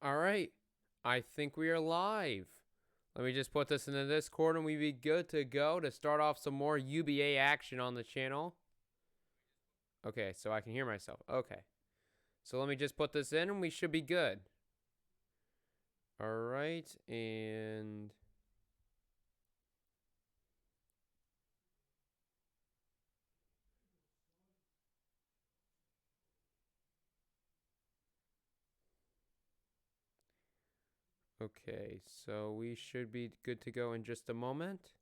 All right, I think we are live. Let me just put this into Discord and we be good to go to start off some more UBA action on the channel. Okay, so I can hear myself. Okay, so let me just put this in and we should be good. All right, and okay, so we should be good to go in just a moment.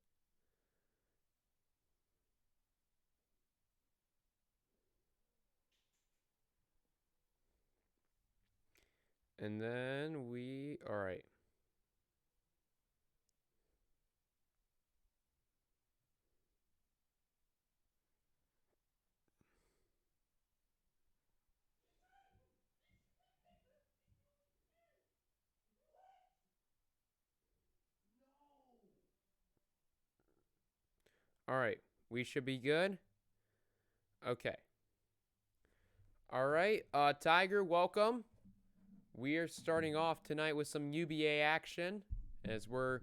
And then all right. All right, we should be good. Okay. All right, Tiger, welcome. We are starting off tonight with some UBA action as we're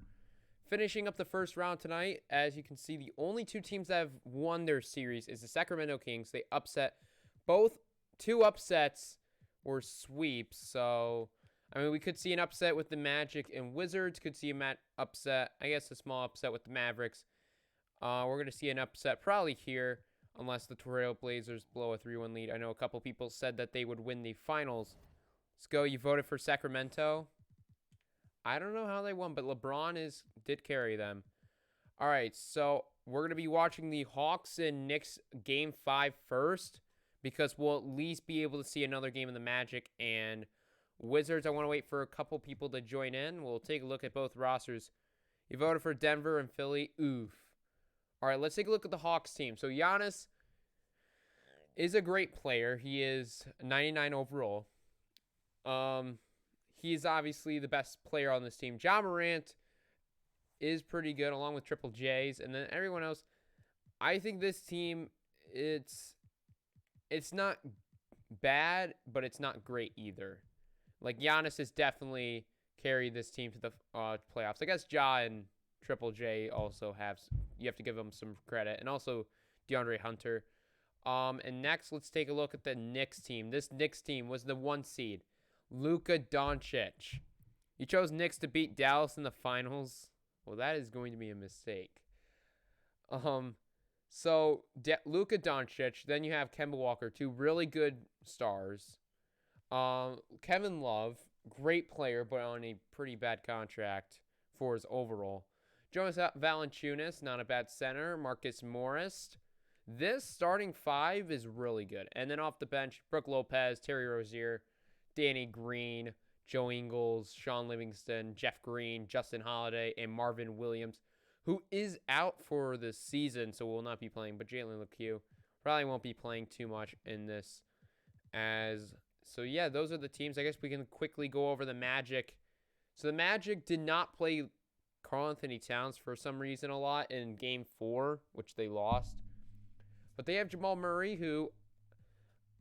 finishing up the first round tonight. As you can see, the only two teams that have won their series is the Sacramento Kings. They upset both. Two upsets or sweeps. So, I mean, we could see an upset with the Magic and Wizards. Could see a upset. I guess a small upset with the Mavericks. We're going to see an upset probably here unless the Trail Blazers blow a 3-1 lead. I know a couple people said that they would win the finals. Let's go. You voted for Sacramento. I don't know how they won, but LeBron did carry them. All right, so we're going to be watching the Hawks and Knicks Game 5 first because we'll at least be able to see another game of the Magic and Wizards. I want to wait for a couple people to join in. We'll take a look at both rosters. You voted for Denver and Philly. Oof. All right, let's take a look at the Hawks team. So Giannis is a great player. He is 99 overall. He's obviously the best player on this team. Ja Morant is pretty good, along with Triple J's, and then everyone else. I think this team, it's not bad, but it's not great either. Like Giannis has definitely carried this team to the playoffs. I guess Ja and Triple J also you have to give them some credit, and also DeAndre Hunter. And next, let's take a look at the Knicks team. This Knicks team was the 1 seed. Luka Doncic. You chose Knicks to beat Dallas in the finals. Well, that is going to be a mistake. So Luka Doncic. Then you have Kemba Walker, two really good stars. Kevin Love, great player, but on a pretty bad contract for his overall. Jonas Valanciunas, not a bad center. Marcus Morris. This starting 5 is really good. And then off the bench, Brook Lopez, Terry Rozier, Danny Green, Joe Ingles, Sean Livingston, Jeff Green, Justin Holiday, and Marvin Williams, who is out for this season, so will not be playing. But Jalen LeCue probably won't be playing too much in this. So yeah, those are the teams. I guess we can quickly go over the Magic. So the Magic did not play Karl-Anthony Towns for some reason a lot in Game 4, which they lost. But they have Jamal Murray, who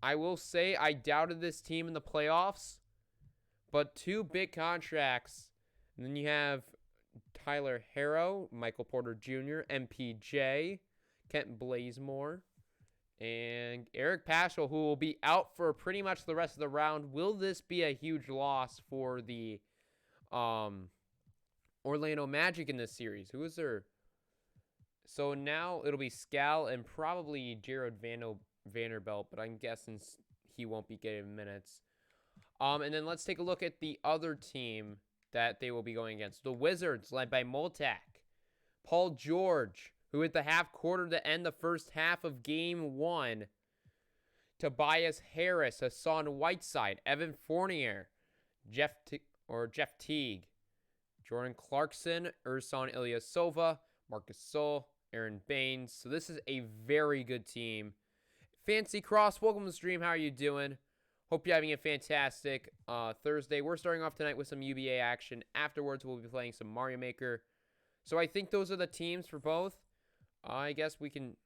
I will say I doubted this team in the playoffs. But 2 big contracts. And then you have Tyler Herro, Michael Porter Jr., MPJ, Kent Bazemore, and Eric Paschall, who will be out for pretty much the rest of the round. Will this be a huge loss for the Orlando Magic in this series? Who is there? So now it'll be Scal and probably Jared Vanderbilt, but I'm guessing he won't be getting minutes. And then let's take a look at the other team that they will be going against. The Wizards, led by Moltak, Paul George, who hit the half quarter to end the first half of Game 1. Tobias Harris, Hassan Whiteside, Evan Fournier, Jeff Teague, Jordan Clarkson, Ersan Ilyasova, Marcus Sol, Aaron Baines. So this is a very good team. Fancy Cross, welcome to the stream. How are you doing? Hope you're having a fantastic Thursday. We're starting off tonight with some UBA action. Afterwards, we'll be playing some Mario Maker. So I think those are the teams for both. I guess we can...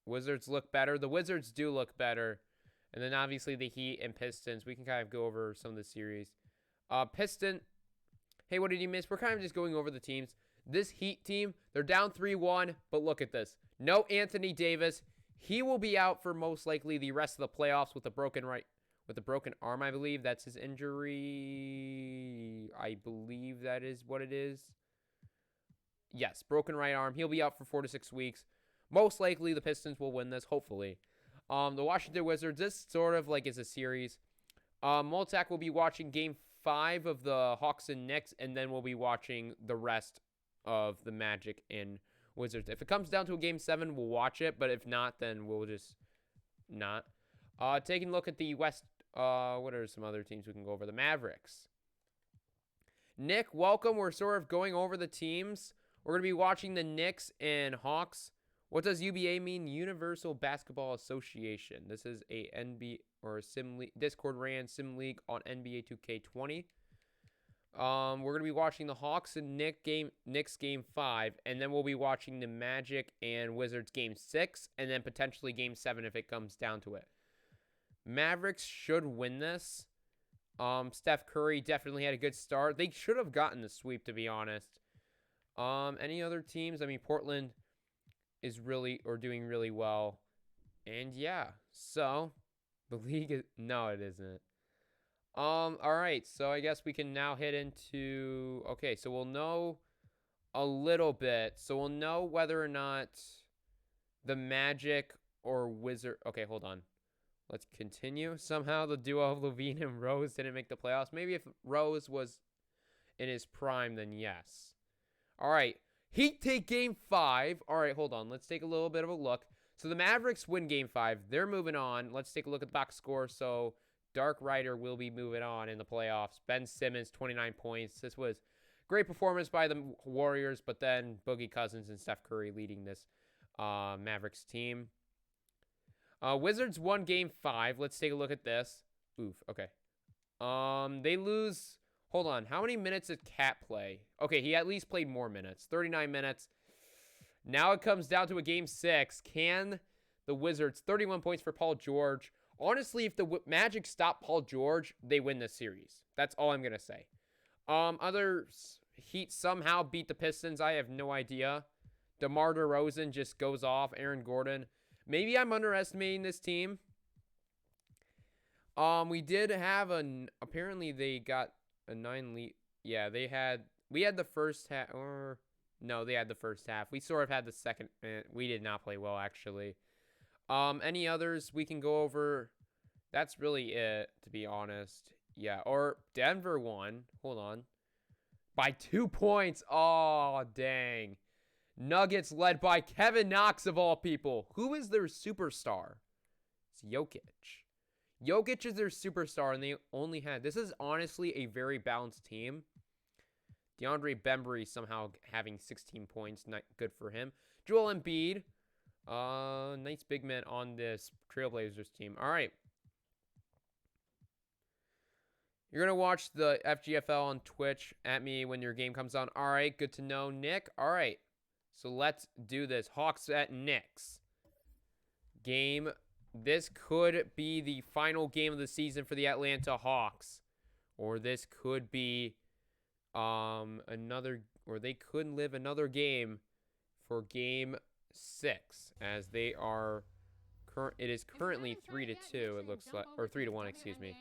Wizards look better. The Wizards do look better. And then obviously the Heat and Pistons. We can kind of go over some of the series. Piston. Hey, what did you miss? We're kind of just going over the teams. This Heat team, they're down 3-1, but look at this. No Anthony Davis. He will be out for most likely the rest of the playoffs with a broken arm, I believe. That's his injury. I believe that is what it is. Yes, broken right arm. He'll be out for 4 to 6 weeks. Most likely the Pistons will win this, hopefully. The Washington Wizards, this sort of like is a series. Moltak will be watching Game 5 of the Hawks and Knicks, and then we'll be watching the rest of the Magic and Wizards. If it comes down to a Game 7, we'll watch it, but if not, then we'll just not. Taking a look at the West, what are some other teams we can go over? The Mavericks. Nick, welcome. We're sort of going over the teams. We're going to be watching the Knicks and Hawks. What does UBA mean? Universal Basketball Association. This is a NBA or a sim league, Discord ran sim league on NBA 2K20. We're going to be watching the Hawks and Knicks Game 5, and then we'll be watching the Magic and Wizards Game 6, and then potentially Game 7 if it comes down to it. Mavericks should win this. Steph Curry definitely had a good start. They should have gotten the sweep, to be honest. Any other teams? I mean, Portland is doing really well. And yeah, so the league is, no, it isn't. All right, so I guess we can now hit into, okay, so we'll know a little bit. So we'll know whether or not the Magic or Wizard, okay, hold on. Let's continue. Somehow the duo of Levine and Rose didn't make the playoffs. Maybe if Rose was in his prime, then yes. All right, Heat take Game 5. All right, hold on. Let's take a little bit of a look. So the Mavericks win Game 5. They're moving on. Let's take a look at the box score. So Dark Rider will be moving on in the playoffs. Ben Simmons, 29 points. This was great performance by the Warriors, but then Boogie Cousins and Steph Curry leading this Mavericks team. Wizards won Game 5. Let's take a look at this. Oof, okay. They lose. Hold on. How many minutes did Cat play? Okay, he at least played more minutes. 39 minutes. Now it comes down to a Game 6. Can the Wizards, 31 points for Paul George. Honestly, if the Magic stop Paul George, they win this series. That's all I'm going to say. Other Heat somehow beat the Pistons. I have no idea. DeMar DeRozan just goes off. Aaron Gordon. Maybe I'm underestimating this team. We did have apparently they got a 9 lead. Yeah, we had the first half, or no, they had the first half. We sort of had the second. We did not play well, actually. Any others we can go over? That's really it, to be honest. Yeah, or Denver won. Hold on. By 2 points. Oh, dang. Nuggets led by Kevin Knox, of all people. Who is their superstar? It's Jokic. Jokic is their superstar, and they only had... This is honestly a very balanced team. DeAndre Bembry somehow having 16 points. Not good for him. Joel Embiid. Nice big man on this Trailblazers team. All right. You're going to watch the FGFL on Twitch at me when your game comes on. All right, good to know, Nick. All right, so let's do this. Hawks at Knicks. Game. This could be the final game of the season for the Atlanta Hawks. Or this could be they could live another game for Game 6, as they are it is currently 3-2, it looks like, or 3-1, excuse me.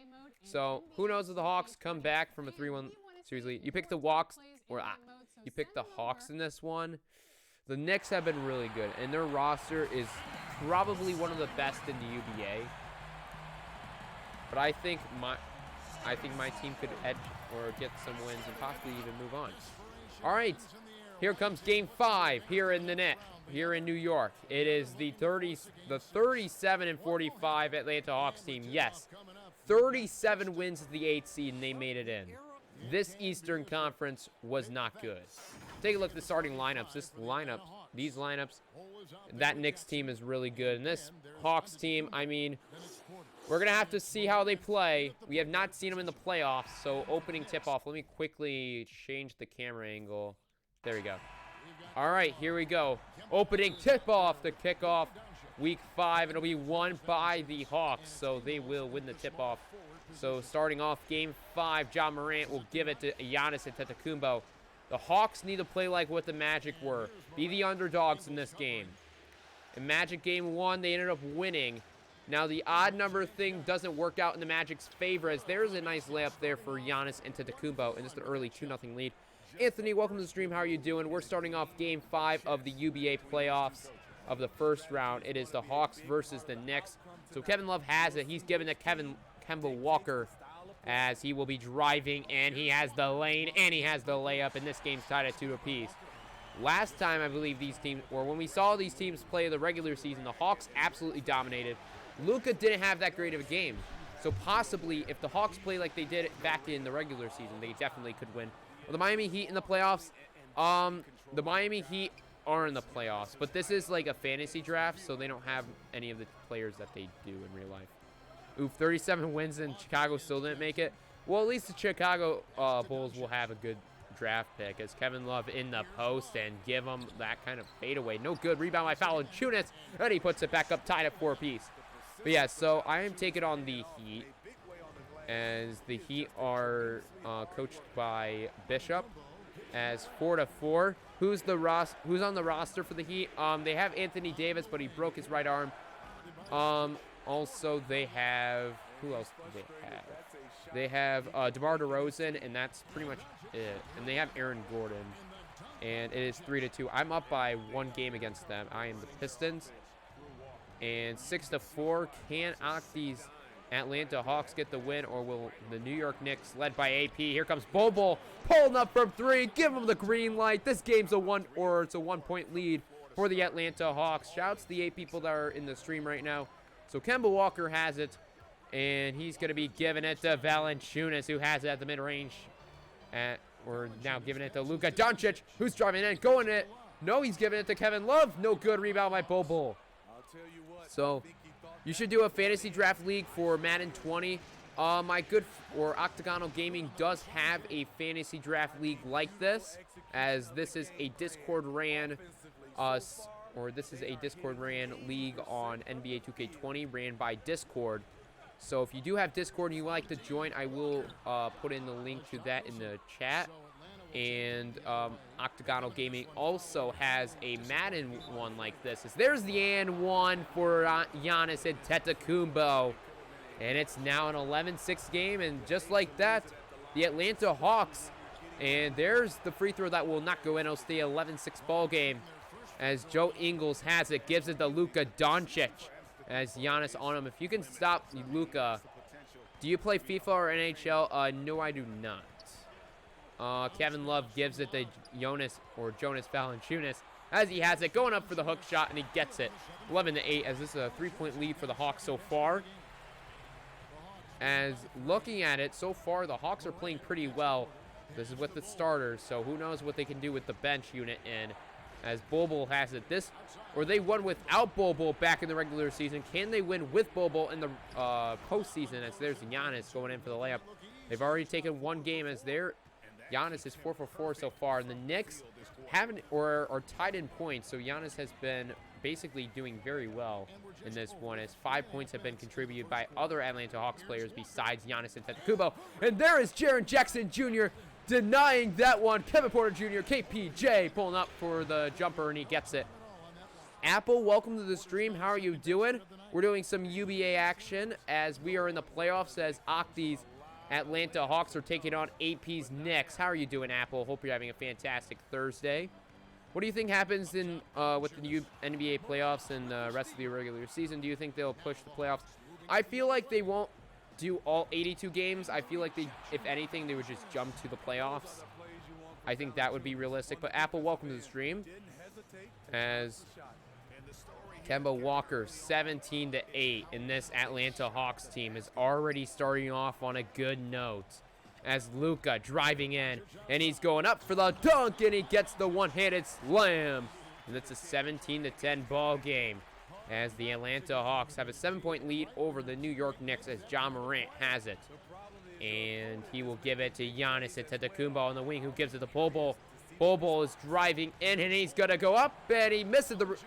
So who knows if the Hawks come back from a 3-1 series lead. You pick the Hawks, you pick the Hawks in this one. The Knicks have been really good, and their roster is probably one of the best in the UBA. But I think my team could edge or get some wins and possibly even move on. All right, here comes Game 5 here in the net, here in New York. It is the 37-45 Atlanta Hawks team. Yes, 37 wins at the 8th seed, and they made it in. This Eastern Conference was not good. Take a look at the starting lineups. These lineups, that Knicks team is really good. And this Hawks team, I mean, we're going to have to see how they play. We have not seen them in the playoffs, so opening tip-off. Let me quickly change the camera angle. There we go. All right, here we go. Opening tip-off, the kickoff, Week 5. It'll be won by the Hawks, so they will win the tip-off So starting off Game 5, John Morant will give it to Giannis Antetokounmpo. The Hawks need to play like what the Magic were. Be the underdogs in this game. In Magic Game 1, they ended up winning. Now, the odd number thing doesn't work out in the Magic's favor, as there's a nice layup there for Giannis Antetokounmpo, and just an early 2-0 lead. Anthony, welcome to the stream. How are you doing? We're starting off Game 5 of the UBA playoffs of the first round. It is the Hawks versus the Knicks. So Kevin Love has it. He's given it to Kemba Walker, as he will be driving, and he has the lane, and he has the layup, and this game's tied at 2 apiece. Last time, I believe these teams, or when we saw these teams play the regular season, the Hawks absolutely dominated. Luka didn't have that great of a game. So possibly, if the Hawks play like they did back in the regular season, they definitely could win. Well, the Miami Heat in the playoffs, the Miami Heat are in the playoffs, but this is like a fantasy draft, so they don't have any of the players that they do in real life. Oof, 37 wins and Chicago still didn't make it. Well, at least the Chicago Bulls will have a good draft pick, as Kevin Love in the post and give him that kind of fadeaway. No good. Rebound by Valanciunas, and he puts it back up, tied at 4 apiece. But yeah, so I am taking on the Heat, as the Heat are coached by Bishop, as 4-4. Who's on the roster for the Heat? They have Anthony Davis, but he broke his right arm. Also, they have, who else do they have? They have DeMar DeRozan, and that's pretty much it. And they have Aaron Gordon, and it is 3-2. I'm up by 1 game against them. I am the Pistons. And 6-4. Can Octi's Atlanta Hawks get the win, or will the New York Knicks, led by AP? Here comes Bobo, pulling up from 3. Give him the green light. This game's a 1-point lead for the Atlanta Hawks. Shouts to the 8 people that are in the stream right now. So Kemba Walker has it, and he's going to be giving it to Valanciunas, who has it at the mid-range. We're now giving it to Luka Doncic, who's driving in, going it. No, he's giving it to Kevin Love. No good. Rebound by Bobo. So you should do a fantasy draft league for Madden 20. Octagonal Gaming does have a fantasy draft league like this, as this is a Discord ran league on NBA 2K20 ran by Discord. So if you do have Discord and you would like to join, I will put in the link to that in the chat. And Octagonal Gaming also has a Madden one like this. There's the and one for Giannis Antetokounmpo. And it's now an 11-6 game. And just like that, the Atlanta Hawks. And there's the free throw that will not go in. It'll stay 11-6 ball game. As Joe Ingles has it, gives it to Luka Doncic. As Giannis on him. If you can stop Luka. Do you play FIFA or NHL? No, I do not. Kevin Love gives it to Jonas Valanciunas, as he has it, going up for the hook shot, and he gets it. 11-8, as this is a 3-point lead for the Hawks so far. As looking at it, so far the Hawks are playing pretty well. This is with the starters, so who knows what they can do with the bench unit in. As Bobo has it, they won without Bobo back in the regular season. Can they win with Bobo in the postseason? As there's Giannis going in for the layup. They've already taken 1 game, as Giannis is 4 for 4 so far, and the Knicks are tied in points. So Giannis has been basically doing very well in this one, as 5 points have been contributed by other Atlanta Hawks players besides Giannis Antetokounmpo. And there is Jaren Jackson Jr. denying that one. Kevin Porter Jr., KPJ, pulling up for the jumper, and he gets it. Apple, welcome to the stream. How are you doing? We're doing some UBA action as we are in the playoffs, as Octi's Atlanta Hawks are taking on AP's Knicks. How are you doing, Apple? Hope you're having a fantastic Thursday. What do you think happens in with the NBA playoffs and the rest of the regular season? Do you think they'll push the playoffs? I feel like they won't do all 82 games. I feel like if anything, they would just jump to the playoffs. I think that would be realistic. But Apple, welcome to the stream. As Kemba Walker, 17-8 in this Atlanta Hawks team, is already starting off on a good note. As Luka driving in, and he's going up for the dunk, and he gets the one-handed slam. And it's a 17-10 ball game, as the Atlanta Hawks have a 7-point lead over the New York Knicks, as John Morant has it. And he will give it to Giannis Antetokounmpo on the wing, who gives it to Bobo. Bobo is driving in, and he's going to go up, and he misses the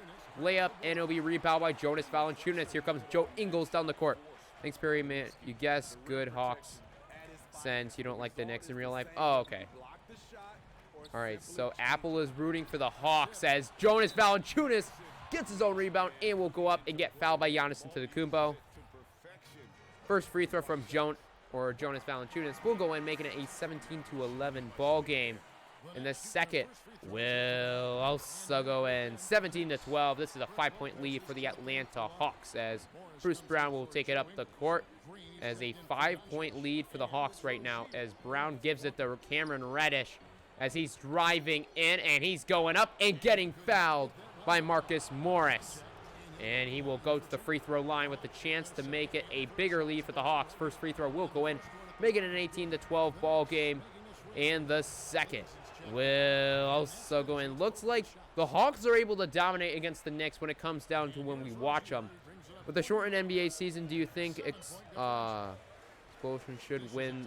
layup, and it'll be rebounded by Jonas Valanciunas. Here comes Joe Ingles down the court. Thanks, Perry. Man, you guess good Hawks since you don't like the Knicks in real life. Oh, okay. All right, so Apple is rooting for the Hawks as Jonas Valanciunas gets his own rebound and will go up and get fouled by Giannis Antetokounmpo. First free throw from Jonas Valanciunas will go in, making it a 17-11 ball game. And the second will also go in 17-12. This is a 5-point lead for the Atlanta Hawks as Bruce Brown will take it up the court as a 5-point lead for the Hawks right now as Brown gives it to Cameron Reddish as he's driving in and he's going up and getting fouled by Marcus Morris. And he will go to the free throw line with the chance to make it a bigger lead for the Hawks. First free throw will go in, making it an 18-12 ball game. And the second will also go in. Looks like the Hawks are able to dominate against the Knicks when it comes down to when we watch them. With the shortened NBA season, do you think Expulsion should win?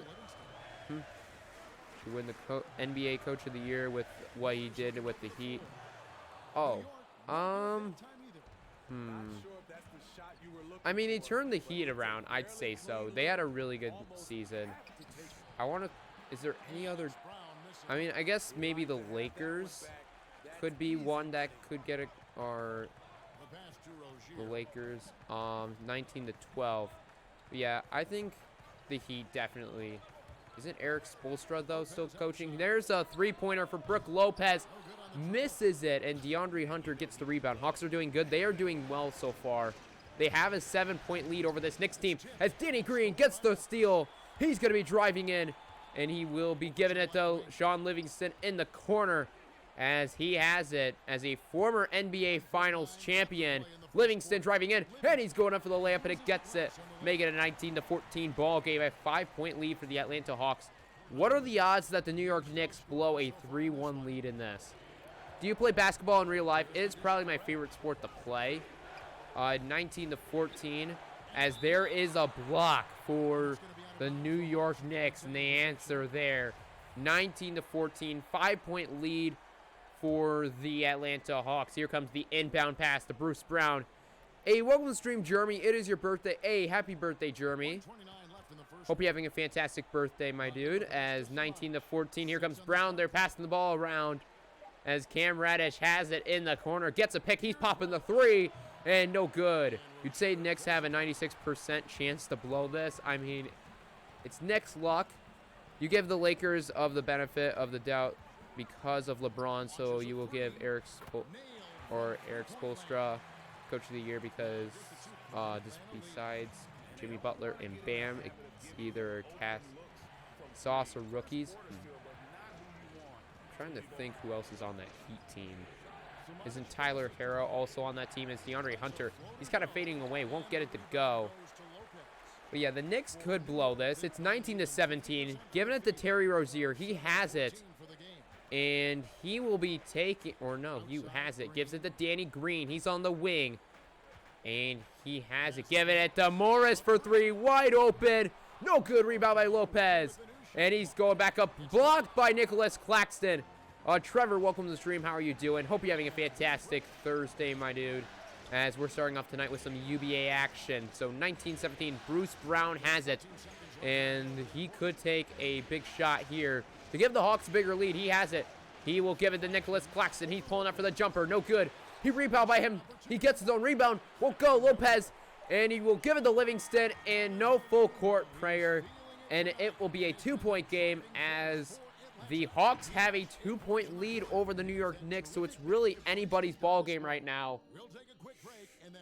Should win the NBA Coach of the Year with what he did with the Heat? I mean, he turned the Heat around. I'd say so. They had a really good season. Is there any other? I mean, I guess maybe the Lakers could be one that could get or the Lakers, 19-12. Yeah, I think the Heat definitely. Isn't Eric Spoelstra, though, still coaching? There's a three-pointer for Brook Lopez. Misses it, and DeAndre Hunter gets the rebound. Hawks are doing good. They are doing well so far. They have a 7-point lead over this Knicks team as Danny Green gets the steal. He's going to be driving in, and he will be giving it to Sean Livingston in the corner as he has it as a former NBA Finals champion. Livingston driving in, and he's going up for the layup, and it gets it, making it a 19-14 ball game, a 5-point lead for the Atlanta Hawks. What are the odds that the New York Knicks blow a 3-1 lead in this? Do you play basketball in real life? It is probably my favorite sport to play. 19-14, as there is a block for the New York Knicks, and the answer there, 19-14, 5-point lead for the Atlanta Hawks. Here comes the inbound pass to Bruce Brown. Hey, welcome to the stream, Jeremy. It is your birthday. Hey, happy birthday, Jeremy. Hope you're having a fantastic birthday, my dude. As 19-14, here comes Brown. They're passing the ball around as Cam Reddish has it in the corner. Gets a pick. He's popping the three, and no good. You'd say Knicks have a 96% chance to blow this. I mean, it's Knicks luck. You give the Lakers of the benefit of the doubt because of LeBron, so you will give Eric Spoelstra Coach of the Year because just besides Jimmy Butler and Bam, it's either Sauce or rookies. I'm trying to think who else is on that Heat team. Isn't Tyler Herro also on that team? Is DeAndre Hunter? He's kind of fading away. Won't get it to go. But yeah, the Knicks could blow this. It's 19-17. Giving it to Terry Rozier. He has it. And he will be taking, or no, he has it. Gives it to Danny Green. He's on the wing. And he has it. Giving it to Morris for three. Wide open. No good. Rebound by Lopez. And he's going back up. Blocked by Nicholas Claxton. Trevor, welcome to the stream. How are you doing? Hope you're having a fantastic Thursday, my dude. As we're starting off tonight with some UBA action. So 19-17. Bruce Brown has it. And he could take a big shot here to give the Hawks a bigger lead. He has it. He will give it to Nicholas Claxton. He's pulling up for the jumper. No good. He rebounded by him. He gets his own rebound. Won't go. Lopez. And he will give it to Livingston. And no full court prayer. And it will be a 2-point game as the Hawks have a 2-point lead over the New York Knicks. So it's really anybody's ball game right now.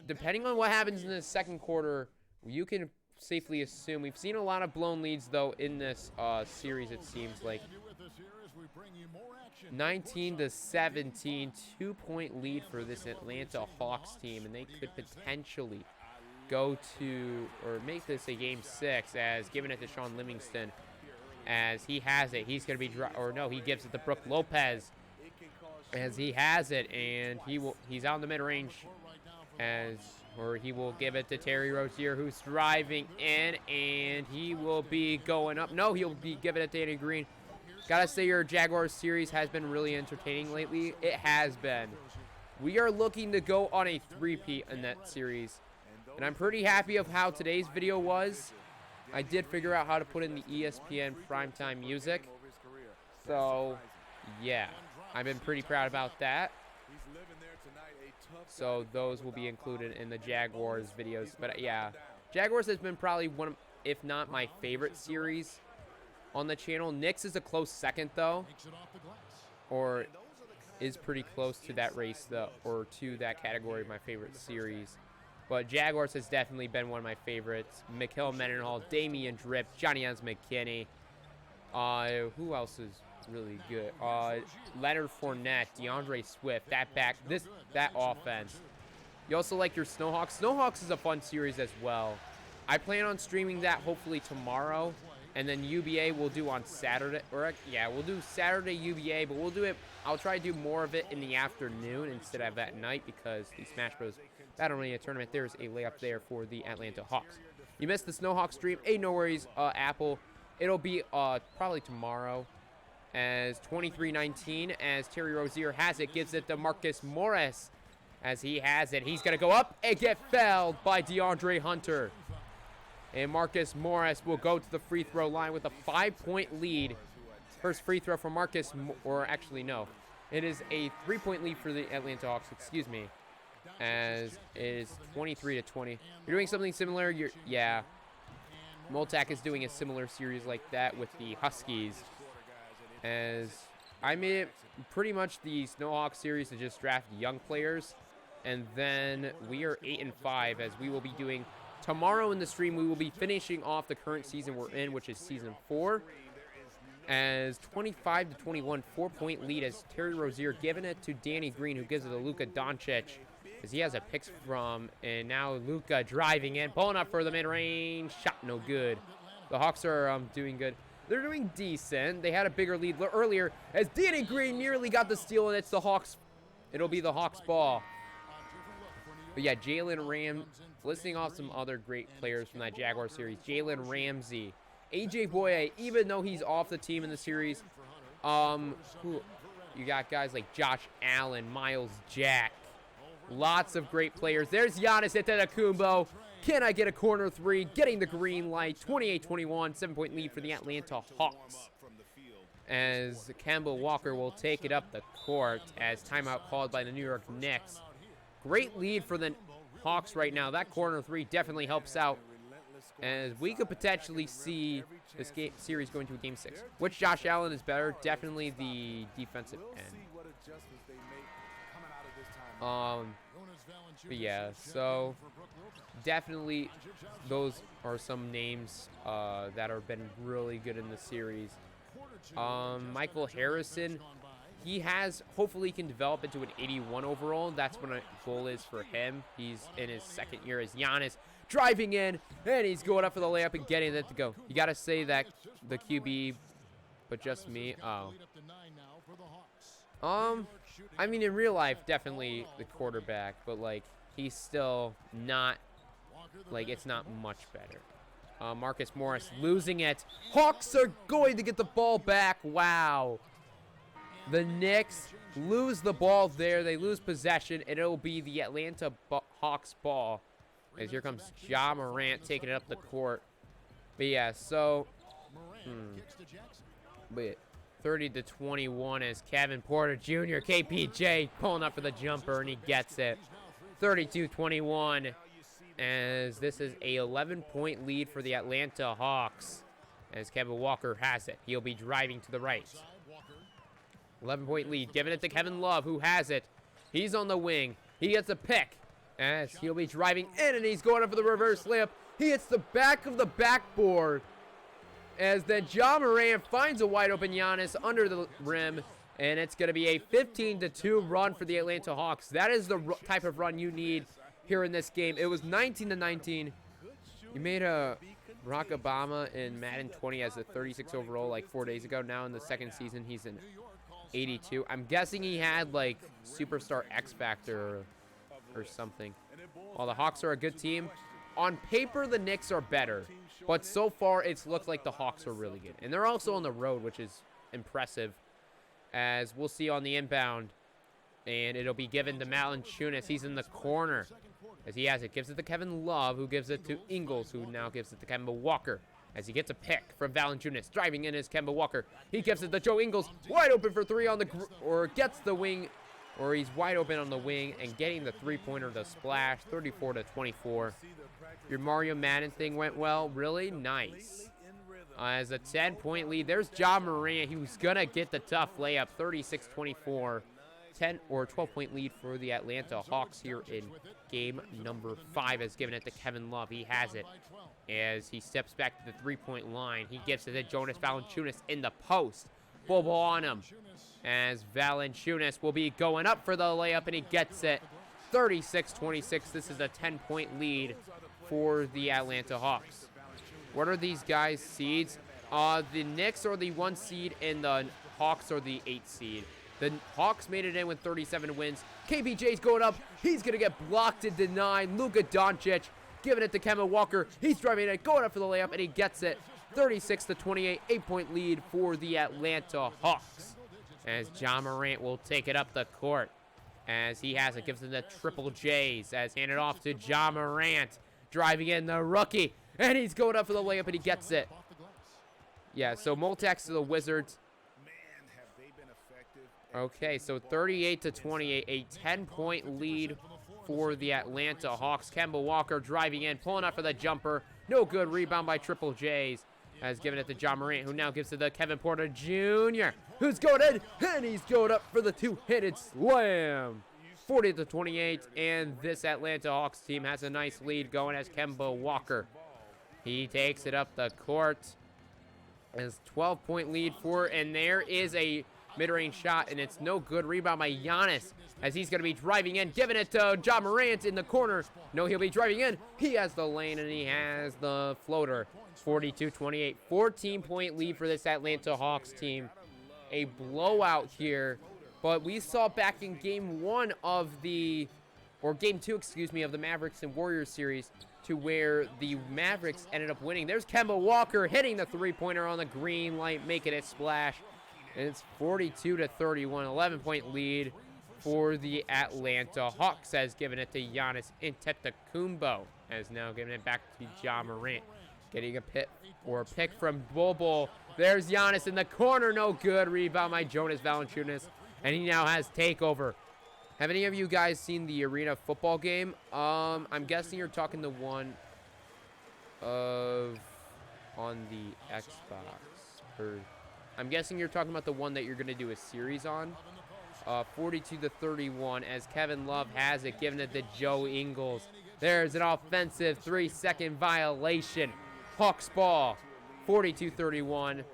Depending on what happens in the second quarter, you can safely assume. We've seen a lot of blown leads, though, in this series, it seems like. 19-17, 2-point lead for this Atlanta Hawks team, and they could potentially go to, or make this a game 6, as giving it to Sean Livingston, as he has it. He's going to be, he gives it to Brook Lopez, as he has it, and he's out in the mid-range, or he will give it to Terry Rozier, who's driving in, and he will be going up. No, he'll be giving it to Danny Green. Gotta say, your Jaguars series has been really entertaining lately. It has been. We are looking to go on a 3-peat in that series. And I'm pretty happy of how today's video was. I did figure out how to put in the ESPN primetime music. So, yeah. I've been pretty proud about that. So, those will be included in the Jaguars videos. But, yeah. Jaguars has been probably one of, if not my favorite series on the channel. Knicks is a close second, though. Or is pretty close to that race, though. Or to that category of my favorite series. But Jaguars has definitely been one of my favorites. Mikhail Mendenhall, Damian Drip, Johnny Hans McKinney. Who else is really good? Leonard Fournette, DeAndre Swift. That offense. You also like your Snowhawks. Snowhawks is a fun series as well. I plan on streaming that hopefully tomorrow. And then UBA we'll do on Saturday. Or, yeah, we'll do Saturday UBA, but we'll do it. I'll try to do more of it in the afternoon instead of at night because the Smash Bros. Battle Arena tournament, there's a layup there for the Atlanta Hawks. You missed the Snowhawk stream. Hey, no worries, Apple. It'll be probably tomorrow as 23-19 as Terry Rozier has it. Gives it to Marcus Morris as he has it. He's going to go up and get fouled by DeAndre Hunter. And Marcus Morris will go to the free throw line with a 5-point lead. First free throw for Marcus, or actually no. It is a 3-point lead for the Atlanta Hawks, excuse me. As it is 23-20. You're doing something similar. Yeah. Moltac is doing a similar series like that with the Huskies. As I made it pretty much the Snowhawk series to just draft young players. And then we are 8-5 as we will be doing tomorrow in the stream. We will be finishing off the current season we're in, which is season 4. As 25-21, 4-point lead as Terry Rozier giving it to Danny Green, who gives it to Luka Doncic. As he has a pick from, and now Luka driving in, pulling up for the mid-range shot, no good. The Hawks are doing good. They're doing decent. They had a bigger lead earlier as Danny Green nearly got the steal, and it's the Hawks. It'll be the Hawks' ball. But yeah, Jalen Ram, listing off some other great players from that Jaguar series. Jalen Ramsey, AJ Boye, even though he's off the team in the series. You got guys like Josh Allen, Miles Jack. Lots of great players. There's Giannis Antetokounmpo. Can I get a corner three? Getting the green light. 28-21, 7-point lead for the Atlanta Hawks. As Kemba Walker will take it up the court as timeout called by the New York Knicks. Great lead for the Hawks right now. That corner three definitely helps out. As we could potentially see this series going to a game 6. Which Josh Allen is better? Definitely the defensive end. But yeah, so definitely those are some names that have been really good in the series. Michael Harrison, hopefully can develop into an 81 overall. That's what a goal is for him. He's in his second year as Giannis driving in, and he's going up for the layup and getting it to go. You got to say that the QB, but just me. I mean, in real life, definitely the quarterback, but, like, he's still not, like, it's not much better. Marcus Morris losing it. Hawks are going to get the ball back. Wow. The Knicks lose the ball there. They lose possession, and it'll be the Atlanta Hawks ball. As here comes Ja Morant taking it up the court. But, yeah, so, but 30-21 as Kevin Porter Jr., KPJ, pulling up for the jumper, and he gets it. 32-21 as this is a 11-point lead for the Atlanta Hawks as Kevin Walker has it. He'll be driving to the right. 11-point lead, giving it to Kevin Love, who has it. He's on the wing. He gets a pick as he'll be driving in, and he's going up for the reverse layup. He hits the back of the backboard. As then Ja Morant finds a wide open Giannis under the rim, and it's going to be a 15-2 run for the Atlanta Hawks. That is the type of run you need here in this game. It was 19-19. You made a Barack Obama in Madden 20 as a 36 overall like 4 days ago. Now in the second season, he's an 82. I'm guessing he had like Superstar X Factor or something. While the Hawks are a good team, on paper the Knicks are better. But so far, it's looked like the Hawks are really good. And they're also on the road, which is impressive. As we'll see on the inbound. And it'll be given to Valanciunas. He's in the corner as he has it. Gives it to Kevin Love, who gives it to Ingles, who now gives it to Kemba Walker. As he gets a pick from Valanciunas. Driving in is Kemba Walker. He gives it to Joe Ingles. Wide open for three on the... or gets the wing... or he's wide open on the wing and getting the three-pointer, the splash, 34-24. Your Mario Madden thing went well. Really nice. As a 10-point lead, there's Ja Morant. He was going to get the tough layup, 36-24. 10 or 12-point lead for the Atlanta Hawks here in game number 5, as given it to Kevin Love. He has it as he steps back to the three-point line. He gives it to Jonas Valanciunas in the post. Full ball on him as Valanciunas will be going up for the layup, and he gets it. 36-26. This is a 10-point lead for the Atlanta Hawks. What are these guys' seeds? The Knicks are the 1 seed, and the Hawks are the 8 seed. The Hawks made it in with 37 wins. KPJ's going up. He's going to get blocked and denied. Luka Doncic giving it to Kemba Walker. He's driving it, going up for the layup, and he gets it. 36-28, 8-point lead for the Atlanta Hawks. As Ja Morant will take it up the court. As he has it, gives it to Triple J's. As handed off to Ja Morant. Driving in the rookie. And he's going up for the layup, and he gets it. Yeah, so Multax to the Wizards. Okay, so 38-28, a 10-point lead for the Atlanta Hawks. Kemba Walker driving in, pulling up for the jumper. No good. Rebound by Triple J's. Has given it to Ja Morant, who now gives it to Kevin Porter Jr., who's going in, and he's going up for the two-handed slam. 40-28, and this Atlanta Hawks team has a nice lead going as Kemba Walker. He takes it up the court. As 12-point lead for, and there is a mid-range shot, and it's no good. Rebound by Giannis, as he's going to be driving in, giving it to Ja Morant in the corner. No, he'll be driving in. He has the lane, and he has the floater. 42-28, 14-point lead for this Atlanta Hawks team. A blowout here, but we saw back in game 1 of the, or game 2, excuse me, of the Mavericks and Warriors series, to where the Mavericks ended up winning. There's Kemba Walker hitting the three-pointer on the green light, making it splash. And it's 42-31, 11-point lead for the Atlanta Hawks, has given it to Giannis Antetokounmpo, has now given it back to Ja Morant. Getting a pick from Bol. There's Giannis in the corner, no good. Rebound by Jonas Valanciunas, and he now has takeover. Have any of you guys seen the arena football game? I'm guessing you're talking the one of on the Xbox, or I'm guessing you're talking about the one that you're going to do a series on. 42-31 as Kevin Love has it, giving it to Joe Ingles. There's an offensive 3-second violation. Hawks ball, 42-31.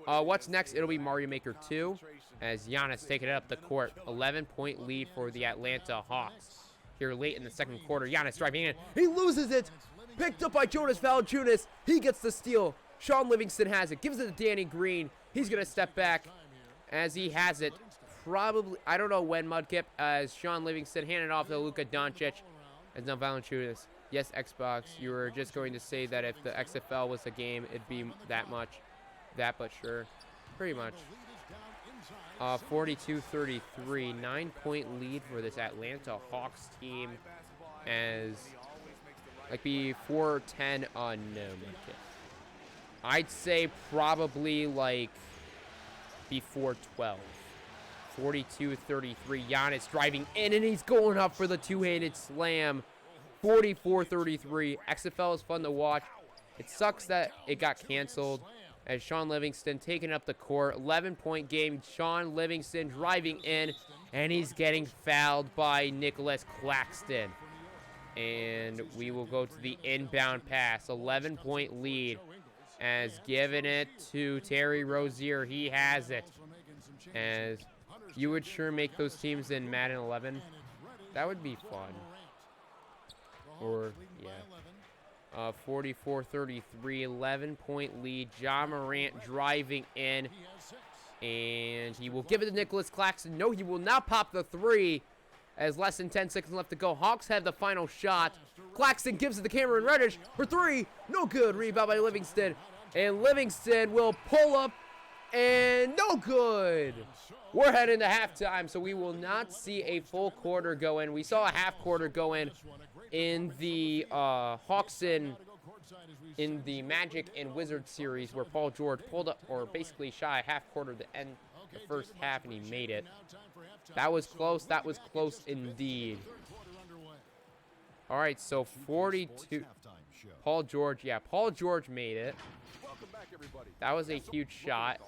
What's next? It'll be Mario Maker 2 as Giannis taking it up the court. 11-point lead for the Atlanta Hawks. Here late in the second quarter, Giannis driving in. He loses it. Picked up by Jonas Valanciunas. He gets the steal. Sean Livingston has it. Gives it to Danny Green. He's going to step back as he has it. Probably, I don't know when, Mudkip, as Sean Livingston handed off to Luka Doncic. As now Valanciunas. Yes, Xbox, you were just going to say that if the XFL was a game, it'd be that much. But sure. Pretty much. 42-33. 9-point lead for this Atlanta Hawks team. As, like, before 10, no. I'd say probably, like, before 12. 42-33. Giannis driving in, and he's going up for the two-handed slam. 44-33. XFL is fun to watch. It sucks that it got canceled. As Sean Livingston taking up the court. 11-point game. Sean Livingston driving in, and he's getting fouled by Nicholas Claxton. And we will go to the inbound pass. 11-point lead. As giving it to Terry Rozier. He has it. As you would sure make those teams in Madden 11. That would be fun. Or, yeah. 44-33, 11-point lead. Ja Morant driving in. And he will give it to Nicholas Claxton. No, he will not pop the three. As less than 10 seconds left to go. Hawks have the final shot. Claxton gives it to Cameron Reddish for three. No good. Rebound by Livingston. And Livingston will pull up and no good. We're heading to halftime, so we will not see a full quarter go in. We saw a half quarter go in the Hawks in the Magic and Wizards series, where Paul George pulled up, or basically shy a half quarter to end the first half, and he made it. That was close. That was close indeed. All right, so 42. Paul George, yeah, Paul George made it. That was a huge shot.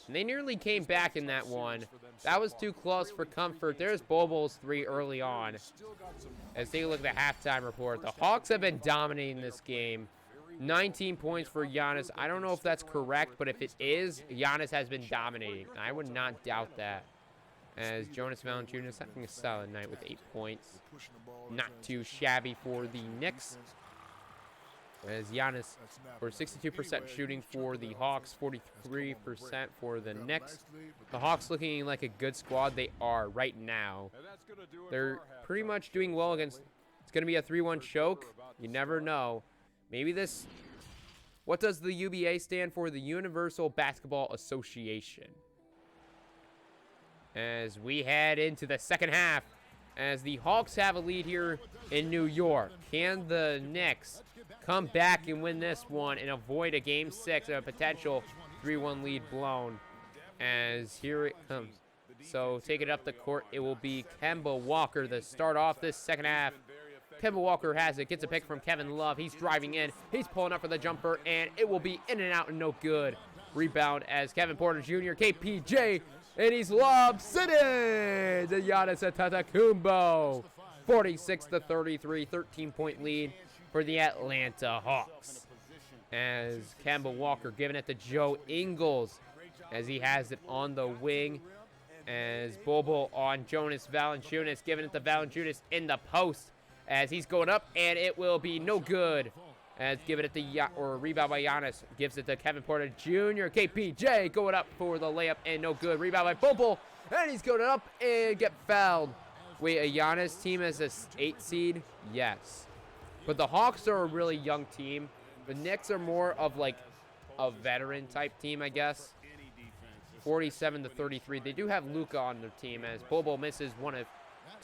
And they nearly came back in that one. That was too close for comfort. There's Bobo's 3 early on. As they look at the halftime report, the Hawks have been dominating this game. 19 points for Giannis. I don't know if that's correct, but if it is, Giannis has been dominating. I would not doubt that. As Jonas Valanciunas having a solid night with 8 points. Not too shabby for the Knicks. As Giannis, for 62% shooting for the Hawks, 43% for the Knicks. The Hawks looking like a good squad. They are right now. They're pretty much doing well against... It's going to be a 3-1 choke. You never know. Maybe this... What does the UBA stand for? The Universal Basketball Association. As we head into the second half. As the Hawks have a lead here in New York. Can the Knicks come back and win this one and avoid a Game 6 of a potential 3-1 lead blown? As here it comes. So take it up the court. It will be Kemba Walker to start off this second half. Kemba Walker has it. Gets a pick from Kevin Love. He's driving in. He's pulling up for the jumper. And it will be in and out and no good. Rebound as Kevin Porter Jr. KPJ. And he's lobbed. Sitting to Giannis Antetokounmpo. 46-33. 13-point lead for the Atlanta Hawks. As Kemba Walker giving it to Joe Ingles. As he has it on the wing. As Bobo on Jonas Valanciunas. Giving it to Valanciunas in the post. As he's going up. And it will be no good. As giving it to rebound by Giannis. Gives it to Kevin Porter Jr. KPJ going up for the layup and no good. Rebound by Bobo. And he's going up and get fouled. Wait, a Giannis team as a 8 seed? Yes. But the Hawks are a really young team. The Knicks are more of like a veteran type team, I guess. 47-33. They do have Luka on their team as Bobo misses 1 of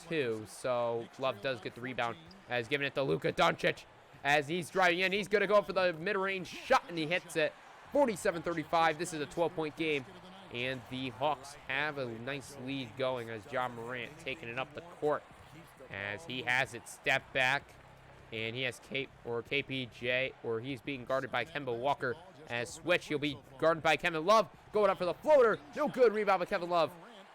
2. So Love does get the rebound as giving it to Luka Doncic. As he's driving in, he's going to go for the mid-range shot, and he hits it. 47-35. This is a 12-point game. And the Hawks have a nice lead going as John Morant taking it up the court. As he has it step back. And he has KPJ, or he's being guarded by Kemba Walker. As switch, he'll be guarded by Kevin Love. Going up for the floater. No good. Rebound by Kevin Love.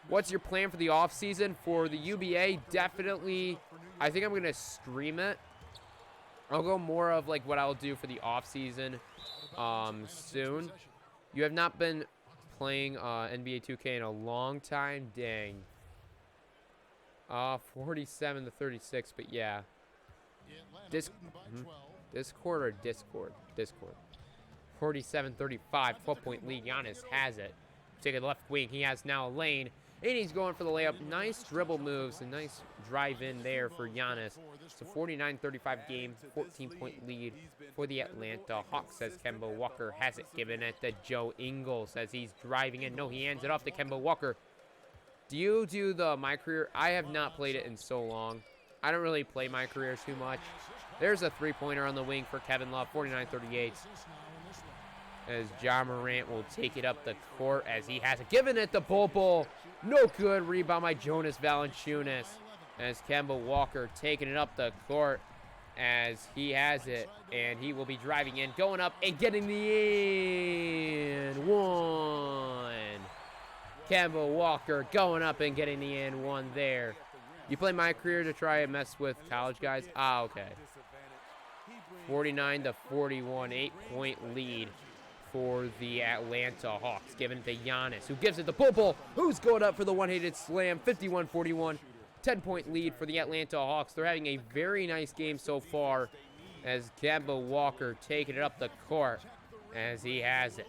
What's your plan for the offseason? For the UBA, definitely, I think I'm going to stream it. I'll go more of like what I'll do for the offseason soon. You have not been playing NBA 2K in a long time. Dang. 47-36, but yeah. Discord or Discord? Discord. 47-35, 12-point lead. Giannis has it. Take it left wing. He has now a lane. And he's going for the layup. Nice dribble moves. A nice drive in there for Giannis. It's a 49-35 game, 14-point lead for the Atlanta Hawks as Kemba Walker has it. Giving it to Joe Ingles as he's driving in. No, he hands it off to Kemba Walker. Do you do the My Career? I have not played it in so long. I don't really play My Career too much. There's a three-pointer on the wing for Kevin Love, 49-38. As John Morant will take it up the court as he has it. Giving it to Bobo. No good. Rebound by Jonas Valanciunas. As Kemba Walker taking it up the court as he has it. And he will be driving in, going up and getting the and one. Kemba Walker going up and getting the and one there. You play My Career to try and mess with college guys? Ah, okay. 49-41, 8-point lead for the Atlanta Hawks. Giving it to Giannis, who gives it to Bobo, who's going up for the one-handed slam. 51-41, 10-point lead for the Atlanta Hawks. They're having a very nice game so far as Kemba Walker taking it up the court as he has it.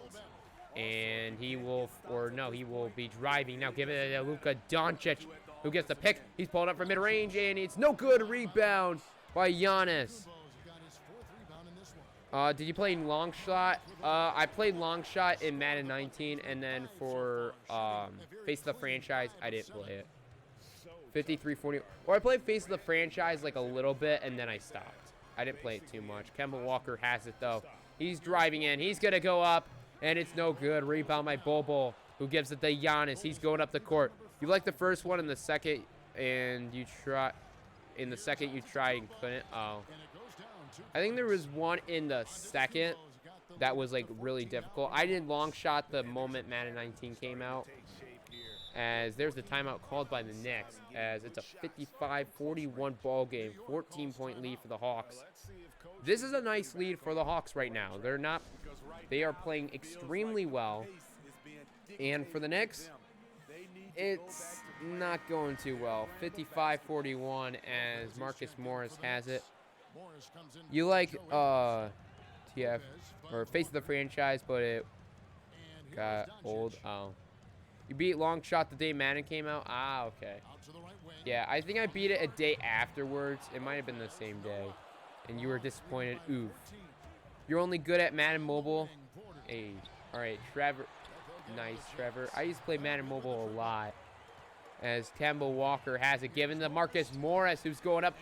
And he will, he will be driving. Now giving it to Luka Doncic, who gets the pick. He's pulled up for mid-range, and it's no good. Rebound by Giannis. Did you play long shot? I played long shot in Madden 19, and then for Face of the Franchise, I didn't play it. 53-40. Or I played Face of the Franchise like a little bit, and then I stopped. I didn't play it too much. Kemba Walker has it, though. He's driving in. He's going to go up, and it's no good. Rebound by Bobo, who gives it to Giannis. He's going up the court. You like the first one, and the second, and you try... In the second, you tried and couldn't. Oh. I think there was one in the second that was, like, really difficult. I did long shot the moment Madden 19 came out. As there's the timeout called by the Knicks. As it's a 55-41 ball game. 14-point lead for the Hawks. This is a nice lead for the Hawks right now. They are playing extremely well. And for the Knicks, it's not going too well. 55-41 as Marcus Morris has it. You like TF or Face of the Franchise, but it got old. Oh. You beat long shot the day Madden came out? Ah, okay. Yeah, I think I beat it a day afterwards. It might have been the same day. And you were disappointed. Oof. You're only good at Madden Mobile? Hey. Alright, Trevor. Nice, Trevor. I used to play Madden Mobile a lot. As Kemba Walker has it given to Marcus Morris, who's going up.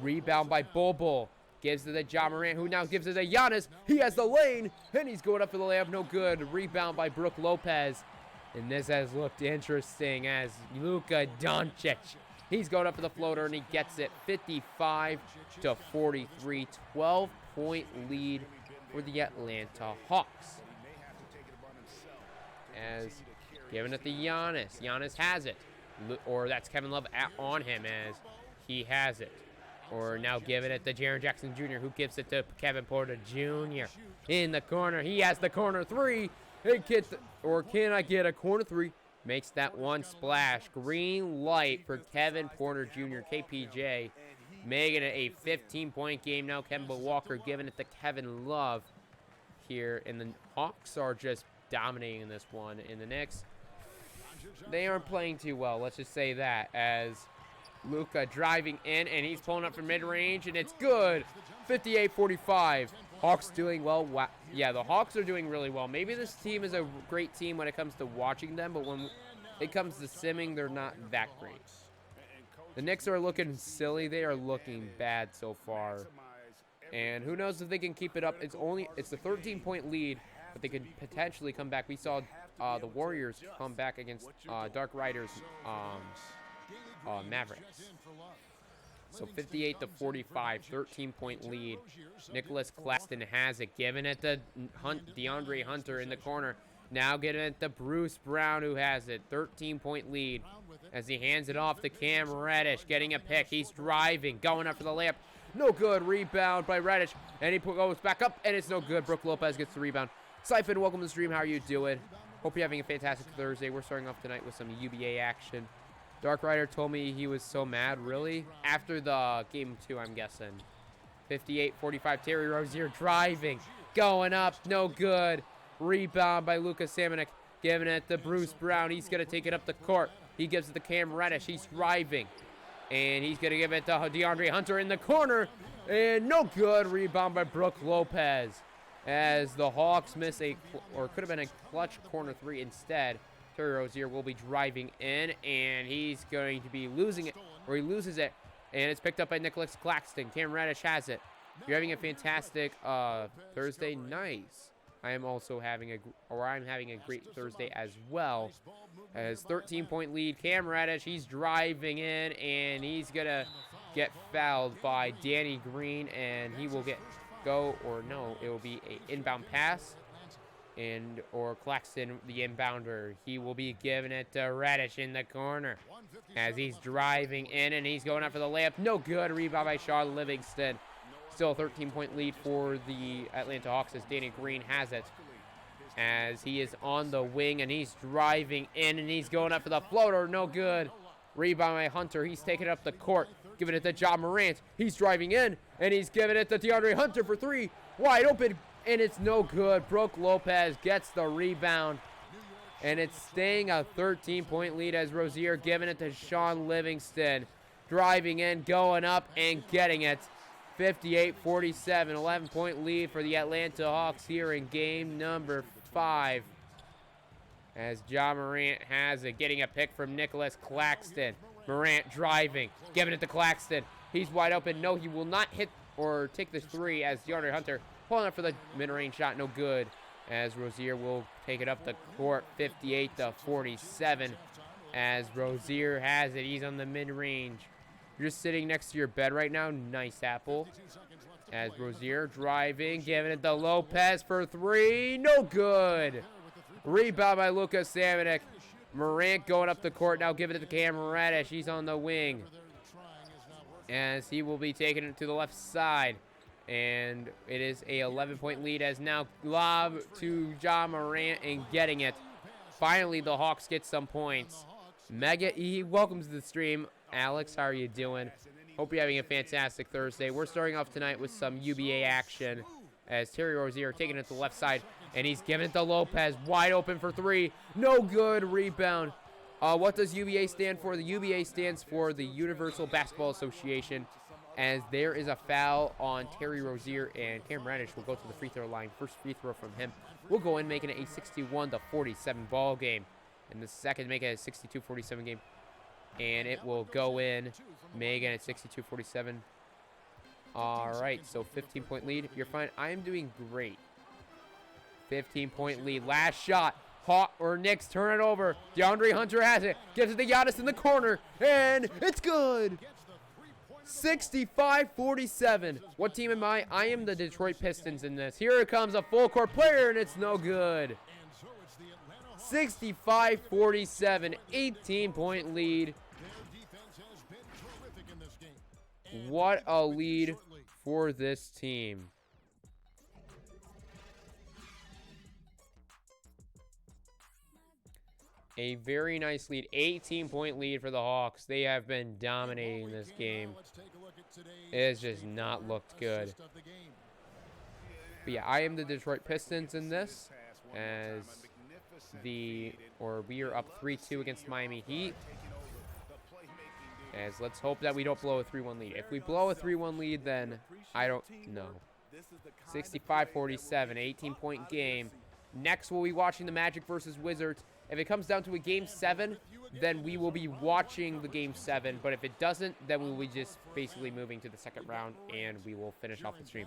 Rebound by Bobo. Gives it to Ja Morant, who now gives it to Giannis. He has the lane, and he's going up for the layup. No good. Rebound by Brook Lopez. And this has looked interesting as Luka Doncic. He's going up for the floater, and he gets it 55-43. 12-point lead for the Atlanta Hawks. As giving it to Giannis. Giannis has it. Or that's Kevin Love on him as he has it. Or now giving it to Jaren Jackson Jr., who gives it to Kevin Porter Jr. in the corner. He has the corner three. Or can I get a corner three? Makes that one splash. Green light for Kevin Porter Jr., KPJ. Making it a 15-point game now. Kemba Walker giving it to Kevin Love here. And the Hawks are just dominating in this one. In the Knicks, they aren't playing too well. Let's just say that. As Luka driving in, and he's pulling up from mid-range, and it's good. 58-45. Hawks doing well. Wow. Yeah, the Hawks are doing really well. Maybe this team is a great team when it comes to watching them, but when it comes to simming, they're not that great. The Knicks are looking silly. They are looking bad so far. And who knows if they can keep it up. It's a 13-point lead, but they could potentially come back. We saw the Warriors come back against Dark Riders Mavericks. So 58-45, 13-point lead. Nicholas Claxton has it, giving it to DeAndre Hunter in the corner. Now getting it to Bruce Brown, who has it. 13-point lead as he hands it off to Cam Reddish, getting a pick. He's driving, going up for the layup. No good. Rebound by Reddish, and he goes back up, and it's no good. Brook Lopez gets the rebound. Siphon, welcome to the stream. How are you doing? Hope you're having a fantastic Thursday. We're starting off tonight with some UBA action. Dark Rider told me he was so mad. Really? After the game 2, I'm guessing. 58-45. Terry Rozier driving. Going up. No good. Rebound by Lucas Samanek. Giving it to Bruce Brown. He's going to take it up the court. He gives it to Cam Reddish. He's driving. And he's going to give it to DeAndre Hunter in the corner. And no good. Rebound by Brook Lopez. As the Hawks miss or could have been a clutch corner 3 instead. Terry Rozier will be driving in, and he's going to be losing it, or he loses it, and it's picked up by Nicholas Claxton. Cam Reddish has it. You're having a fantastic Thursday. Nice. I'm having a great Thursday as well. As 13-point lead, Cam Reddish, he's driving in, and he's going to get fouled by Danny Green, and he will it will be an inbound pass. Or Claxton, the inbounder, he will be giving it to Reddish in the corner as he's driving in, and he's going up for the layup. No good. Rebound by Sean Livingston. Still a 13-point lead for the Atlanta Hawks as Danny Green has it. As he is on the wing, and he's driving in, and he's going up for the floater. No good. Rebound by Hunter. He's taking it up the court, giving it to Ja Morant. He's driving in, and he's giving it to DeAndre Hunter for 3. Wide open. And it's no good. Brook Lopez gets the rebound. And it's staying a 13-point lead as Rozier giving it to Sean Livingston. Driving in, going up, and getting it. 58-47, 11-point lead for the Atlanta Hawks here in game number 5. As Ja Morant has it, getting a pick from Nicholas Claxton. Morant driving, giving it to Claxton. He's wide open. No, he will not hit or take the three as DeAndre Hunter pulling up for the mid-range shot. No good. As Rozier will take it up the court, 58-47. As Rozier has it, he's on the mid-range. You're just sitting next to your bed right now. Nice apple. As Rozier driving, giving it to Lopez for 3. No good. Rebound by Luka Samanic. Morant going up the court now, giving it to Cam Reddish. He's on the wing. As he will be taking it to the left side. And it is a 11-point lead as now lob to Ja Morant and getting it. Finally, the Hawks get some points. Mega E, welcome to the stream. Alex, how are you doing? Hope you're having a fantastic Thursday. We're starting off tonight with some UBA action as Terry Rozier taking it to the left side, and he's giving it to Lopez, wide open for 3. No good. Rebound. What does UBA stand for? The UBA stands for the Universal Basketball Association, as there is a foul on Terry Rozier, and Cam Reddish will go to the free throw line. First free throw from him will go in, making it a 61-47 ball game. And the second, make it a 62-47 game. And it will go in, making it 62-47. All right, so 15-point lead. You're fine. I am doing great. 15-point lead. Last shot. Hawk or Knicks turn it over. DeAndre Hunter has it. Gives it to Giannis in the corner. And it's good. 65-47. What team am I? I am the Detroit Pistons in this. Here it comes, a full court player, and it's no good. 65-47, 18-point lead. What a lead for this team. A very nice lead, 18-point lead for the Hawks. They have been dominating this game. It has just not looked good. But yeah, I am the Detroit Pistons in this, as we are up 3-2 against Miami Heat. As let's hope that we don't blow a 3-1 lead. If we blow a 3-1 lead, then I don't know. 65-47, 18-point game. Next, we'll be watching the Magic versus Wizards. If it comes down to a Game 7, then we will be watching the Game 7. But if it doesn't, then we'll be just basically moving to the second round, and we will finish off the stream.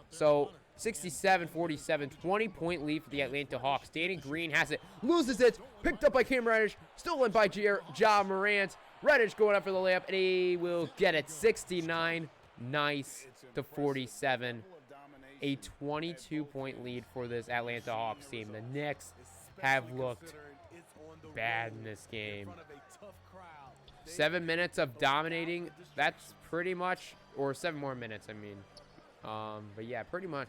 So, 67-47, 20-point lead for the Atlanta Hawks. Danny Green has it, loses it, picked up by Cam Reddish, stolen by Ja Morant. Reddish going up for the layup, and he will get it. 69, nice, to 47. A 22-point lead for this Atlanta Hawks team. The Knicks have looked bad in this game. 7 minutes of dominating. That's pretty much, or 7 more minutes, I mean. But yeah, pretty much.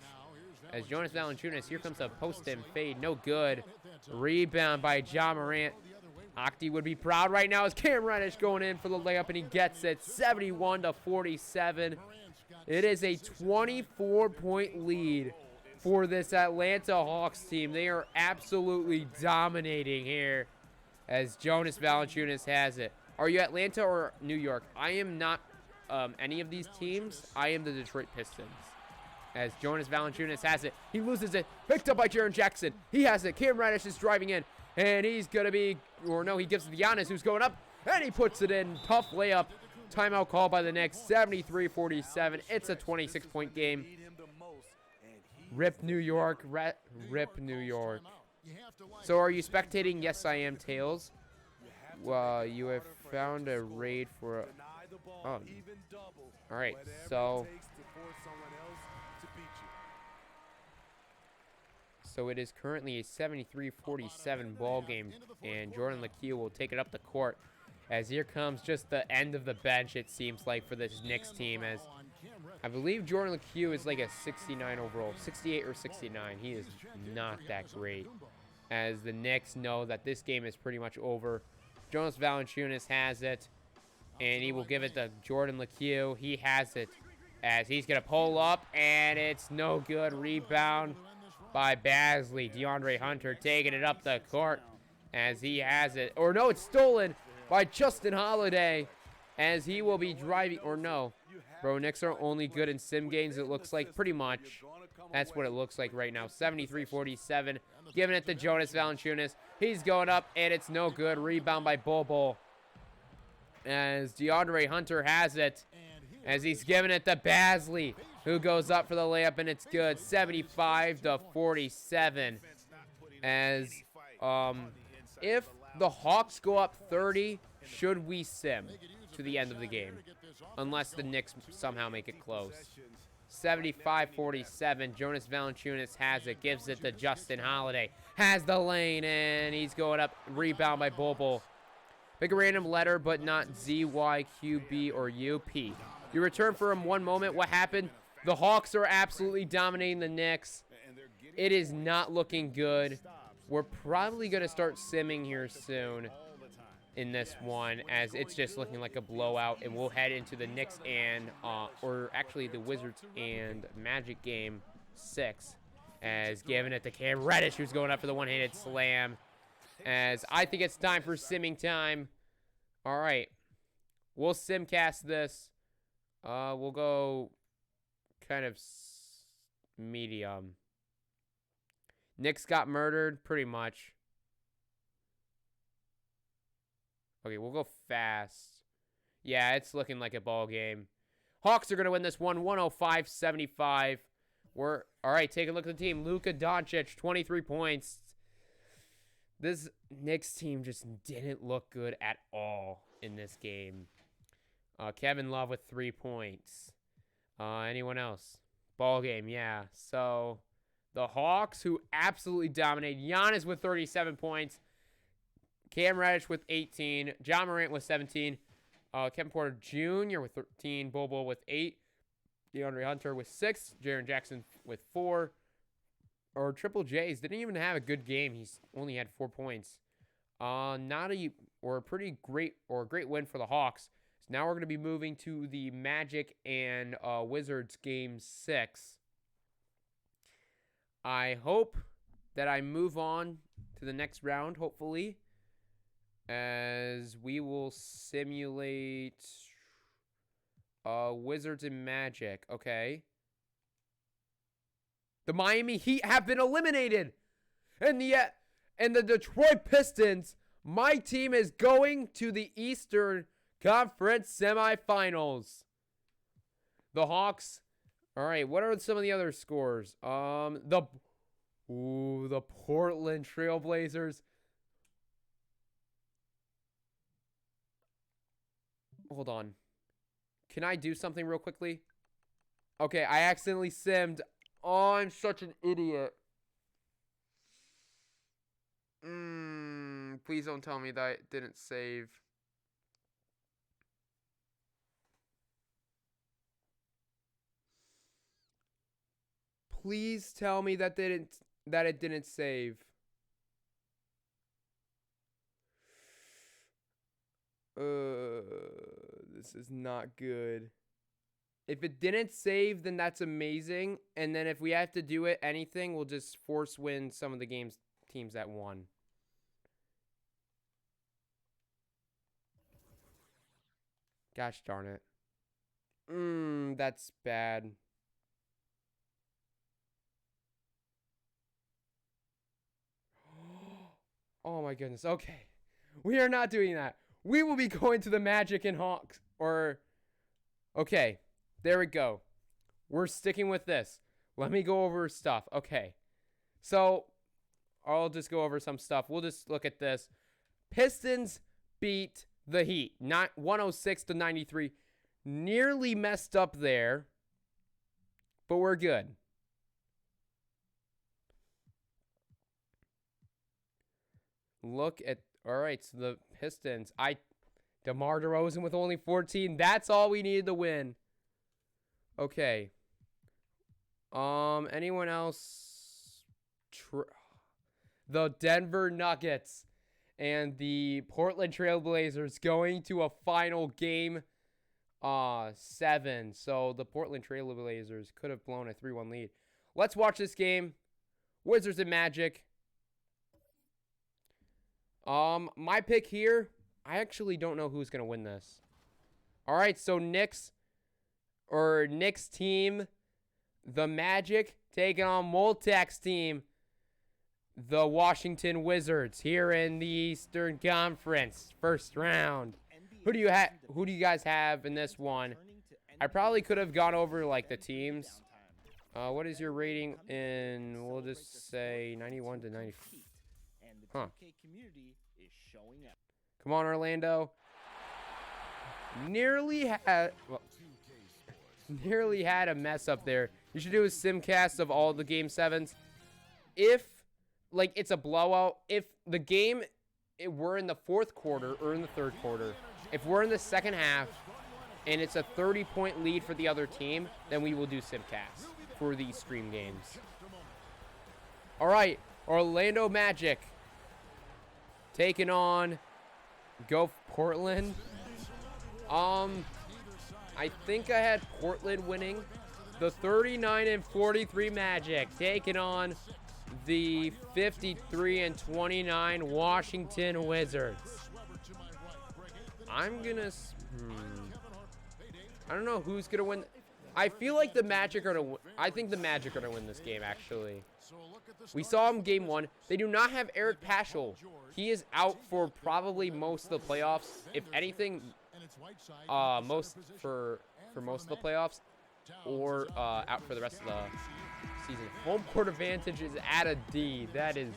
As Jonas Valanciunas, here comes a post-in fade, no good. Rebound by Ja Morant. Octi would be proud right now as Cam Reddish going in for the layup, and he gets it. 71-47. It is a 24-point lead for this Atlanta Hawks team. They are absolutely dominating here as Jonas Valanciunas has it. Are you Atlanta or New York? I am not any of these teams. I am the Detroit Pistons. As Jonas Valanciunas has it. He loses it. Picked up by Jaren Jackson. He has it. Cam Reddish is driving in. And he's going to be, or no, he gives it to Giannis, who's going up. And he puts it in. Tough layup. Timeout call by the Knicks. 73-47. It's a 26-point game. Rip New York. Rip New York. So are you spectating? Yes, I am, Tails. Well, you have found a raid for... Oh. All right, so... So it is currently a 73-47 ball game, and Jordan LeCue will take it up the court. As here comes just the end of the bench, it seems like, for this Knicks team, as I believe Jordan LeCue is like a 69 overall, 68 or 69. He is not that great. As the Knicks know that this game is pretty much over. Jonas Valanciunas has it, and he will give it to Jordan LeCue. He has it, as he's going to pull up, and it's no good. Rebound by Basley. DeAndre Hunter taking it up the court as he has it. Or no, it's stolen by Justin Holiday as he will be driving. Or no. Bro, Knicks are only good in sim games, it looks like. Pretty much. That's what it looks like right now. 73-47. Giving it to Jonas Valanciunas. He's going up, and it's no good. Rebound by Bobo. As DeAndre Hunter has it. As he's giving it to Basley, who goes up for the layup, and it's good. 75-47. As, if the Hawks go up 30, should we sim to the end of the game? Unless the Knicks somehow make it close. 75-47. Jonas Valanciunas has it. Gives it to Justin Holiday. Has the lane, and he's going up. Rebound by Bobo. Pick a random letter, but not Z, Y, Q, B, or U, P. You return for him one moment. What happened? The Hawks are absolutely dominating the Knicks. It is not looking good. We're probably going to start simming here soon in this one, as it's just looking like a blowout, and we'll head into the Knicks and, or actually the Wizards and Magic game 6, as giving it to Cam Reddish, who's going up for the one-handed slam, as I think it's time for simming time. All right, we'll simcast this. We'll go kind of medium. Knicks got murdered, pretty much. Okay, we'll go fast. Yeah, it's looking like a ball game. Hawks are going to win this one, 105-75. All right, take a look at the team. Luka Doncic, 23 points. This Knicks team just didn't look good at all in this game. Kevin Love with 3 points. Anyone else? Ball game, yeah. So, the Hawks, who absolutely dominate. Giannis with 37 points. Cam Reddish with 18. John Morant with 17. Kevin Porter Jr. with 13. Bobo with 8. DeAndre Hunter with 6. Jaren Jackson with 4. Or Triple J's didn't even have a good game. He's only had 4 points. A great win for the Hawks. So now we're going to be moving to the Magic and Wizards game 6. I hope that I move on to the next round, hopefully, as we will simulate Wizards and Magic. Okay. The Miami Heat have been eliminated. And the Detroit Pistons, my team is going to the Eastern Conference semifinals. The Hawks. All right, what are some of the other scores? The Portland Trailblazers. Hold on. Can I do something real quickly? Okay, I accidentally simmed. Oh, I'm such an idiot. Please don't tell me that it didn't save. Please tell me that it didn't save. This is not good. If it didn't save, then that's amazing. And then if we have to do anything, we'll just force win some of the teams that won. Gosh darn it. That's bad. Oh my goodness. Okay. We are not doing that. We will be going to the Magic and Hawks. Okay. There we go. We're sticking with this. Let me go over stuff. Okay. So, I'll just go over some stuff. We'll just look at this. Pistons beat the Heat. 106-93. Nearly messed up there. But we're good. Look at... Alright, so the Pistons. DeMar DeRozan with only 14. That's all we needed to win. Okay. Anyone else? The Denver Nuggets and the Portland Trailblazers going to a final game 7. So the Portland Trailblazers could have blown a 3-1 lead. Let's watch this game. Wizards and Magic. My pick here, I actually don't know who's going to win this. All right, so Knicks or Knicks team, the Magic, taking on Moltec's team, the Washington Wizards, here in the Eastern Conference, first round. Who do you guys have in this one? I probably could have gone over like the teams. What is your rating in, we'll just say 91 to 90. Huh. Come on, Orlando. Nearly had a mess up there. You should do a simcast of all the game 7s. If like it's a blowout, if the game we're in the 4th quarter or in the 3rd quarter, if we're in the 2nd half and it's a 30-point lead for the other team, then we will do simcast for these stream games. All right, Orlando Magic taking on Portland. I think I had Portland winning. The 39-43 Magic taking on the 53-29 Washington Wizards. I'm gonna. I don't know who's gonna win. I feel like the Magic are gonna. I think the Magic are gonna win this game. Actually, we saw him game 1. They do not have Eric Paschal. He is out for probably most of the playoffs. If anything, most of the playoffs, or out for the rest of the season. Home court advantage is at a D. That is.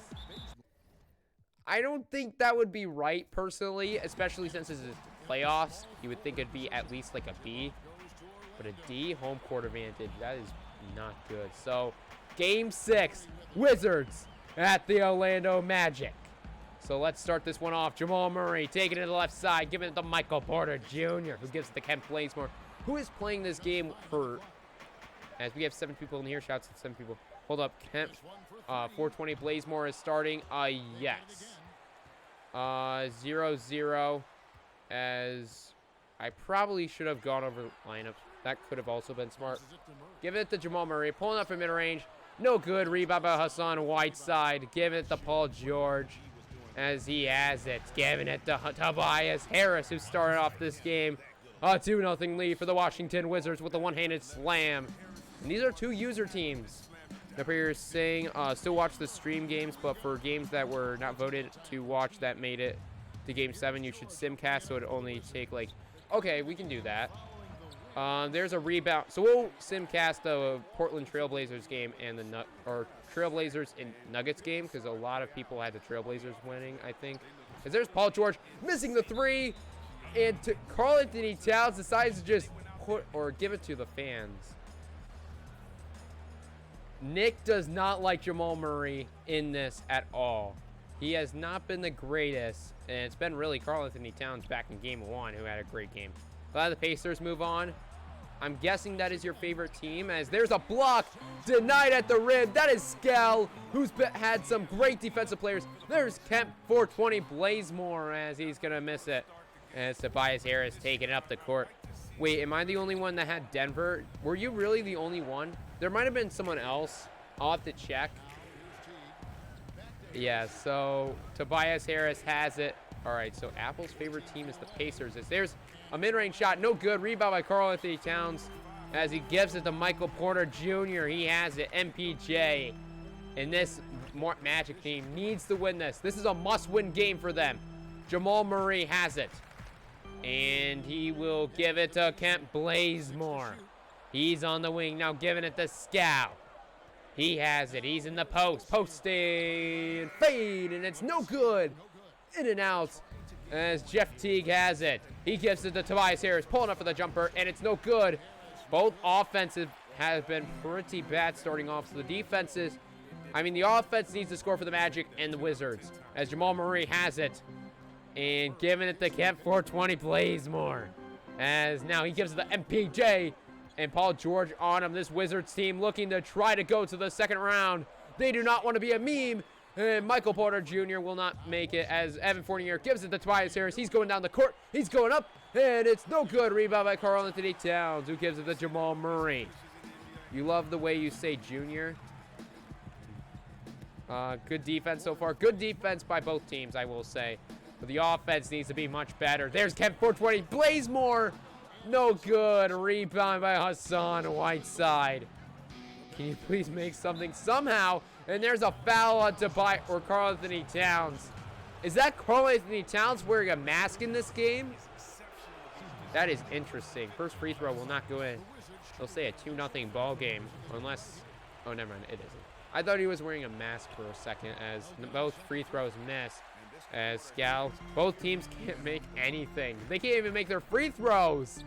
I don't think that would be right personally, especially since this is playoffs. You would think it'd be at least like a B, but a D, home court advantage, that is not good. So, game 6, Wizards at the Orlando Magic. So let's start this one off. Jamal Murray taking it to the left side, giving it to Michael Porter Jr., who gives it to Kent Bazemore, who is playing this game for, as we have 7 people in here, shouts to 7 people. Hold up, Kent, 420 Bazemore is starting, yes. 0-0, as I probably should have gone over lineups. That could have also been smart. Give it to Jamal Murray, pulling up from mid-range. No good, rebound by Hassan Whiteside. Give it to Paul George, as he has it. Giving it to Tobias Harris, who started off this game. A 2-0 lead for the Washington Wizards with a one-handed slam. And these are 2 user teams. Up here saying, still watch the stream games, but for games that were not voted to watch that made it to game 7, you should simcast, so it only take like, okay, we can do that. There's a rebound. So we'll simcast the Portland Trailblazers game and the Trailblazers and Nuggets game, because a lot of people had the Trailblazers winning, I think. Because there's Paul George missing the 3, and Karl-Anthony Towns decides to just give it to the fans. Nick does not like Jamal Murray in this at all. He has not been the greatest, and it's been really Karl-Anthony Towns back in game 1 who had a great game. Glad the Pacers move on. I'm guessing that is your favorite team, as there's a block denied at the rim. That is Skell, who's had some great defensive players. There's Kemp, 420 Bazemore, as he's going to miss it. And Tobias Harris taking it up the court. Wait, am I the only one that had Denver? Were you really the only one? There might have been someone else. I'll have to check. Yeah, so Tobias Harris has it. All right, so Apple's favorite team is the Pacers. There's a mid-range shot, no good. Rebound by Karl-Anthony Towns as he gives it to Michael Porter Jr. He has it, MPJ. And this Magic team needs to win this. This is a must-win game for them. Jamal Murray has it. And he will give it to Kent Bazemore. He's on the wing now, giving it to Scout. He has it. He's in the post. Posting. Fade. And it's no good. In and out. As Jeff Teague has it. He gives it to Tobias Harris. Pulling up for the jumper. And it's no good. Both offensive have been pretty bad starting off. So the defenses. the offense needs to score for the Magic and the Wizards. As Jamal Murray has it. And giving it to Kent 420 Bazemore. As now he gives it to MPJ. And Paul George on him. This Wizards team looking to try to go to the second round. They do not want to be a meme. And Michael Porter Jr. will not make it as Evan Fournier gives it to Tobias Harris. He's going down the court. He's going up. And it's no good. Rebound by Karl-Anthony Towns, who gives it to Jamal Murray. You love the way you say junior. Good defense so far. Good defense by both teams, I will say. But the offense needs to be much better. There's Kent 420 Bazemore. No good. Rebound by Hassan Whiteside. Can you please make something somehow? And there's a foul on Tobias or Karl Anthony Towns. Is that Karl Anthony Towns wearing a mask in this game? That is interesting. First free throw will not go in. They'll say a 2-0 ball game. Unless, oh, never mind. It isn't. I thought he was wearing a mask for a second as both free throws miss. As Scal, both teams can't make anything. They can't even make their free throws.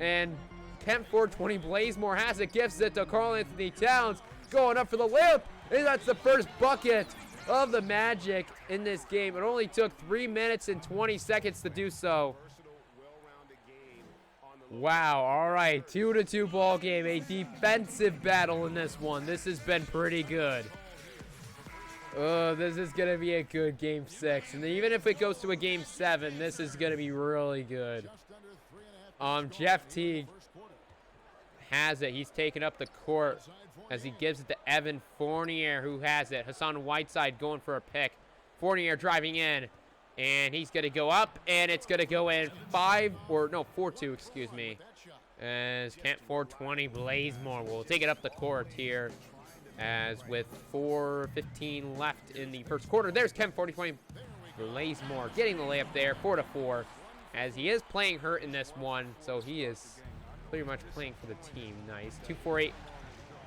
And Kent 420 Blazemore has it, gives it to Karl Anthony Towns, going up for the layup, and that's the first bucket of the Magic in this game. It only took 3 minutes and 20 seconds to do so. Wow, all right, 2-2 ball game, a defensive battle in this one. This has been pretty good. Oh, this is going to be a good game 6. And even if it goes to a game 7, this is going to be really good. Jeff Teague has it. He's taking up the court as he gives it to Evan Fournier, who has it. Hassan Whiteside going for a pick. Fournier driving in, and he's going to go up, and it's going to go in 4-2, excuse me. As Kent 420 Blazemore will take it up the court here. As with 4:15 left in the first quarter, there's Kent 420 Blazemore getting the layup there, 4-4. As he is playing hurt in this one, so he is pretty much playing for the team. Nice. 2 for 8.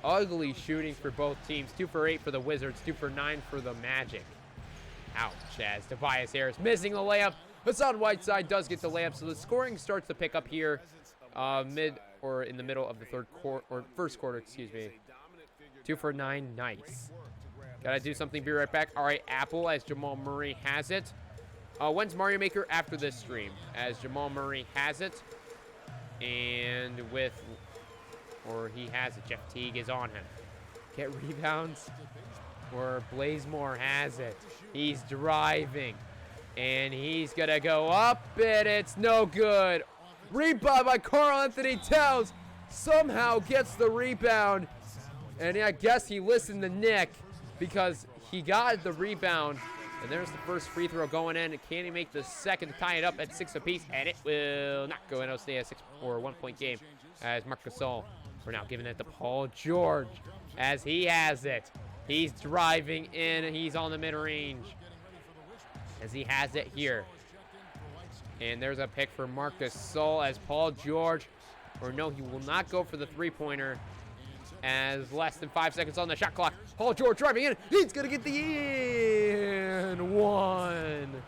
Ugly shooting for both teams. 2 for 8 for the Wizards, 2 for 9 for the Magic. Ouch, as Tobias Harris missing the layup. Hassan Whiteside does get the layup, so the scoring starts to pick up here in the middle of the first quarter, excuse me. 2 for 9, nice. Gotta do something, be right back. All right, Apple as Jamal Murray has it. When's Mario Maker? After this stream, as Jamal Murray has it. And he has it. Jeff Teague is on him. Get rebounds. Or Blazemore has it. He's driving. And he's gonna go up, and it's no good. Rebound by Karl Anthony Towns. Somehow gets the rebound. And I guess he listened to Nick because he got the rebound. And there's the first free throw going in. Can he make the second to tie it up at 6 apiece? And it will not go in. It'll stay a 6 or 1 point game as Marc Gasol. We're now giving it to Paul George as he has it. He's driving in, and he's on the mid-range as he has it here. And there's a pick for Marc Gasol as Paul George, or no, he will not go for the three-pointer as less than 5 seconds on the shot clock. Paul George driving in. He's going to get the in one.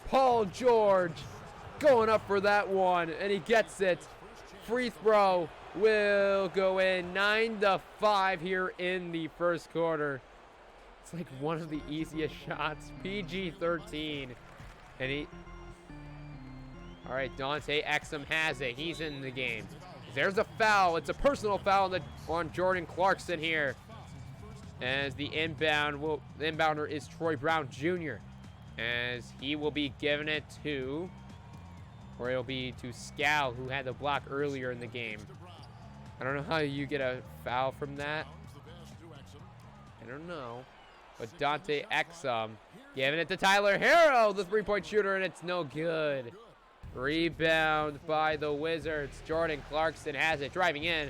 Paul George going up for that one, and he gets it. Free throw will go in. 9-5 here in the first quarter. It's like one of the easiest shots. PG-13. And all right, Dante Exum has it. He's in the game. There's a foul. It's a personal foul on Jordan Clarkson here. As the inbounder is Troy Brown Jr. As he will be giving it to, or it'll be to Scal, who had the block earlier in the game. I don't know how you get a foul from that. I don't know. But Dante Exum giving it to Tyler Harrow, the three-point shooter, and it's no good. Rebound by the Wizards. Jordan Clarkson has it, driving in.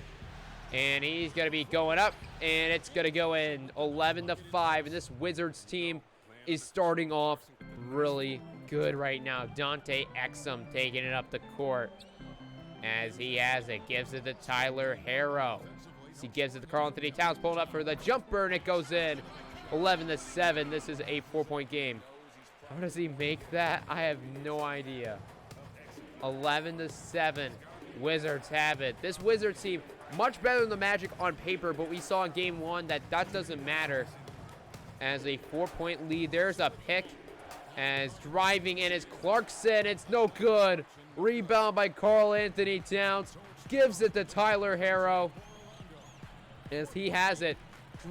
And he's going to be going up, and it's going to go in 11-5. And this Wizards team is starting off really good right now. Dante Exum taking it up the court as he has it. Gives it to Tyler Harrow. He gives it to Karl Anthony Towns, pulling up for the jumper, and it goes in 11-7. This is a 4-point game. How does he make that? I have no idea. 11-7. Wizards have it. This Wizards team, much better than the Magic on paper, but we saw in game 1 that doesn't matter. As a 4-point lead, there's a pick. As driving in is Clarkson. It's no good. Rebound by Karl Anthony Towns. Gives it to Tyler Harrow. As he has it.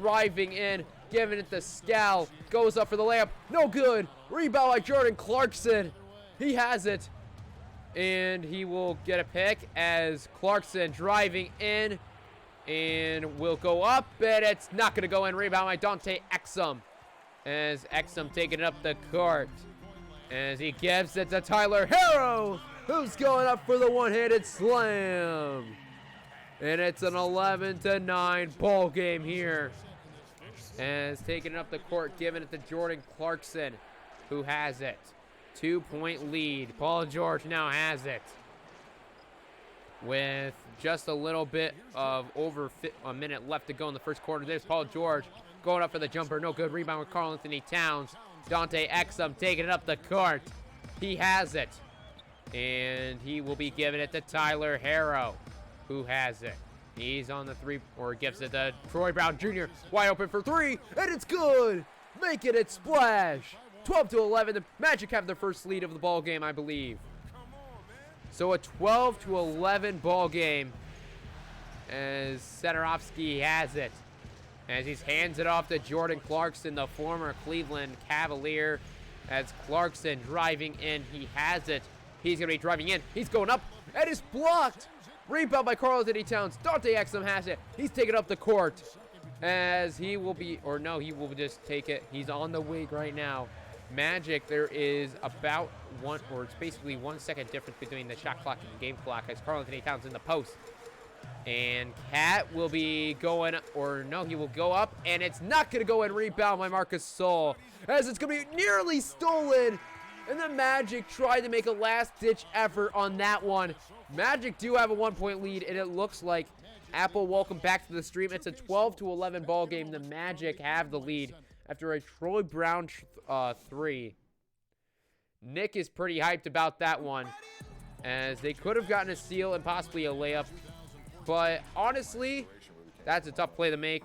Driving in. Giving it to Scal. Goes up for the layup. No good. Rebound by Jordan Clarkson. He has it. And he will get a pick as Clarkson driving in. And will go up. And it's not going to go in. Rebound by Dante Exum. As Exum taking it up the court. As he gives it to Tyler Harrow. who's going up for the one-handed slam. And it's an 11-9 ball game here. And it's taking it up the court, giving it to Jordan Clarkson, who has it. 2-point lead. Paul George now has it. With just a little bit of over a minute left to go in the first quarter. There's Paul George going up for the jumper. No good. Rebound with Karl Anthony Towns. Dante Exum taking it up the court. He has it. And he will be giving it to Tyler Harrow, who has it. He's on the three, or gives it to Troy Brown Jr. Wide open for three, and it's good. Making it splash. 12-11. The Magic have their first lead of the ball game, I believe. So a 12-11 ball game as Setorovsky has it. As he hands it off to Jordan Clarkson, the former Cleveland Cavalier. As Clarkson driving in, he has it. He's going to be driving in. He's going up, and it's blocked. Rebound by Karl Anthony Towns. Dante Exum has it. He's taking up the court. As he will be, or no, he will just take it. He's on the wing right now. Magic, there is about one, or it's basically 1 second difference between the shot clock and the game clock as Karl Anthony Towns in the post. And Cat will be going, or no, he will go up, and it's not going to go in. Rebound by Marcus Sol, as it's going to be nearly stolen. And the Magic tried to make a last-ditch effort on that one. Magic do have a 1-point lead, and it looks like Apple, welcome back to the stream. It's a 12-11 ball game. The Magic have the lead after a Troy Brown three. Nick is pretty hyped about that one, as they could have gotten a steal and possibly a layup. But honestly, that's a tough play to make.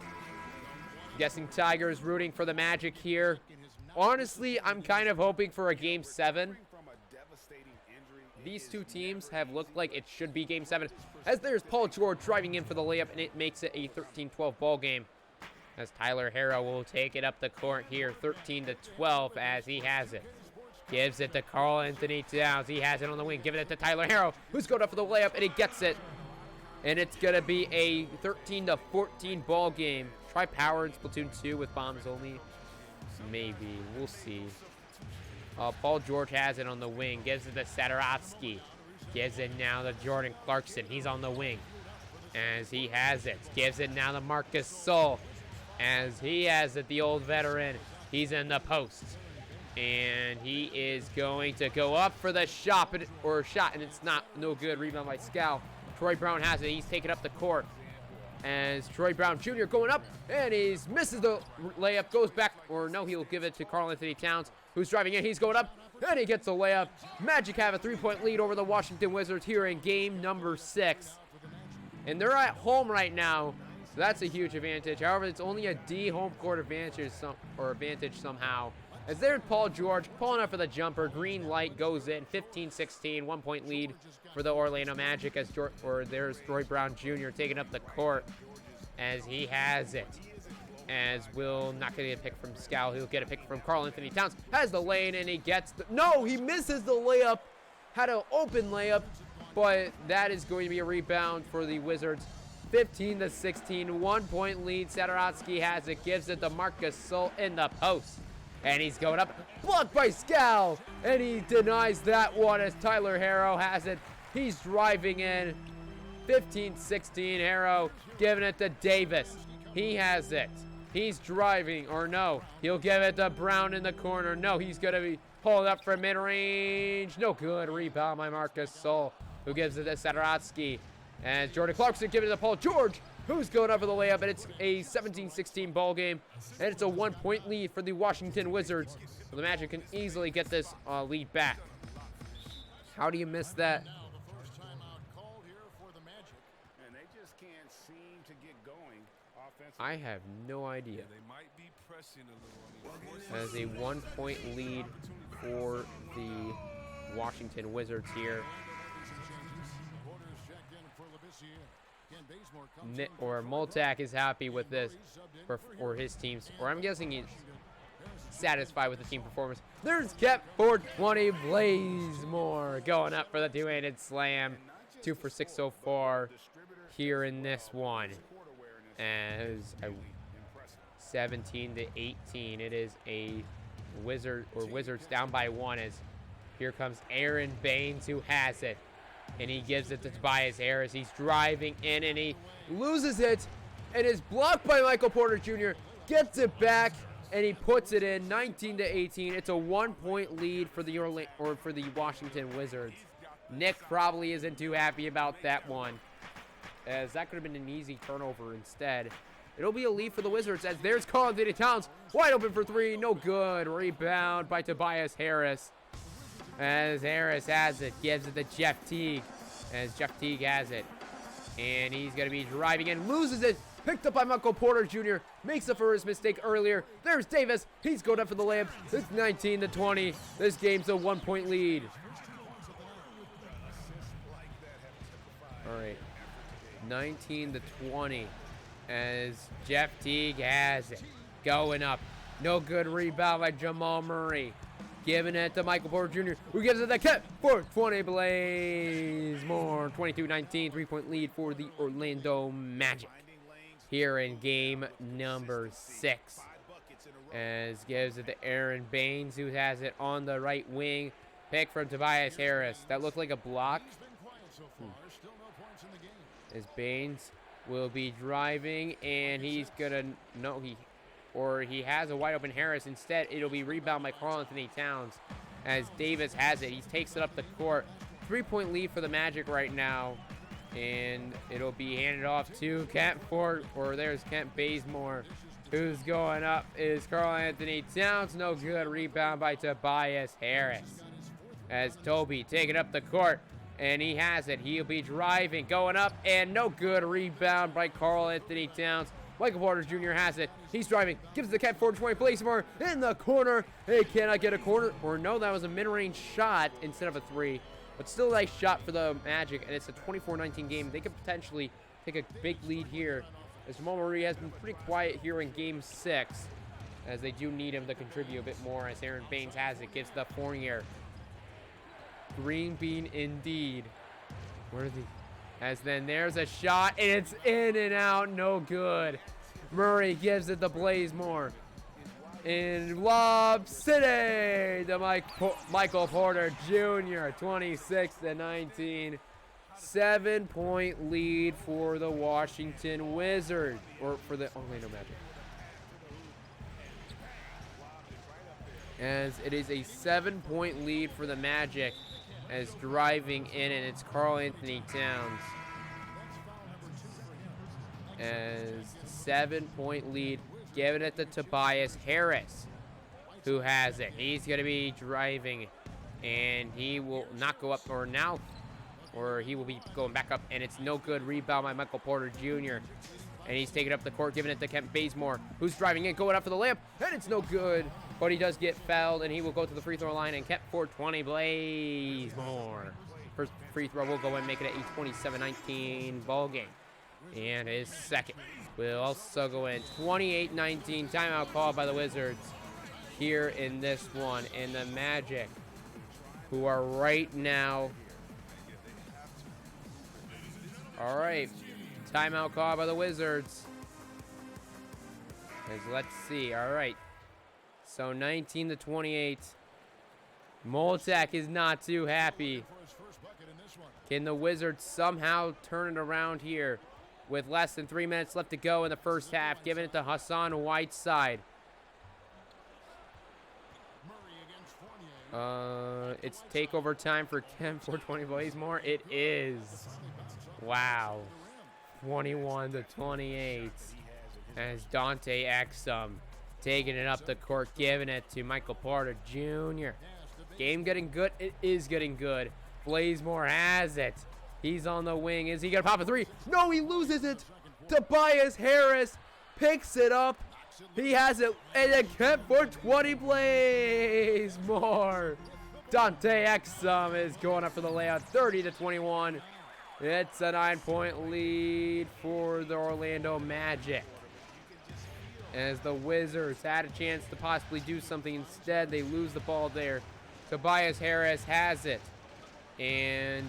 Guessing Tiger is rooting for the Magic here. Honestly, I'm kind of hoping for a Game 7. These two teams have looked like it should be Game 7. As there's Paul George driving in for the layup, and it makes it a 13-12 ball game. As Tyler Harrow will take it up the court here, 13-12 as he has it. Gives it to Karl Anthony Towns. He has it on the wing. Giving it to Tyler Harrow, who's going up for the layup, and he gets it. And it's going to be a 13-14 ball game. Try power in Splatoon 2 with bombs only. Maybe. We'll see. Paul George has it on the wing. Gives it to Setorovsky. Gives it now to Jordan Clarkson. He's on the wing. As he has it. Gives it now to Marcus Sol. As he has it, the old veteran. He's in the post. And he is going to go up for the shot, and it's no good. Rebound by Scal. Troy Brown has it. He's taking up the court. As Troy Brown Jr. going up, and he misses the layup, goes back, or no, he'll give it to Karl Anthony Towns, who's driving in. He's going up, and he gets the layup. Magic have a 3-point lead over the Washington Wizards here in game number 6. And they're at home right now, so that's a huge advantage. However, it's only a D home court advantage, somehow. As there's Paul George pulling up for the jumper. Green light goes in. 15-16, 1-point lead for the Orlando Magic. As there's Troy Brown Jr. taking up the court as he has it. As Will not going to get a pick from Scal. He'll get a pick from Karl Anthony Towns. Has the lane, and he gets no, he misses the layup. Had an open layup, but that is going to be a rebound for the Wizards. 15-16, 1-point lead. Setorovsky has it. Gives it to Marcus Sol in the post. And he's going up, blocked by Scal, and he denies that one as Tyler Harrow has it. He's driving in, 15-16, Harrow giving it to Davis. He has it. He's driving, or no, he'll give it to Brown in the corner. No, he's going to be pulled up for mid-range. No good. Rebound by Marcus Sol, who gives it to Setorovsky. And Jordan Clarkson giving it to Paul George, who's going up for the layup, and it's a 17-16 ball game, and it's a 1-point lead for the Washington Wizards. So the Magic can easily get this lead back. How do you miss that? I have no idea. As a 1-point lead for the Washington Wizards here. Or Multac is happy with this for his teams, or I'm guessing he's satisfied with the team performance. There's Kept 420 Blazemore going up for the two-handed slam. 2 for 6 so far here in this one. As 17-18, it is a Wizards down by 1 as Here comes Aaron Baines, who has it. And he gives it to Tobias Harris. He's driving in, and he loses it. And is blocked by Michael Porter Jr. Gets it back, and he puts it in 19-18. It's a 1-point lead for the Washington Wizards. Nick probably isn't too happy about that one, as that could have been an easy turnover instead. It'll be a lead for the Wizards, as there's Karl-Anthony Towns. Wide open for three. No good. Rebound by Tobias Harris. As Harris has it, gives it to Jeff Teague. As Jeff Teague has it. And he's going to be driving in, loses it. Picked up by Michael Porter Jr. Makes up for his mistake earlier. There's Davis. He's going up for the layup. It's 19-20. This game's a 1-point lead. All right. 19-20. As Jeff Teague has it. Going up. No good rebound by Jamal Murray. Giving it to Michael Porter Jr., who gives it to Kemp for 20. Blaze more. 22-19, 3-point lead for the Orlando Magic here in game number 6. As gives it to Aaron Baines, who has it on the right wing. Pick from Tobias Harris. That looked like a block. As Baines will be driving, and he's gonna he has a wide open Harris. Instead, it'll be rebound by Karl-Anthony Towns as Davis has it. He takes it up the court. 3-point lead for the Magic right now. And it'll be handed off to Kent Ford, or there's Kent Bazemore. Who's going up is Karl-Anthony Towns. No good. Rebound by Tobias Harris. As Toby taking up the court, and he has it. He'll be driving, going up, and no good. Rebound by Karl-Anthony Towns. Michael Porter Jr. has it. He's driving. Gives it to Kent Ford. 20. Bazemore in the corner. He cannot get a corner. Or no, that was a mid-range shot instead of a 3. But still a nice shot for the Magic. And it's a 24-19 game. They could potentially take a big lead here, as Jamal Murray has been pretty quiet here in game 6, as they do need him to contribute a bit more. As Aaron Baines has it. Gives the Fournier. Green bean indeed. Worthy. As then there's a shot, and it's in and out, no good. Murray gives it to Bazemore. In Lob City to Michael Porter Jr. 26-19. 7-point lead for the Washington Wizards, or for the Orlando Magic. As it is a 7-point lead for the Magic. As driving in, and it's Karl-Anthony Towns. As 7-point lead, giving it to Tobias Harris, who has it. He's going to be driving, and he will not go up, or he will be going back up, and it's no good. Rebound by Michael Porter Jr. And he's taking up the court, giving it to Kent Bazemore, who's driving in, going up for the layup, and it's no good. But he does get fouled, and he will go to the free throw line, and kept for 20. Bazemore. First free throw will go in, make it a 27-19 ball game. And his second will also go in. 28-19, timeout called by the Wizards here in this one. And the Magic, who are right now. All right, timeout called by the Wizards. Let's see, all right. So 19-28. Moltek is not too happy. Can the Wizards somehow turn it around here with less than 3 minutes left to go in the first half? Giving it to Hassan Whiteside. It's takeover time for Kemp for 20 Bazemore. It is. Wow. 21-28. As Dante Exum taking it up the court, giving it to Michael Porter Jr. Game getting good. It is getting good. Bazemore has it. He's on the wing. Is he going to pop a 3? No, he loses it. Tobias Harris picks it up. He has it. And then kept for 20. Bazemore. Dante Exum is going up for the layup. 30-21. It's a 9-point lead for the Orlando Magic. As the Wizards had a chance to possibly do something, instead they lose the ball there. Tobias Harris has it and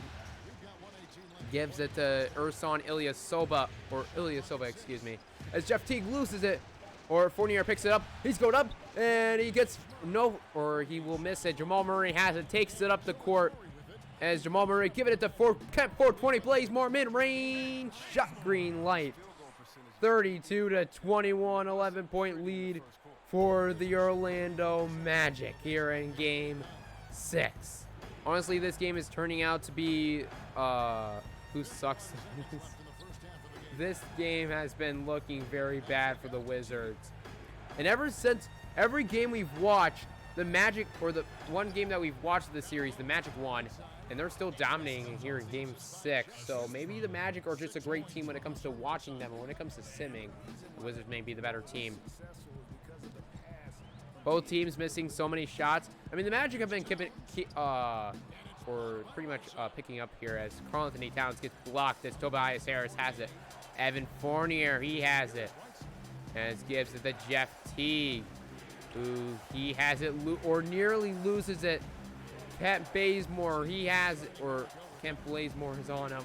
gives it to Ersan Ilyasova, excuse me. As Jeff Teague loses it, or Fournier picks it up. He's going up, and he gets no, or he will miss it. Jamal Murray has it, takes it up the court. As Jamal Murray giving it to Kemp 420, plays more mid-range shot, green light. 32-21, 11-point lead for the Orlando Magic here in Game 6. Honestly, this game is turning out to be, who sucks? This game has been looking very bad for the Wizards. And ever since every game we've watched, the Magic, or the one game that we've watched this series, the Magic won. And they're still dominating here in Game 6. So maybe the Magic are just a great team when it comes to watching them. And when it comes to simming, the Wizards may be the better team. Both teams missing so many shots. I mean, the Magic have been pretty much picking up here as Karl-Anthony Towns gets blocked as Tobias Harris has it. Evan Fournier, he has it. As gives it to Jeff Teague, who he has it or nearly loses it. Kent Bazemore, he has it, or Kent Bazemore is on him.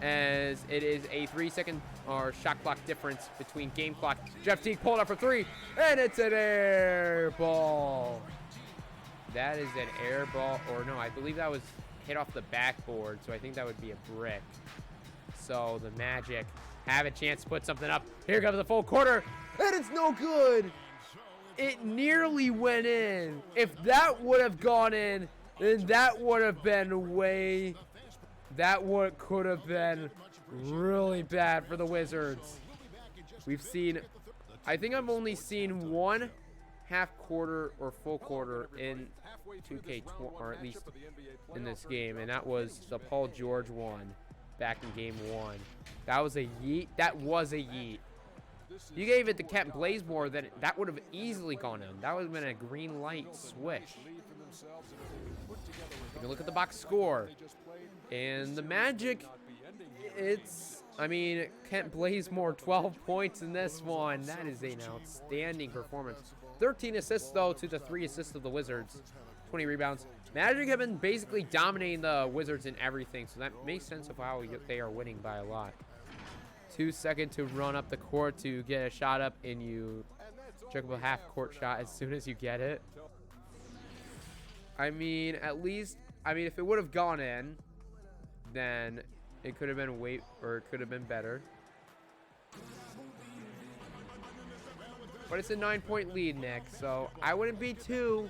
As it is a 3-second shot clock difference between game clock. Jeff Teague pulled up for 3, and it's an air ball. That is an air ball, or no, I believe that was hit off the backboard, so I think that would be a brick. So the Magic have a chance to put something up. Here comes the full quarter, and it's no good. It nearly went in. If that would have gone in, then that would have been could have been really bad for the Wizards. We've seen, I think I've only seen one half quarter or full quarter in 2K, or at least in this game, and that was the Paul George one back in Game 1. That was a yeet. That was a yeet. You gave it to Kent Bazemore, then that would have easily gone in. That would have been a green light swish. Take a look at the box score. And the Magic, Kent Bazemore, 12 points in this one. That is an outstanding performance. 13 assists, though, to the 3 assists of the Wizards. 20 rebounds. Magic have been basically dominating the Wizards in everything, so that makes sense of how they are winning by a lot. 2 seconds to run up the court to get a shot up, and you check up a half-court shot as soon as you get it. If it would have gone in, then it could have been it could have been better. But it's a 9-point lead, Nick, so I wouldn't be too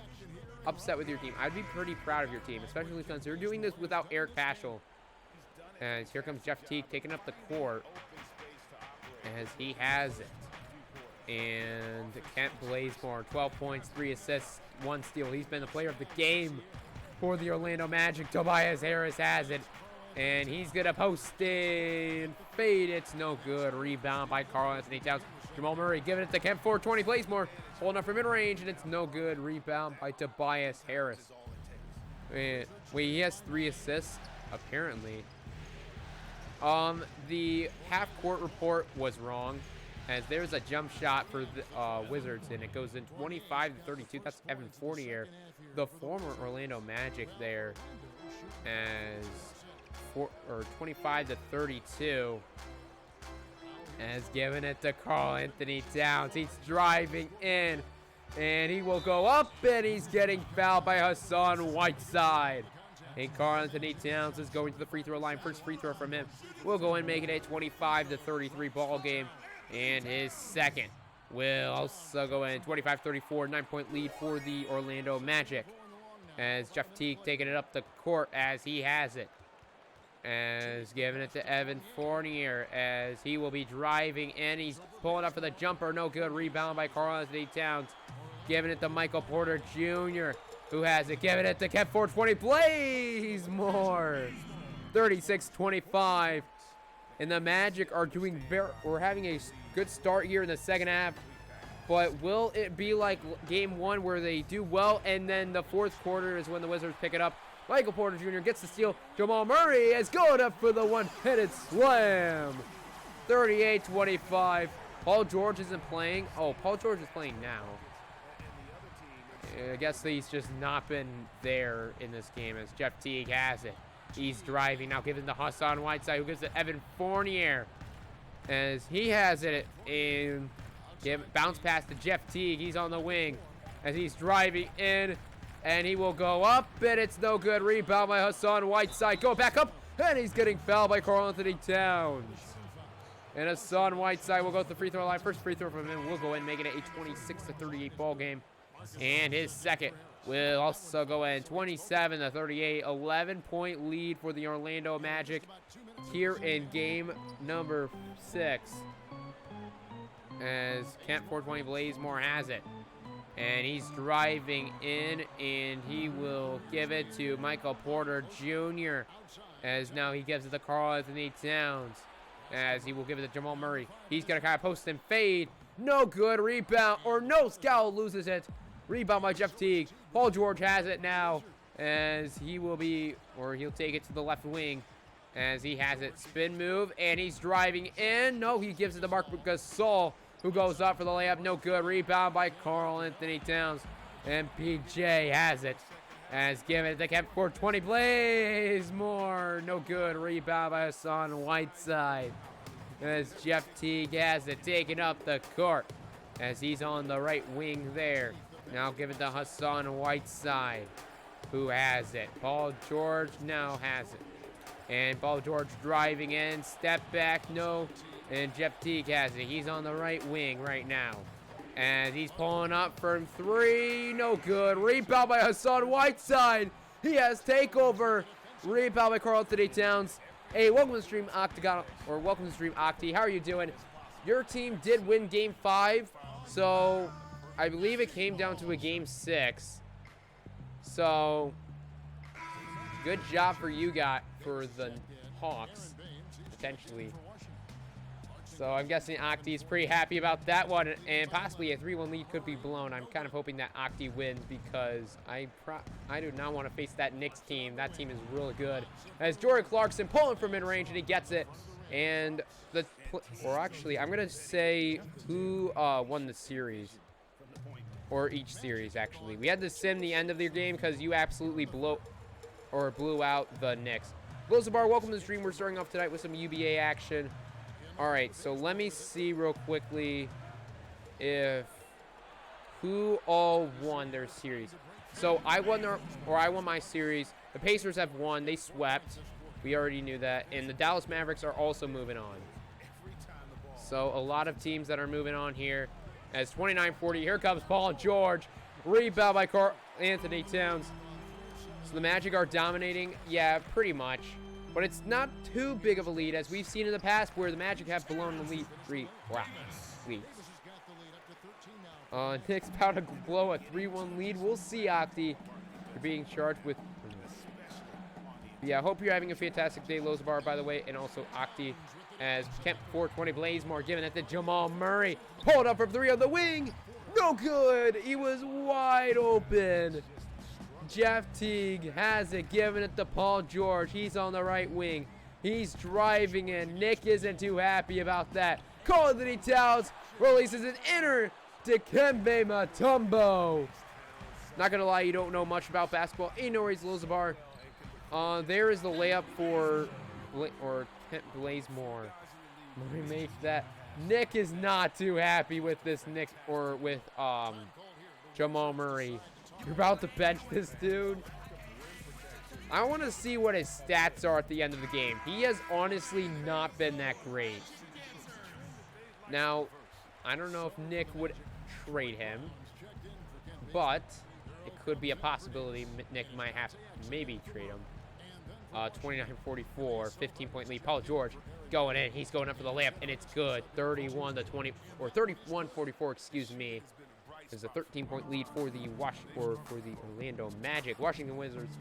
upset with your team. I'd be pretty proud of your team, especially since you're doing this without Eric Paschall. As here comes Jeff Teague taking up the court as he has it. And Kent Bazemore, 12 points, 3 assists, 1 steal. He's been the player of the game for the Orlando Magic. Tobias Harris has it. And he's going to post and fade. It's no good. Rebound by Karl-Anthony Towns. Jamal Murray giving it to Kemp 420. Bazemore holding up for mid-range, and it's no good. Rebound by Tobias Harris. Wait, he has 3 assists, apparently. The half-court report was wrong, as there's a jump shot for the Wizards, and it goes in 25-32. That's Evan Fournier, the former Orlando Magic there, as 25-32. As giving it to Karl-Anthony Towns. He's driving in, and he will go up, and he's getting fouled by Hassan Whiteside. And Karl-Anthony Towns is going to the free throw line. First free throw from him will go and make it a 25-33 ball game. And his second will also go in. 25-34, 9-point lead for the Orlando Magic. As Jeff Teague taking it up the court as he has it. As giving it to Evan Fournier as he will be driving in. He's pulling up for the jumper. No good. Rebound by Karl-Anthony Towns. Giving it to Michael Porter Jr., who has it. Giving it to Kemp 420. Bazemore. 36-25. And the Magic are we're having a good start here in the second half. But will it be like Game 1 where they do well, and then the fourth quarter is when the Wizards pick it up? Michael Porter Jr. gets the steal. Jamal Murray is going up for the one-headed slam. 38-25. Paul George isn't playing. Oh, Paul George is playing now. I guess he's just not been there in this game as Jeff Teague has it. He's driving now, giving the Hassan Whiteside, who gives it Evan Fournier as he has it. And Bounce pass to Jeff Teague. He's on the wing as he's driving in. And he will go up, and it's no good. Rebound by Hassan Whiteside. Go back up, and he's getting fouled by Karl-Anthony Towns. And Hassan Whiteside will go to the free throw line. First free throw from him will go in, making it a 26-38 ball game. And his second will also go in, 27-38. 11-point lead for the Orlando Magic here in game number 6. As Kent 420 Blazemore has it. And he's driving in, and he will give it to Michael Porter Jr. As now he gives it to Karl-Anthony Towns. As he will give it to Jamal Murray. He's going to kind of post and fade. No good. Rebound. Or no. Scal loses it. Rebound by Jeff Teague. Paul George has it now. As he will be, or he'll take it to the left wing. As he has it. Spin move. And he's driving in. No, he gives it to Marc Gasol, who goes up for the layup. No good. Rebound by Karl-Anthony Towns. And PJ has it. As given it to Kemp 420 Blazemore. No good. Rebound by Hassan Whiteside. As Jeff Teague has it, taking up the court. As he's on the right wing there. Now give it to Hassan Whiteside, who has it. Paul George now has it. And Paul George driving in. Step back. No. And Jeff Teague has it. He's on the right wing right now. And he's pulling up from 3. No good. Rebound by Hassan Whiteside. He has takeover. Rebound by Karl-Anthony Towns. Hey, welcome to the stream, Octagon, or welcome to the stream, Octi. How are you doing? Your team did win Game 5, so I believe it came down to a Game 6. So, good job for you guys, for the Hawks, potentially. So I'm guessing Octi is pretty happy about that one, and possibly a 3-1 lead could be blown. I'm kind of hoping that Octi wins because I do not want to face that Knicks team. That team is really good. As Jordan Clarkson pulling from mid-range, and he gets it. And actually, I'm gonna say who won the series, or each series actually. We had to sim the end of the game because you absolutely blew out the Knicks. Bar, welcome to the stream. We're starting off tonight with some UBA action. All right, so let me see real quickly who all won their series. So I won my series. The Pacers have won. They swept. We already knew that. And the Dallas Mavericks are also moving on. So a lot of teams that are moving on here. As 29-40, here comes Paul George. Rebound by Karl-Anthony Towns. So the Magic are dominating. Yeah, pretty much. But it's not too big of a lead, as we've seen in the past, where the Magic have blown the lead. Knicks about to blow a 3-1 lead. We'll see, Octi. You're being charged with... Yeah, I hope you're having a fantastic day, Lozabar, by the way, and also Octi, as Kemp 420 Blazemore giving it to Jamal Murray. Pulled up from 3 on the wing. No good. He was wide open. Jeff Teague has it, giving it to Paul George. He's on the right wing. He's driving in. Nick isn't too happy about that. Karl-Anthony Towns releases an inner to Kembe Mutombo. Not going to lie, you don't know much about basketball. Ain't no worries, Lozabar. There is the layup for Kent Blazemore. Remake that. Nick is not too happy with this Jamal Murray. You're about to bench this dude. I want to see what his stats are at the end of the game. He has honestly not been that great. Now, I don't know if Nick would trade him, but it could be a possibility. Nick might have to maybe trade him. 29-44, 15-point lead. Paul George going in. He's going up for the layup, and it's good. 31-20, or 31-44, excuse me. There's a 13-point lead for the Orlando Magic. Washington Wizards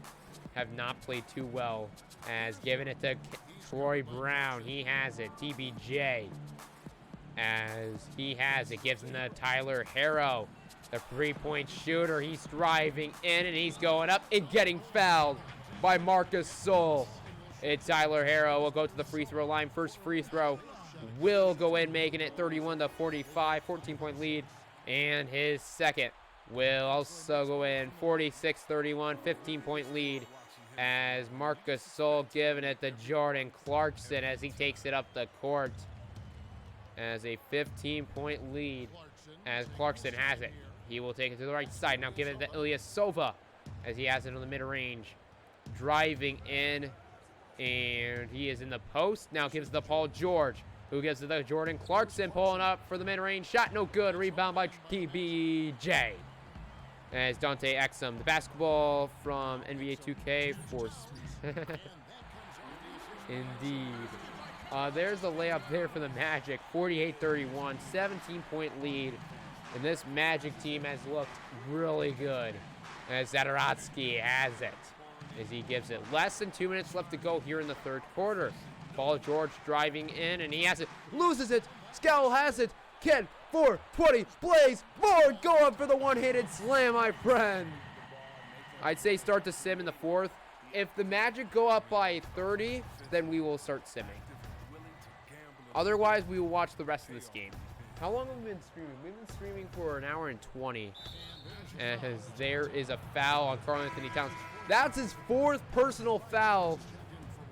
have not played too well, as giving it to Troy Brown. He has it. TBJ, as he has it, gives him to Tyler Herro, the 3-point shooter. He's driving in, and he's going up and getting fouled by Marc Gasol. It's Tyler Herro will go to the free throw line. First free throw will go in, making it 31-45, 14-point lead. And his second will also go in, 46-31, 15-point lead, as Marc Gasol giving it to Jordan Clarkson as he takes it up the court as a 15-point lead. as Clarkson has it. He will take it to the right side. Now give it to Ilyasova as he has it on the mid-range. Driving in, and he is in the post. Now gives the Paul George, who gives it to Jordan Clarkson, pulling up for the mid-range shot. No good. Rebound by TBJ. As Dante Exum, the basketball from NBA 2K for... Indeed. There's a layup there for the Magic. 48-31, 17-point lead. And this Magic team has looked really good. As Zadaratsky has it. As he gives it less than 2 minutes left to go here in the third quarter. Paul George driving in, and he has it. Loses it. Scowl has it. Ken, 4-20. Blaze. More. Go up for the one-handed slam, my friend. I'd say start to sim in the fourth. If the Magic go up by 30, then we will start simming. Otherwise, we will watch the rest of this game. How long have we been streaming? We've been streaming for an hour and 20. As there is a foul on Karl-Anthony Towns. That's his fourth personal foul.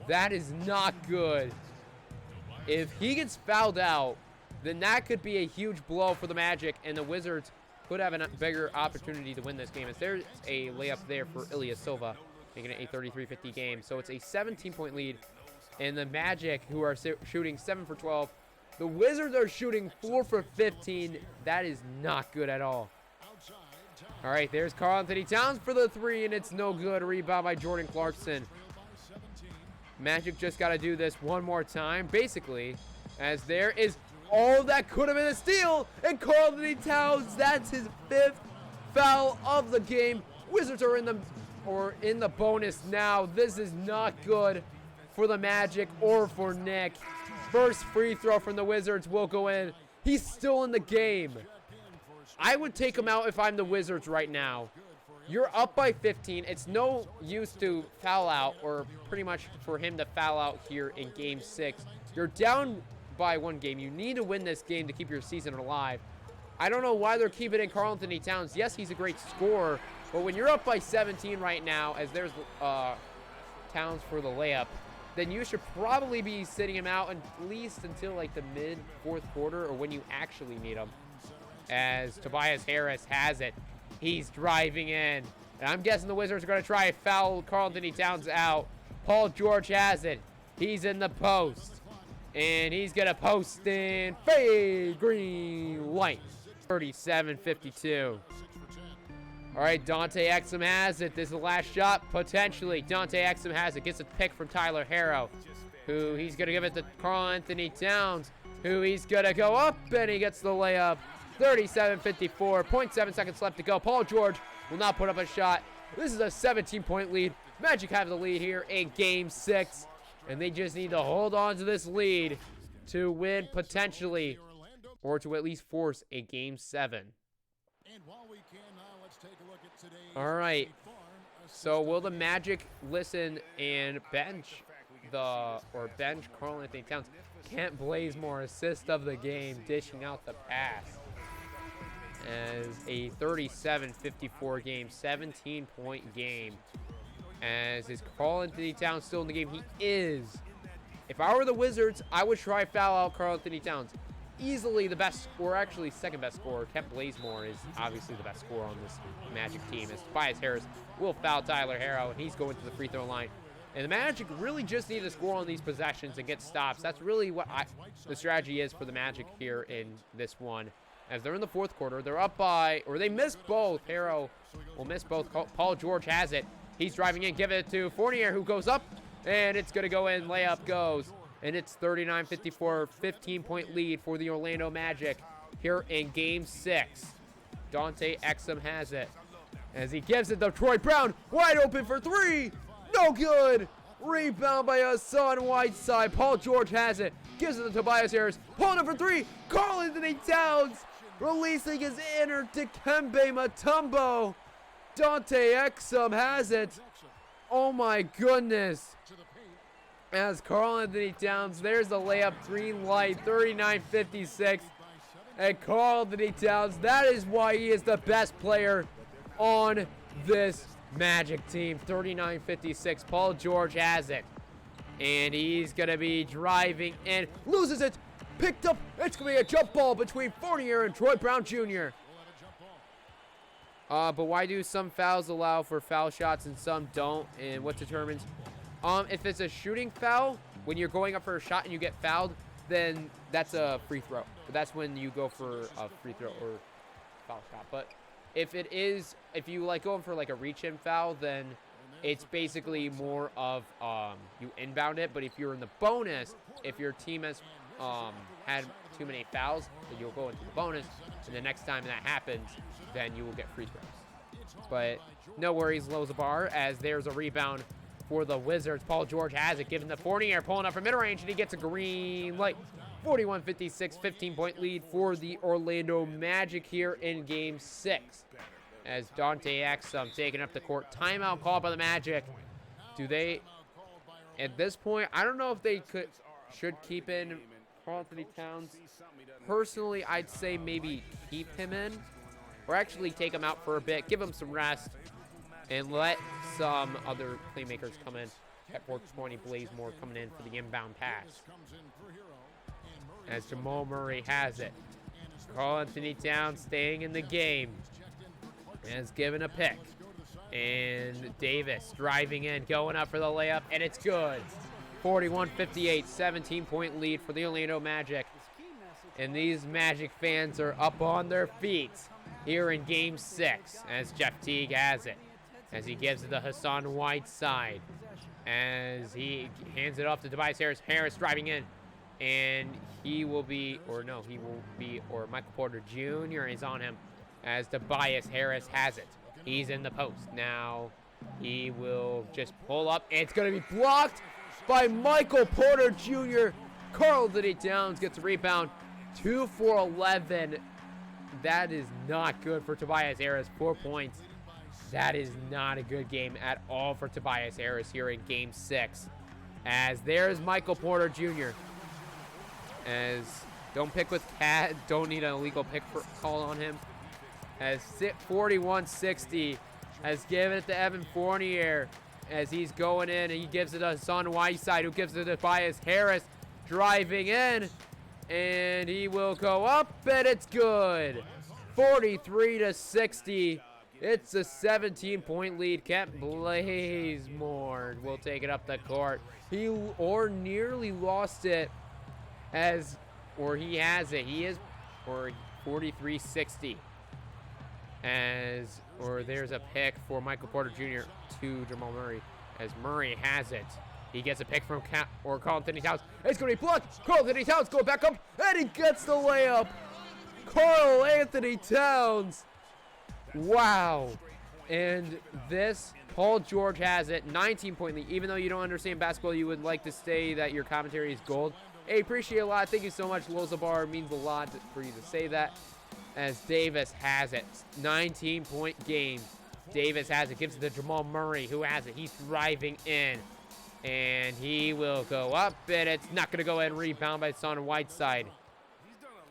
That is not good. If he gets fouled out, then that could be a huge blow for the Magic, and the Wizards could have a bigger opportunity to win this game. As there's a layup there for Ilyasova, making it a 33-50 game. So it's a 17-point lead, and the Magic, who are shooting 7 for 12, the Wizards are shooting 4 for 15. That is not good at all. All right, there's Karl-Anthony Towns for the three, and it's no good. Rebound by Jordan Clarkson. Magic just got to do this one more time, basically, as there is all that could have been a steal, and Karl-Anthony Towns, that's his fifth foul of the game. Wizards are in the bonus now. This is not good for the Magic or for Nick. First free throw from the Wizards will go in. He's still in the game. I would take him out if I'm the Wizards right now. You're up by 15. It's no use to foul out, or pretty much for him to foul out here in Game 6. You're down by one game. You need to win this game to keep your season alive. I don't know why they're keeping in Karl-Anthony Towns. Yes, he's a great scorer, but when you're up by 17 right now, as there's Towns for the layup, then you should probably be sitting him out at least until like the mid-fourth quarter, or when you actually need him. As Tobias Harris has it. He's driving in. And I'm guessing the Wizards are going to try and foul Karl-Anthony Towns out. Paul George has it. He's in the post. And he's going to post in. Fade green light. 37-52. All right, Dante Exum has it. This is the last shot, potentially. Dante Exum has it. Gets a pick from Tyler Harrow, who he's going to give it to Karl-Anthony Towns, who he's going to go up, and he gets the layup. 37-54, 0.7 seconds left to go. Paul George will not put up a shot. This is a 17-point lead. Magic have the lead here in Game 6, and they just need to hold on to this lead to win potentially, or to at least force a Game 7. All right, so will the Magic listen and bench Karl-Anthony Towns? Kent Blazemore, assist of the game, dishing out the pass. As a 37-54 game, 17-point game. As is Karl-Anthony Towns still in the game? He is. If I were the Wizards, I would try foul out Karl-Anthony Towns. Easily the best, or actually second best scorer. Kent Blazemore is obviously the best scorer on this Magic team. As Tobias Harris will foul Tyler Harrow, and he's going to the free throw line. And the Magic really just need to score on these possessions and get stops. That's really what the strategy is for the Magic here in this one. As they're in the fourth quarter, they're up by, or they miss both. Harrow will miss both. Paul George has it. He's driving in, give it to Fournier, who goes up, and it's going to go in. Layup goes, and it's 39-54, 15-point lead for the Orlando Magic here in Game 6. Dante Exum has it. As he gives it to Troy Brown, wide open for three. No good. Rebound by Hassan Whiteside. Paul George has it. Gives it to Tobias Harris. Pulling it for three. Karl-Anthony Towns releasing his inner Dikembe Mutombo. Dante Exum has it. Oh my goodness. As Karl-Anthony Towns, there's the layup, green light, 39-56. And Karl-Anthony Towns, that is why he is the best player on this Magic team. 39-56. Paul George has it. And he's going to be driving in. Loses it. picked up. It's going to be a jump ball between Fournier and Troy Brown Jr. But why do some fouls allow for foul shots and some don't? And what determines? If it's a shooting foul, when you're going up for a shot and you get fouled, then that's a free throw. That's when you go for a free throw or foul shot. But if you like going for like a reach-in foul, then it's basically more of you inbound it. But if you're in the bonus, if your team has had too many fouls, then you'll go into the bonus. And the next time that happens, then you will get free throws. But no worries, Lozabar, as there's a rebound for the Wizards. Paul George has it, giving the Fournier, pulling up from mid-range, and he gets a green light. 41-56, 15-point lead for the Orlando Magic here in Game 6. As Dante Exum taking up the court. Timeout called by the Magic. Do they, at this point, I don't know if they should keep in Karl-Anthony Towns. Personally, I'd say maybe keep him in, or actually take him out for a bit, give him some rest, and let some other playmakers come in. At 420, Blazemore coming in for the inbound pass. As Jamal Murray has it. Karl-Anthony Towns staying in the game. Has given a pick. And Davis driving in, going up for the layup, and it's good. 41-58, 17-point lead for the Orlando Magic. And these Magic fans are up on their feet here in Game 6 as Jeff Teague has it. As he gives it to Hassan Whiteside. As he hands it off to Tobias Harris. Harris driving in. And he will be, or Michael Porter Jr. is on him. As Tobias Harris has it. He's in the post. Now he will just pull up. It's going to be blocked by Michael Porter Jr. Karl-Anthony Towns gets a rebound. 2 for 11. That is not good for Tobias Harris. 4 points. That is not a good game at all for Tobias Harris here in Game 6. As there's Michael Porter Jr. As don't pick with Cat. Don't need an illegal pick for call on him. As 41-60 has given it to Evan Fournier as he's going in, and he gives it to Hassan Whiteside, who gives it to Tobias Harris driving in, and he will go up, and it's good. 43-60. It's a 17-point lead. Kent Blazemore will take it up the court. He nearly lost it he has it. He is 43-60. There's a pick for Michael Porter Jr. to Jamal Murray. As Murray has it. He gets a pick from Karl-Anthony Towns. It's going to be blocked. Karl-Anthony Towns go back up, and he gets the layup. Karl-Anthony Towns. Wow. And Paul George has it. 19-point lead. Even though you don't understand basketball, you would like to say that your commentary is gold. Hey, appreciate it a lot. Thank you so much, Lozabar. It means a lot for you to say that. As Davis has it. 19-point game. Davis has it. Gives it to Jamal Murray, who has it. He's driving in. And he will go up, and it's not going to go ahead and rebound by Son Whiteside.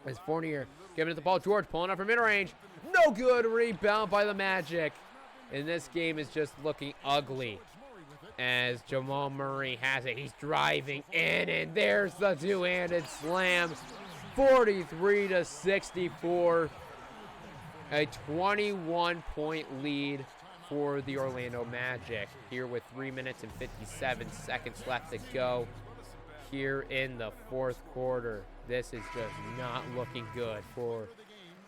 As Fournier giving it to Paul George, pulling up from mid-range. No good. Rebound by the Magic. And this game is just looking ugly. As Jamal Murray has it. He's driving in, and there's the two-handed slam. 43-64. A 21-point lead for the Orlando Magic here with 3 minutes and 57 seconds left to go here in the fourth quarter. This is just not looking good for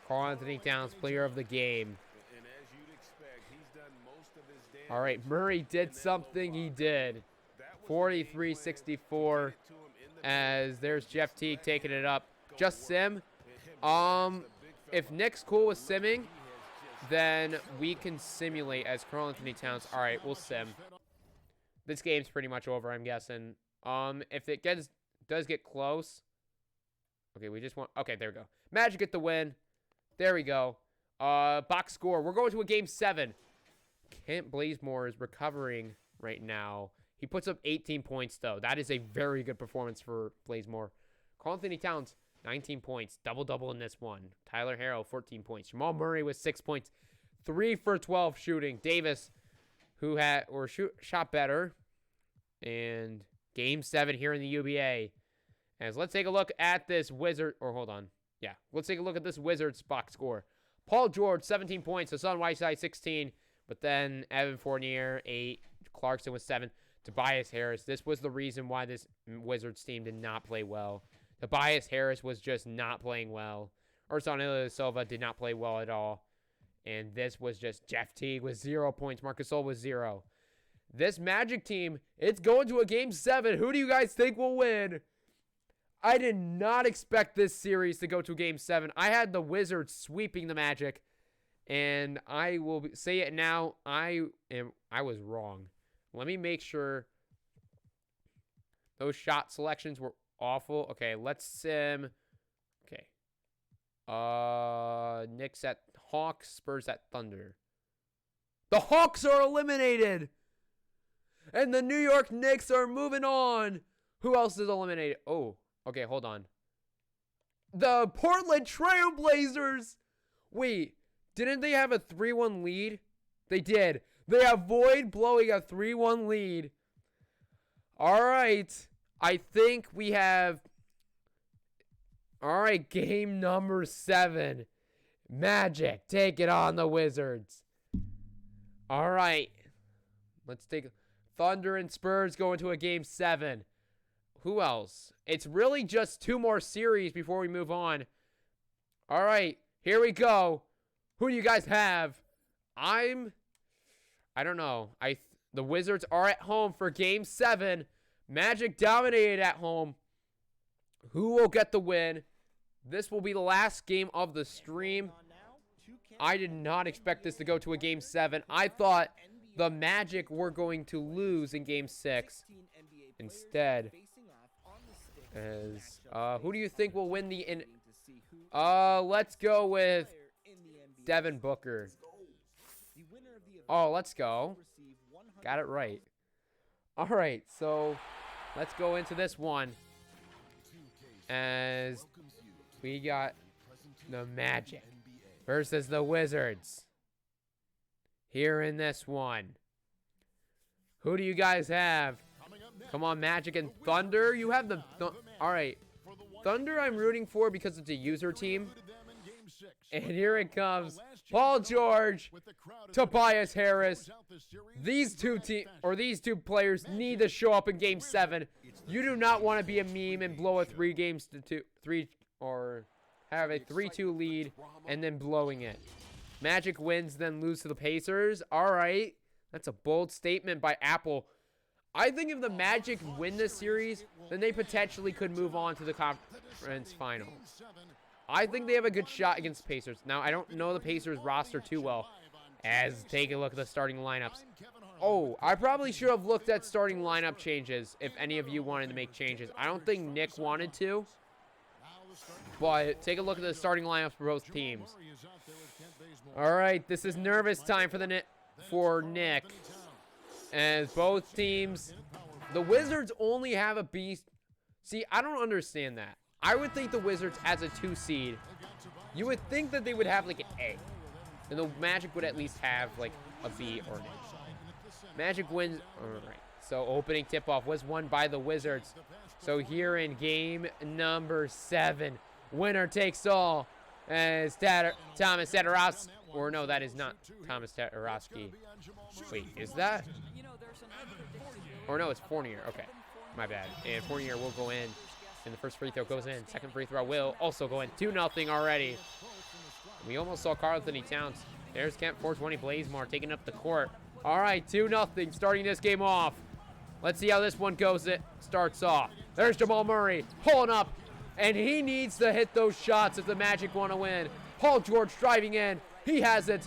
Karl-Anthony Towns, player of the game. All right, Murray did something. He did. 43-64 as there's Jeff Teague taking it up. Just sim. If Nick's cool with simming, then we can simulate as Karl-Anthony Towns. All right, we'll sim. This game's pretty much over, I'm guessing. If it does get close. Okay, okay, there we go. Magic get the win. There we go. Box score. We're going to a game 7. Kent Blazemore is recovering right now. He puts up 18 points, though. That is a very good performance for Blazemore. Karl-Anthony Towns, 19 points. Double-double in this one. Tyler Harrow, 14 points. Jamal Murray with 6 points. 3 for 12 shooting. Davis, who shot better. And game 7 here in the UBA. As let's take a look at this Wizard, or hold on. Yeah, let's take a look at this Wizards box score. Paul George, 17 points. Hassan Whiteside, 16. But then Evan Fournier, 8. Clarkson was 7. Tobias Harris. This was the reason why this Wizards team did not play well. Tobias Harris was just not playing well. Ursan Ilyasova did not play well at all. And this was just Jeff Teague with 0 points. Marcus Gasol with 0. This Magic team, it's going to a Game 7. Who do you guys think will win? I did not expect this series to go to Game 7. I had the Wizards sweeping the Magic. And I will say it now. I was wrong. Let me make sure those shot selections were awful. Okay, let's sim. Okay. Knicks at Hawks, Spurs at Thunder. The Hawks are eliminated. And the New York Knicks are moving on. Who else is eliminated? Oh, okay, hold on. The Portland Trail Blazers. Wait, didn't they have a 3-1 lead? They did. They avoid blowing a 3-1 lead. All right. I think we have... All right, game number 7. Magic, take it on the Wizards. All right. Let's take... Thunder and Spurs go into a Game 7. Who else? It's really just 2 more series before we move on. All right, here we go. Who do you guys have? I don't know. The Wizards are at home for Game 7. Magic dominated at home. Who will get the win? This will be the last game of the stream. I did not expect this to go to a Game 7. I thought the Magic were going to lose in Game 6. Instead, who do you think will win the... let's go with Devin Booker. Oh, let's go. Got it right. All right, so let's go into this one. As we got the Magic versus the Wizards. Here in this one. Who do you guys have? Come on, Magic and Thunder. You have the... All right. Thunder I'm rooting for because it's a user team. And here it comes. Paul George, Tobias Harris. These two players need to show up in Game 7. You do not want to be a meme and blow a 3 or have a 3-2 lead and then blowing it. Magic wins, then lose to the Pacers. All right. That's a bold statement by Apple. I think if the Magic win this series, then they potentially could move on to the conference final. I think they have a good shot against Pacers. Now, I don't know the Pacers roster too well. As take a look at the starting lineups. Oh, I probably should have looked at starting lineup changes if any of you wanted to make changes. I don't think Nick wanted to. But take a look at the starting lineups for both teams. All right, this is nervous time for Nick. As both teams, the Wizards only have a B. See, I don't understand that. I would think the Wizards as a 2 seed, you would think that they would have like an A. And the Magic would at least have like a B or an A. Magic wins. All right. So opening tip-off was won by the Wizards. So here in game number 7, winner takes all. As Thomas Tatarowski, or no, that is not Thomas Tatarowski. Wait, is that? Or no, it's Fournier. Okay, my bad. And Fournier will go in. And the first free throw goes in. Second free throw will also go in. 2-0 already. We almost saw Karl Anthony Towns. There's Kent 420 Blazemore taking up the court. All right, 2-0 starting this game off. Let's see how this one goes. It starts off. There's Jamal Murray pulling up. And he needs to hit those shots if the Magic want to win. Paul George driving in. He has it.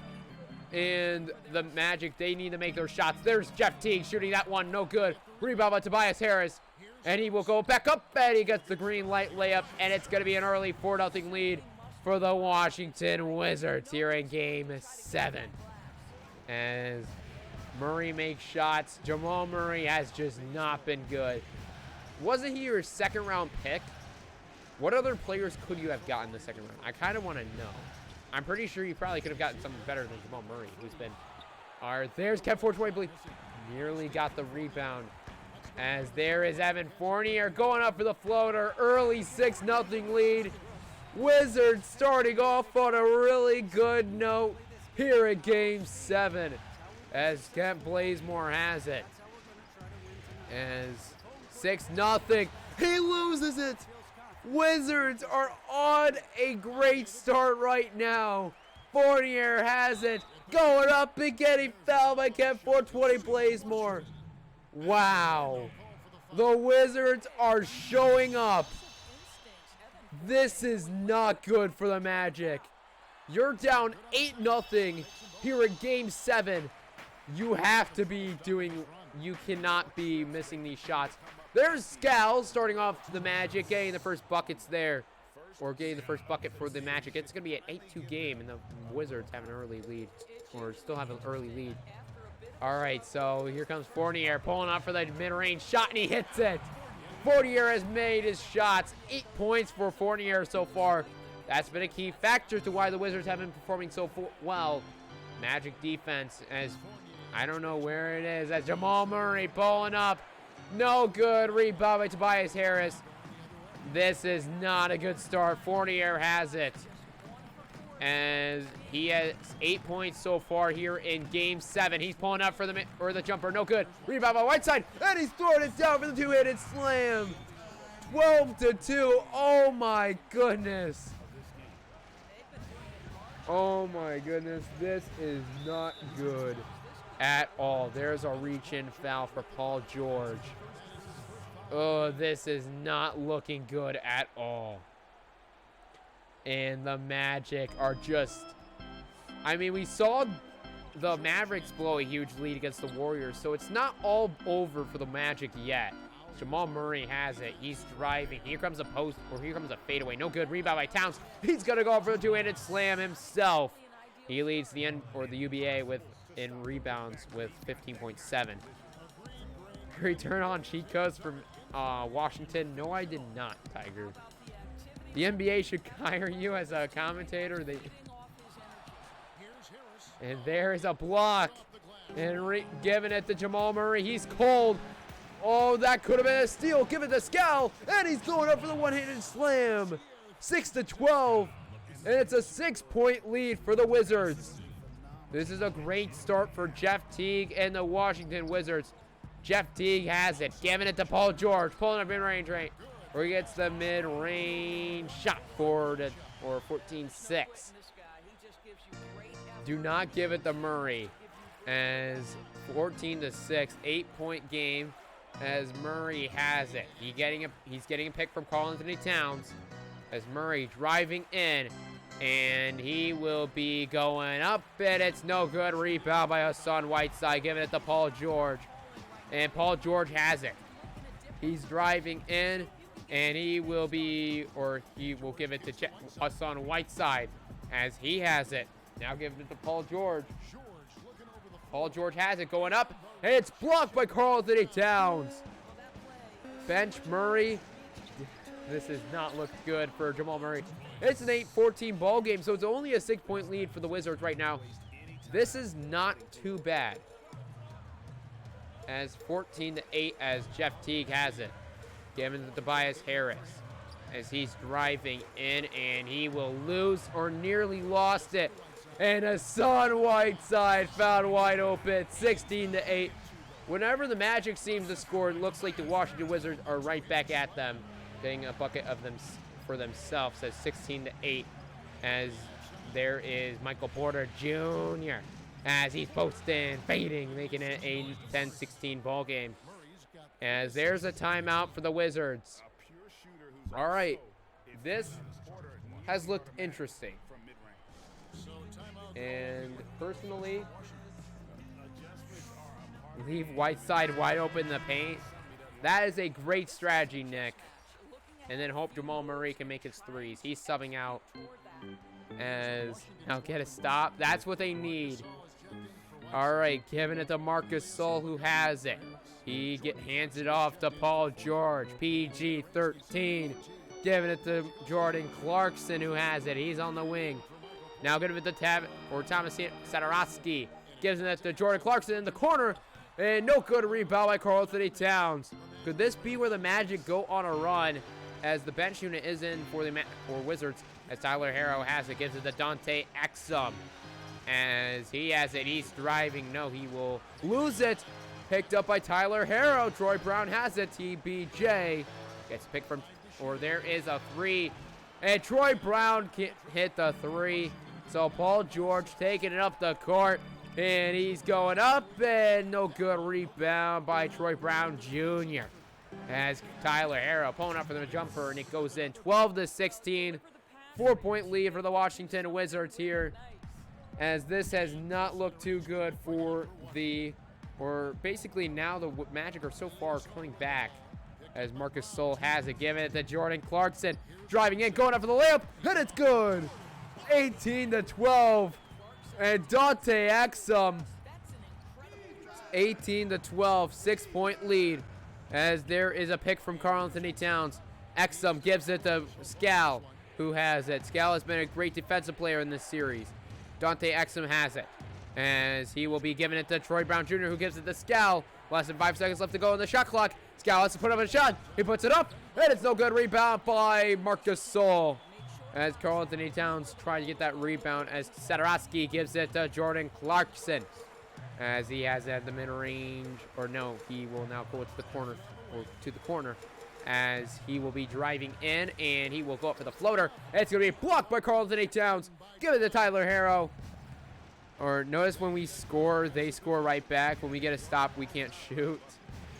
And the Magic, they need to make their shots. There's Jeff Teague shooting that one. No good. Rebound by Tobias Harris. And he will go back up. And he gets the green light layup. And it's going to be an early 4-0 lead for the Washington Wizards here in Game 7. As Murray makes shots. Jamal Murray has just not been good. Wasn't he your second-round pick? What other players could you have gotten in the second round? I kind of want to know. I'm pretty sure you probably could have gotten someone better than Jamal Murray, who's been... All right, there's Kev 420. Nearly got the rebound. As there is Evan Fournier going up for the floater. Early 6-0 lead. Wizards starting off on a really good note here at Game 7. As Kent Blazemore has it. As 6-0. He loses it. Wizards are on a great start right now. Fournier has it. Going up and getting fouled by Kent 420 Blazemore. Wow. The Wizards are showing up. This is not good for the Magic. You're down 8-0 here at Game 7. You have to be doing, you cannot be missing these shots. There's Scal starting off the Magic, getting the first buckets there. Or getting the first bucket for the Magic. It's going to be an 8-2 game, and the Wizards have an early lead. Or still have an early lead. All right, so here comes Fournier pulling up for the mid-range shot, and he hits it. Fournier has made his shots. 8 points for Fournier so far. That's been a key factor to why the Wizards have been performing so well. Magic defense, as I don't know where it is, as Jamal Murray pulling up. No good. Rebound by Tobias Harris. This is not a good start. Fournier has it. As he has 8 points so far here in Game 7. He's pulling up for the jumper. No good. Rebound by Whiteside. And he's throwing it down for the two-handed slam. 12-2. Oh, my goodness. Oh, my goodness. This is not good at all. There's a reach-in foul for Paul George. Oh, this is not looking good at all. And the Magic are just... I mean, we saw the Mavericks blow a huge lead against the Warriors, so it's not all over for the Magic yet. Jamal Murray has it. He's driving. Here comes a post, or here comes a fadeaway. No good. Rebound by Towns. He's going to go for the two-handed slam himself. He leads the UBA in rebounds with 15.7. Return on cheat codes from Washington. No, I did not, Tiger. The NBA should hire you as a commentator. And there's a block. And giving it to Jamal Murray. He's cold. Oh, that could have been a steal. Give it to Scal. And he's going up for the one-handed slam. 6-12. And it's a 6-point lead for the Wizards. This is a great start for Jeff Teague and the Washington Wizards. Jeff Teague has it. Giving it to Paul George. Pulling up mid-range rate. Where he gets the mid-range shot for 14-6. Do not give it to Murray. As 14-6, 8-point game. As Murray has it. He's getting a pick from Karl-Anthony Towns. As Murray driving in. And he will be going up. And it's no good. Rebound by Hassan Whiteside. Giving it to Paul George. And Paul George has it. He's driving in. And he will give it to Hassan Whiteside as he has it. Now giving it to Paul George. Paul George has it going up. And it's blocked by Karl-Anthony Towns. Bench Murray. This has not looked good for Jamal Murray. It's an 8-14 ball game, so it's only a 6-point lead for the Wizards right now. This is not too bad. As 14-8 as Jeff Teague has it. Giving to Tobias Harris as he's driving in, and he will lose or nearly lost it. And Hassan Whiteside found wide open, 16-8. Whenever the Magic seems to score, it looks like the Washington Wizards are right back at them, getting a bucket of them for themselves at 16-8. As there is Michael Porter Jr. as he's posting, fading, making it a 10-16 ball game. As there's a timeout for the Wizards. All right, this has looked interesting. And personally, leave Whiteside wide open in the paint. That is a great strategy, Nick. And then hope Jamal Murray can make his threes. He's subbing out as now get a stop. That's what they need. All right, giving it to Marcus Sol, who has it. He hands it off to Paul George, PG-13. Giving it to Jordan Clarkson, who has it. He's on the wing. Now giving it to Thomas Satoransky. Gives it to Jordan Clarkson in the corner. And no good rebound by Karl Anthony Towns. Could this be where the Magic go on a run as the bench unit is in for the Wizards? As Tyler Herro has it, gives it to Dante Exum. As he has it, he's driving. No, he will lose it. Picked up by Tyler Herro. Troy Brown has it. TBJ gets picked from, or there is a three. And Troy Brown can't hit the three. So Paul George taking it up the court. And he's going up, and no good rebound by Troy Brown Jr. As Tyler Herro pulling up for the jumper, and it goes in 12-16. 4-point lead for the Washington Wizards here, as this has not looked too good for the, or basically now the Magic are so far coming back, as Marcus Sol has it, giving it to Jordan Clarkson, driving in, going up for the layup, and it's good. 18-12, and Dante Exum, 18-12, 6-point lead, as there is a pick from Karl Anthony Towns. Exum gives it to Scal, who has it. Scal has been a great defensive player in this series. Dante Exum has it, as he will be giving it to Troy Brown Jr., who gives it to Scal. Less than 5 seconds left to go in the shot clock. Scal has to put up a shot. He puts it up, and it's no good. Rebound by Marcus Sol, as Karl Anthony Towns trying to get that rebound, as Satoransky gives it to Jordan Clarkson, as he has it at the mid-range, or no, he will now go to the corner, or to the corner, as he will be driving in, and he will go up for the floater. It's going to be blocked by Karl Anthony Towns. Give it to Tyler Herro. Or notice when we score, they score right back. When we get a stop, we can't shoot.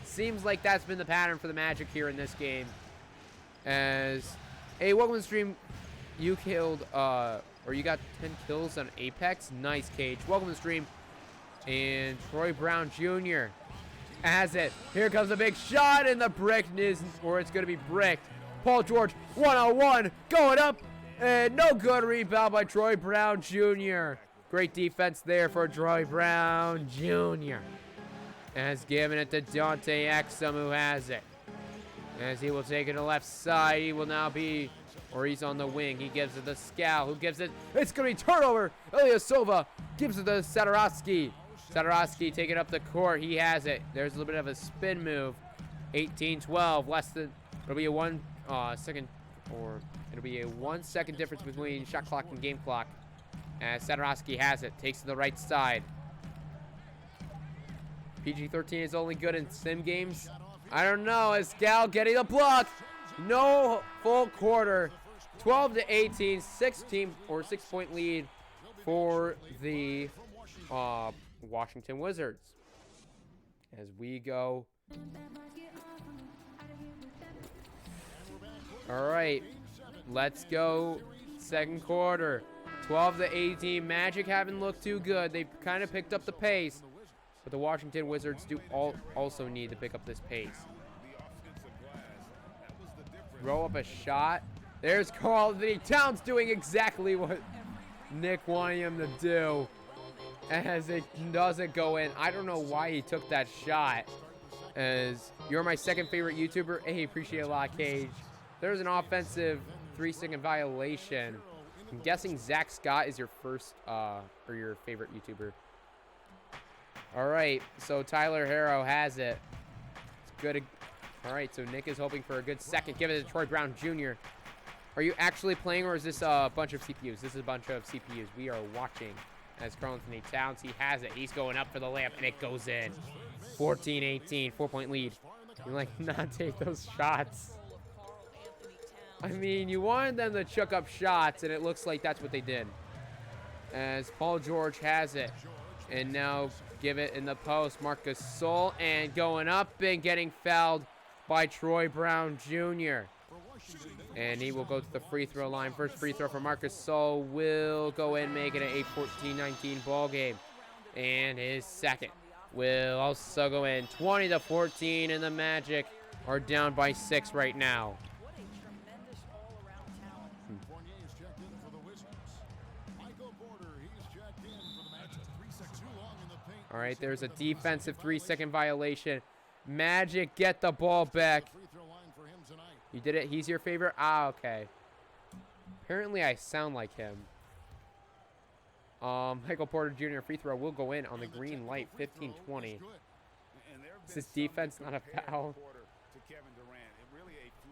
Seems like that's been the pattern for the Magic here in this game. As, hey, welcome to the stream. You killed, or you got 10 kills on Apex. Nice, Cage. Welcome to the stream. And Troy Brown Jr. has it. Here comes a big shot, and the brick is, or it's going to be bricked. Paul George, one-on-one, going up, and no good rebound by Troy Brown Jr. Great defense there for Troy Brown Jr. As giving it to Dante Exum, who has it. As he will take it to the left side, he will now be, or he's on the wing. He gives it to Scal, who gives it. It's going to be turnover. Ilyasova gives it to Satoransky. Satoransky taking up the court. He has it. There's a little bit of a spin move. 18-12. Less than, it'll be a 1 second, or it'll be a 1 second difference between shot clock and game clock. As Satoransky has it. Takes to the right side. PG-13 is only good in sim games. I don't know. As Scal getting the block. No full quarter. 12-18. 6-point lead for the Washington Wizards. As we go. All right, let's go. Second quarter. 12-18. Magic haven't looked too good. They've kind of picked up the pace, but the Washington Wizards do also need to pick up this pace. Throw up a shot. There's Karl Anthony Towns doing exactly what Nick wanted him to do. As it doesn't go in. I don't know why he took that shot. As you're my second favorite YouTuber. Hey, appreciate it a lot, Cage. There's an offensive 3-second violation. I'm guessing Zach Scott is your first, or your favorite YouTuber. All right, so Tyler Herro has it. It's good. All right, so Nick is hoping for a good second. Give it to Troy Brown Jr. Are you actually playing, or is this a bunch of CPUs? This is a bunch of CPUs. We are watching. As Karl Anthony Towns, he has it. He's going up for the layup, and it goes in. 14-18, 4-point lead. You like not take those shots. I mean, you wanted them to chuck up shots, and it looks like that's what they did. As Paul George has it, and now give it in the post. Marcus Sol, and going up and getting fouled by Troy Brown Jr. And he will go to the free throw line. First free throw for Marcus Sol will go in, make it an 8-14-19 ball game. And his second will also go in. 20-14, and the Magic are down by 6 right now. All right, there's a defensive 3-second violation. Magic get the ball back. You did it. He's your favorite? Ah, okay. Apparently, I sound like him. Michael Porter Jr. free throw will go in on the green light. 15-20. Is this defense not a foul?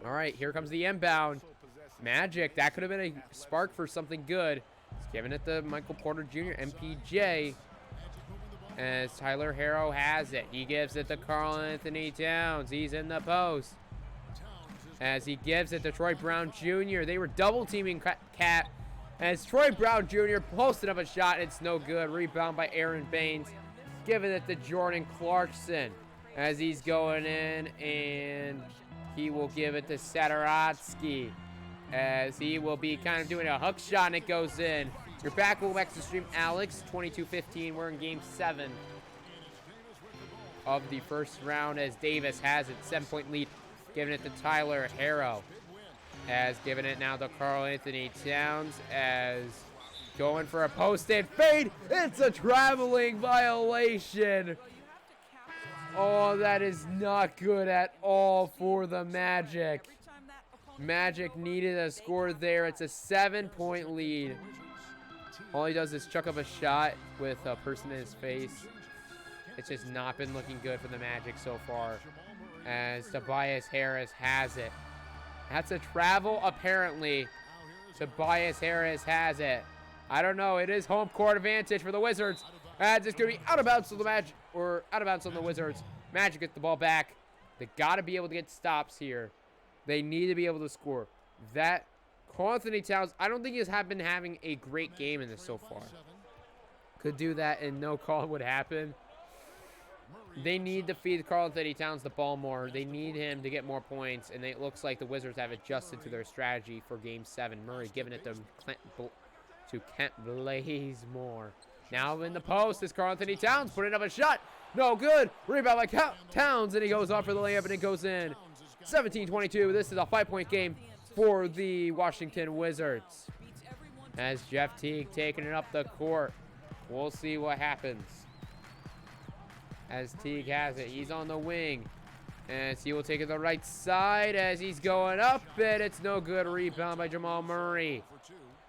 All right, here comes the inbound. Magic, that could have been a spark for something good. He's giving it to Michael Porter Jr., MPJ. As Tyler Harrow has it. He gives it to Karl Anthony Towns. He's in the post. As he gives it to Troy Brown Jr. They were double teaming Cat. As Troy Brown Jr. posted up a shot. It's no good. Rebound by Aaron Baines. Giving it to Jordan Clarkson. As he's going in. And he will give it to Satoratsky. As he will be kind of doing a hook shot. And it goes in. You're back. We'll go back to the stream. Alex, 22-15. We're in game 7 of the first round as Davis has it. 7-point lead. Giving it to Tyler Harrow. As giving it now to Karl Anthony Towns. As going for a post-in fade. It's a traveling violation. Oh, that is not good at all for the Magic. Magic needed a score there. It's a 7-point lead. All he does is chuck up a shot with a person in his face. It's just not been looking good for the Magic so far. As Tobias Harris has it. That's a travel, apparently. Tobias Harris has it. I don't know. It is home court advantage for the Wizards. As it's going to be out of bounds on the Magic, or out of bounds on the Wizards. Magic gets the ball back. They got to be able to get stops here. They need to be able to score. That Karl Anthony Towns, I don't think he's been having a great game in this so far. Could do that and no call would happen. They need to feed Karl Anthony Towns the ball more. They need him to get more points, and it looks like the Wizards have adjusted to their strategy for Game 7. Murray giving it to Kent Blazemore. Now in the post is Karl Anthony Towns putting up a shot. No good. Rebound by Towns, and he goes off for the layup, and it goes in. 17-22. This is a 5-point game for the Washington Wizards. As Jeff Teague taking it up the court. We'll see what happens. As Teague has it. He's on the wing. As he will take it to the right side as he's going up. And it's no good. Rebound by Jamal Murray.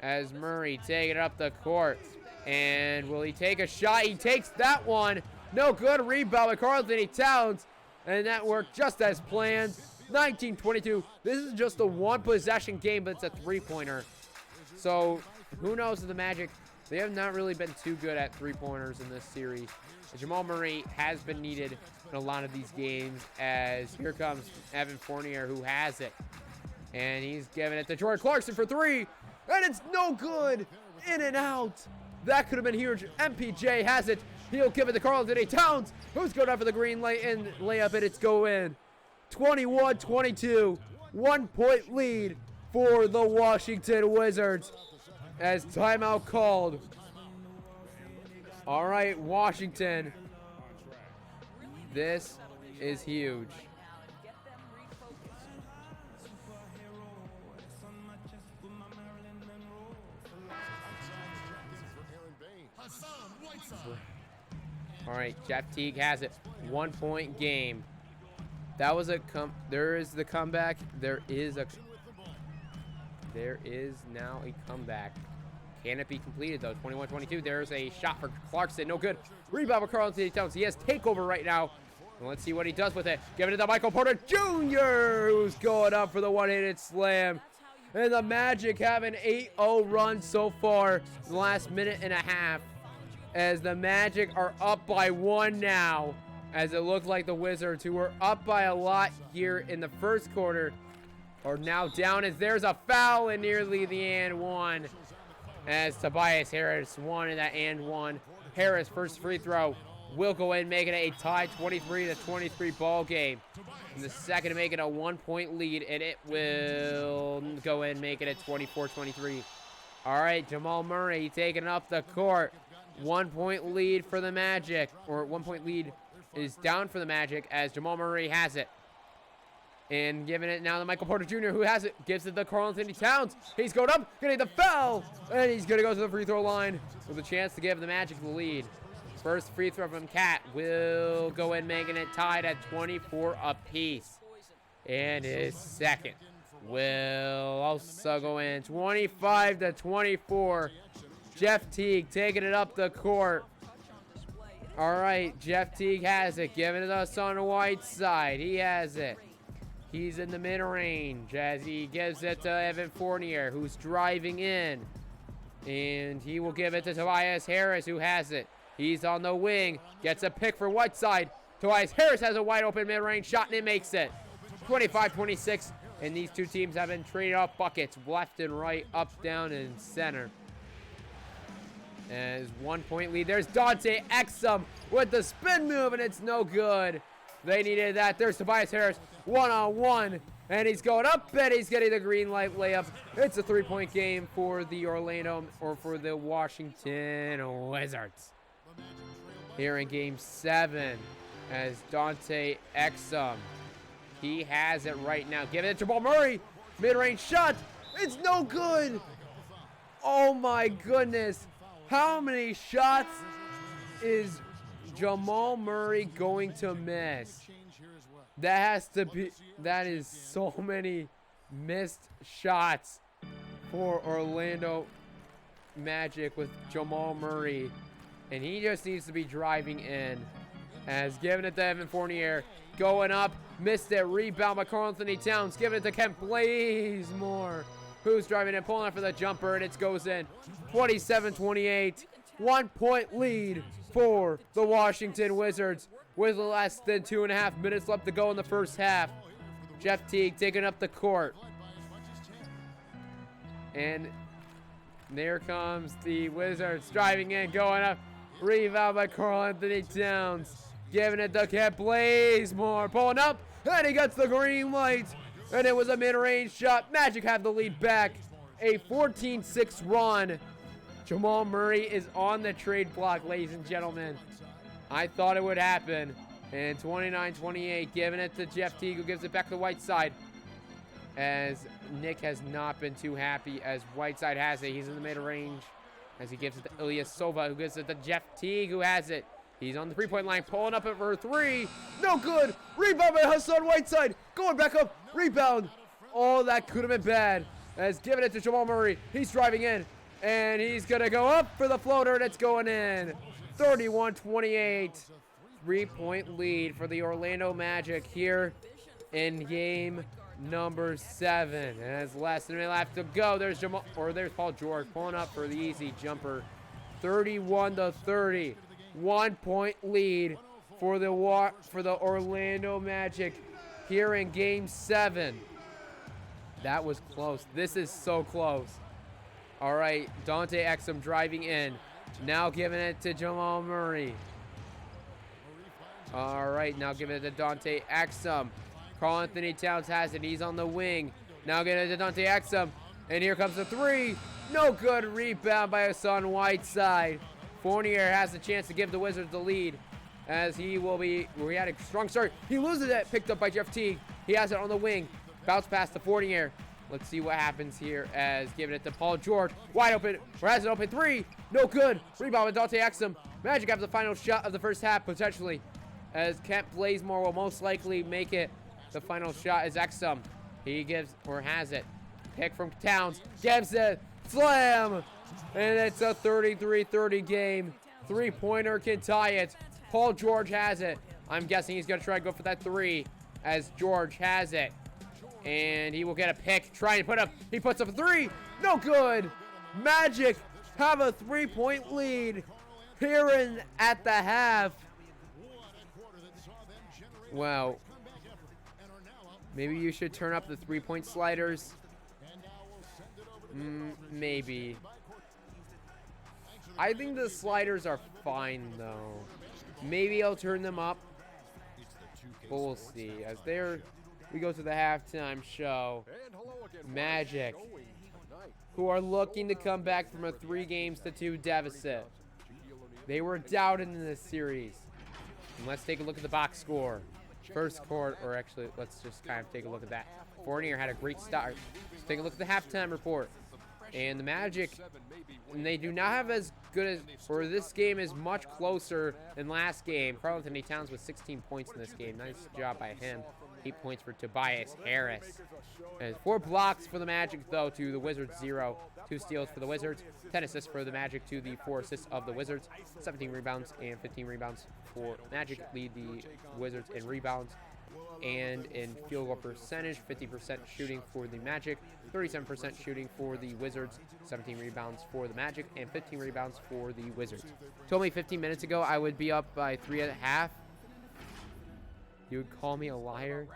As Murray taking it up the court. And will he take a shot? He takes that one. No good. Rebound by Karl Anthony Towns. And that worked just as planned. 19-22. This is just a one-possession game, but it's a three-pointer. So, who knows if the Magic, they have not really been too good at three-pointers in this series. Jamal Murray has been needed in a lot of these games, as here comes Evan Fournier, who has it. And he's giving it to Jordan Clarkson for three, and it's no good. In and out. That could have been huge. MPJ has it. He'll give it to Karl Anthony Towns, who's going out for the green layup, and it's go in. 21-22, 1-point lead for the Washington Wizards as timeout called. All right, Washington. This is huge. All right, Jeff Teague has it. 1-point game. That was there is the comeback. There is now a comeback. Can it be completed though? 21-22. There's a shot for Clarkson. No good. Rebound for Karl Anthony Towns. He has takeover right now. And let's see what he does with it. Giving it to Michael Porter Jr., who's going up for the one-handed slam. And the Magic have an 8-0 run so far in the last minute and a half. As the Magic are up by 1 now. As it looked like the Wizards, who were up by a lot here in the first quarter, are now down as there's a foul and nearly the and one. As Tobias Harris won in that and one. Harris, first free throw, will go in, making it a tie 23-23 ball game. And the second to make it a 1-point lead, and it will go in, making it 24-23. All right, Jamal Murray taking up the court. 1-point lead for the Magic, or 1-point lead is down for the Magic as Jamal Murray has it. And giving it now to Michael Porter Jr., who has it. Gives it to Karl Anthony Towns. He's going up, getting the foul. And he's going to go to the free throw line with a chance to give the Magic the lead. First free throw from Cat will go in, making it tied at 24 apiece. And his second will also go in. 25-24. Jeff Teague taking it up the court. All right, Jeff Teague has it, giving it us on the white side. He has it. He's in the mid-range as he gives it to Evan Fournier, who's driving in. And he will give it to Tobias Harris, who has it. He's on the wing, gets a pick for Whiteside. Tobias Harris has a wide open mid-range shot, and it makes it. 25-26, and these two teams have been trading off buckets left and right, up, down, and center. As 1 point lead. There's Dante Exum with the spin move, and it's no good. They needed that. There's Tobias Harris one-on-one, and he's going up, and he's getting the green light layup. It's a three-point game for the for the Washington Wizards. Here in game 7, as Dante Exum, he has it right now. Giving it to Jamal Murray. Mid-range shot. It's no good. Oh, my goodness. How many shots is Jamal Murray going to miss? That is so many missed shots for Orlando Magic with Jamal Murray. And he just needs to be driving in. As giving it to Evan Fournier. Going up. Missed it. Rebound by Karl-Anthony Towns. Giving it to Kent Bazemore, who's driving in, pulling up for the jumper, and it goes in. 27-28. 1 point lead for the Washington Wizards with less than 2.5 minutes left to go in the first half. Jeff Teague taking up the court. And there comes the Wizards driving in, going up. Rebound by Karl-Anthony Towns. Giving it to Kent Bazemore. Pulling up, and he gets the green light. And it was a mid-range shot. Magic have the lead back. A 14-6 run. Jamal Murray is on the trade block, ladies and gentlemen. I thought it would happen. And 29-28, giving it to Jeff Teague, who gives it back to Whiteside. As Nick has not been too happy, as Whiteside has it. He's in the mid-range. As he gives it to Ilyasova, who gives it to Jeff Teague, who has it. He's on the three-point line, pulling up it for 3. No good. Rebound by Hassan Whiteside. Going back up. Rebound. Oh, that could have been bad. As giving it to Jamal Murray. He's driving in. And he's going to go up for the floater, and it's going in. 31-28. 3-point lead for the Orlando Magic here in game number 7. And as less than a minute left to go, there's Paul George pulling up for the easy jumper. 31-30. 1 point lead for the Orlando Magic here in game 7. That was close. This is so close. All right, Dante Exum driving in. Now giving it to Jamal Murray. All right, now giving it to Dante Exum. Karl-Anthony Towns has it. He's on the wing. Now giving it to Dante Exum. And here comes the 3. No good. Rebound by Hassan Whiteside. Fournier has the chance to give the Wizards the lead, as he had a strong start. He loses it, picked up by Jeff Teague. He has it on the wing. Bounce pass to Fournier. Let's see what happens here, as giving it to Paul George. Wide open, or has it open 3. No good. Rebound with Dante Exum. Magic have the final shot of the first half, potentially, as Kent Bazemore will most likely make it. The final shot is Exum. He gives, or has it. Pick from Towns. Gives it. Slam. And it's a 33-30 game. 3-pointer can tie it. Paul George has it. I'm guessing he's going to try to go for that 3, as George has it. And he will get a pick. Trying to put up. He puts up a 3. No good. Magic have a 3-point lead here at the half. Wow. Maybe you should turn up the 3-point sliders. Maybe. I think the sliders are fine, though. Maybe I'll turn them up. But we'll see. As we go to the halftime show. Magic, who are looking to come back from a 3-2 deficit. They were doubted in this series. And let's take a look at the box score. First quarter, or actually, let's just kind of take a look at that. Fournier had a great start. Let's take a look at the halftime report. And the Magic, and they do not have as good as, or this game is much closer than last game. Karl-Anthony Towns with 16 points in this game. Nice job by him. 8 points for Tobias Harris. And 4 blocks for the Magic, though, to the Wizards, 0. 2 steals for the Wizards. 10 assists for the Magic to the 4 assists of the Wizards. 17 rebounds and 15 rebounds for Magic. Lead the Wizards in rebounds. And in field goal percentage, 50% shooting for the Magic, 37% shooting for the Wizards, 17 rebounds for the Magic, and 15 rebounds for the Wizards. Told me 15 minutes ago I would be up by 3 at half. You would call me a liar.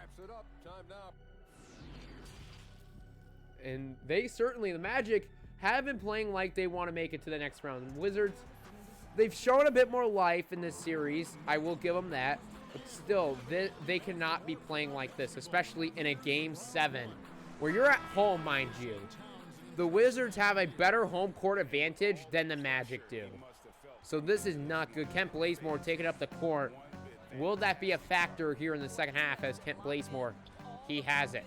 And they certainly, the Magic, have been playing like they want to make it to the next round. The Wizards, they've shown a bit more life in this series. I will give them that. But still, they cannot be playing like this, especially in a Game 7, where you're at home, mind you. The Wizards have a better home court advantage than the Magic do. So this is not good. Kent Bazemore taking up the court. Will that be a factor here in the second half as Kent Bazemore? He has it.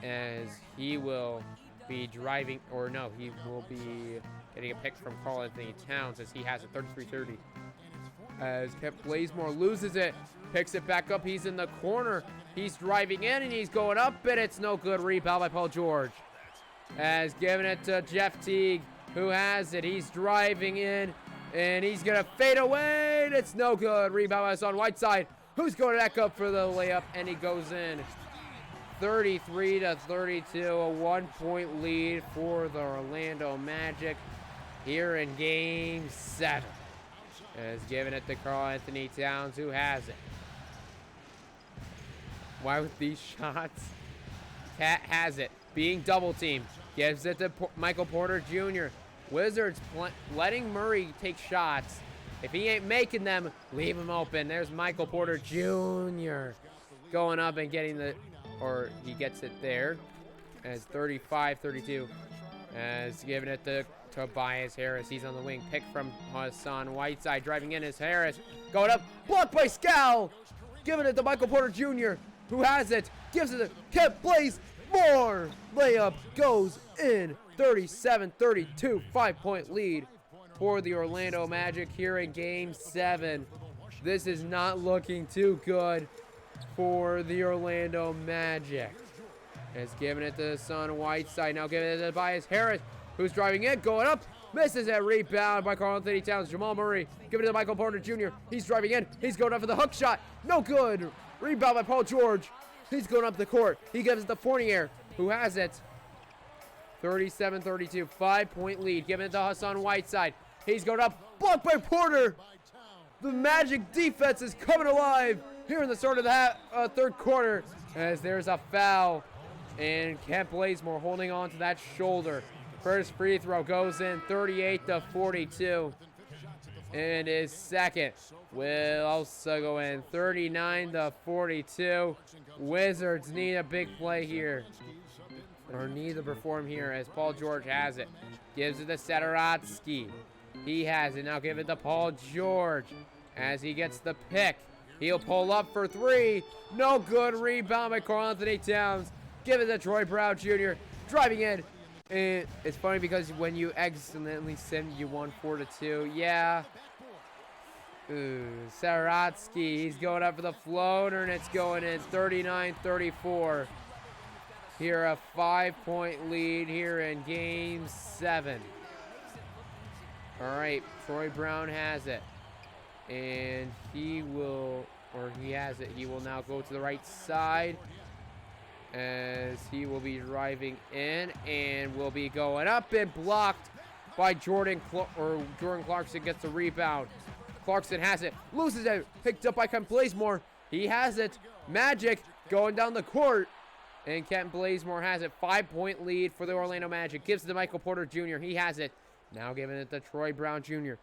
As he will be driving, or no, he will be getting a pick from Karl-Anthony Towns as he has it 33-30. As Kent Bazemore loses it, picks it back up. He's in the corner. He's driving in, and he's going up, and it's no good. Rebound by Paul George. As giving it to Jeff Teague, who has it. He's driving in, and he's going to fade away, and it's no good. Rebound by Hassan Whiteside, who's going back up for the layup, and he goes in. 33-32, a 1-point lead for the Orlando Magic here in Game 7. As giving it to Karl-Anthony Towns, who has it. Why with these shots? Cat has it, being double teamed. Gives it to Michael Porter Jr. Wizards letting Murray take shots. If he ain't making them, leave him open. There's Michael Porter Jr. going up and getting the, or he gets it there. As 35-32. As giving it to Tobias Harris. He's on the wing. Pick from Hassan Whiteside. Driving in is Harris. Going up. Blocked by Scal. Giving it to Michael Porter Jr. Who has it. Gives it to Kent Bazemore. Layup goes in. 37-32. 5-point lead for the Orlando Magic here in Game 7. This is not looking too good for the Orlando Magic. As giving it to Hassan Whiteside. Now giving it to Tobias Harris, who's driving in, going up. Misses that rebound by Karl-Anthony Towns. Jamal Murray giving it to Michael Porter Jr. He's driving in. He's going up for the hook shot. No good. Rebound by Paul George. He's going up the court. He gives it to Fournier, who has it. 37-32. 5-point lead. Giving it to Hassan Whiteside. He's going up. Blocked by Porter. The Magic defense is coming alive here in the start of the third quarter. As there's a foul. And Kent Bazemore holding on to that shoulder. First free throw goes in, 38-42. And his second will also go in, 39-42. Wizards need a big play here, or need to perform here, as Paul George has it. Gives it to Satoransky. He has it. Now give it to Paul George as he gets the pick. He'll pull up for 3. No good. Rebound by Karl-Anthony Towns. Give it to Troy Brown Jr. Driving in. And it's funny because when you accidentally send, you won 4-2. Yeah. Ooh, Saratsky. He's going up for the floater, and it's going in 39-34. Here, a 5-point lead here in Game 7. All right, Troy Brown has it. And he will, or he has it. He will now go to the right side, as he will be driving in and will be going up and blocked by Jordan Clarkson. Gets the rebound. Clarkson has it, loses it, picked up by Kent Bazemore. He has it. Magic going down the court, and Kent Bazemore has it. 5-point lead for the Orlando Magic. Gives it to Michael Porter Jr. He has it. Now giving it to Troy Brown Jr.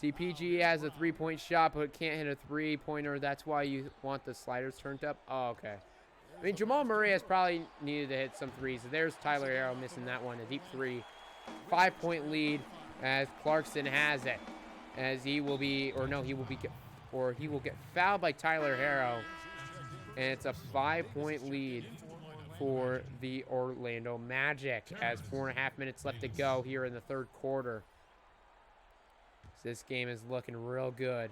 CPG has a 3-point shot, but can't hit a 3-pointer. That's why you want the sliders turned up. Oh, okay. I mean, Jamal Murray has probably needed to hit some threes. There's Tyler Harrow missing that one, a deep 3. 5-point lead as Clarkson has it. As he will be, or no, he will get fouled by Tyler Harrow. And it's a 5-point lead for the Orlando Magic as 4.5 minutes left to go here in the third quarter. So this game is looking real good.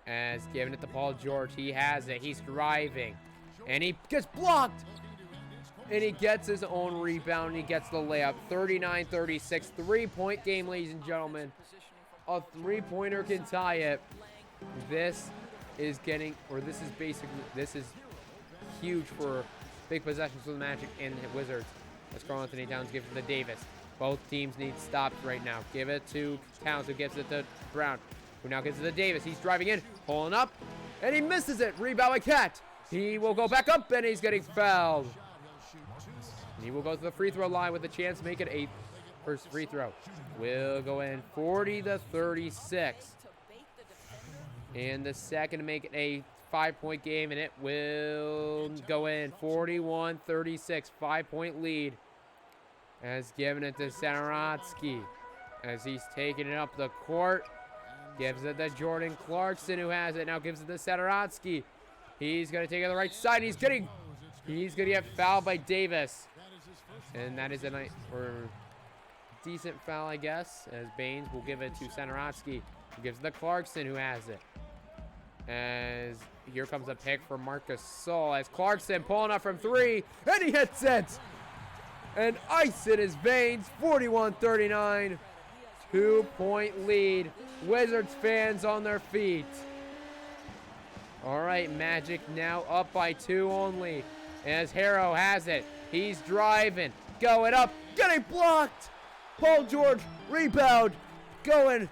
As giving it to Paul George. He has it. He's driving. And he gets blocked. And he gets his own rebound. And he gets the layup. 39-36. 3-point game, ladies and gentlemen. A three-pointer can tie it. This is huge for big possessions for the Magic and the Wizards. As Karl Anthony Towns gives it to Davis. Both teams need stops right now. Give it to Towns, who gives it to Brown, who now gives it to Davis. He's driving in, pulling up, and he misses it. Rebound by Cat. He will go back up, and he's getting fouled. He will go to the free throw line with a chance to make it a first free throw. Will go in 40-36. And the second to make it a 5-point game, and it will go in 41-36. 5-point lead. As giving it to Saratsky. As he's taking it up the court. Gives it to Jordan Clarkson, who has it. Now gives it to Saratsky. He's going to take it to the right side. He's going to get fouled by Davis. And that is a nice or decent foul, I guess. As Baines will give it to Saratsky. Who gives it to Clarkson, who has it. As here comes a pick for Marcus Saul. As Clarkson pulling up from three. And he hits it. And ice in his veins. 41-39. 2-point lead. Wizards fans on their feet. All right, Magic now up by 2 only. As Harrow has it. He's driving. Going up. Getting blocked. Paul George. Rebound. Going.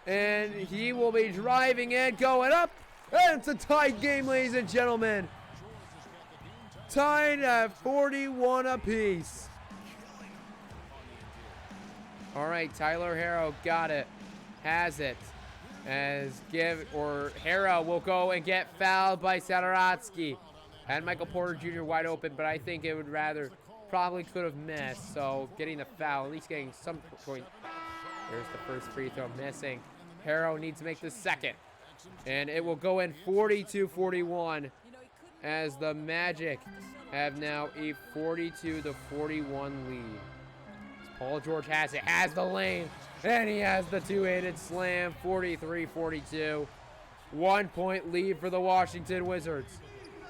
And he will be driving in. Going up. And it's a tied game, ladies and gentlemen. Tied at 41 apiece. All right, Tyler Harrow got it. Has it. Harrow will go and get fouled by Saratsky. Had Michael Porter Jr. wide open, but I think it would probably could have missed. So getting the foul, at least getting some point. There's the first free throw missing. Harrow needs to make the second. And it will go in 42-41 as the Magic have now a 42-41 lead. Paul George has it, has the lane, and he has the two-handed slam, 43-42. 1-point lead for the Washington Wizards.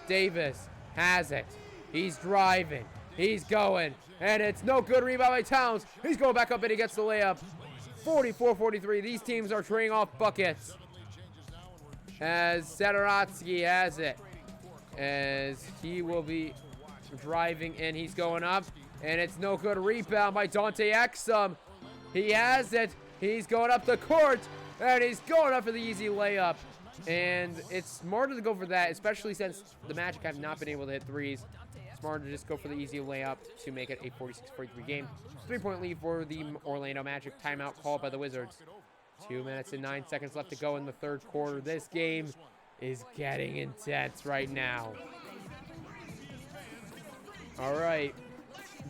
Davis has it. He's driving. He's going, and it's no good. Rebound by Towns. He's going back up, and he gets the layup. 44-43. These teams are trading off buckets. As Saratsky has it. As he will be driving in. He's going up. And it's no good. Rebound by Dante Exum. He has it. He's going up the court. And he's going up for the easy layup. And it's smarter to go for that, especially since the Magic have not been able to hit threes. Smarter to just go for the easy layup to make it a 46-43 game. 3-point lead for the Orlando Magic. Timeout called by the Wizards. 2 minutes and 9 seconds left to go in the third quarter. This game is getting intense right now. All right.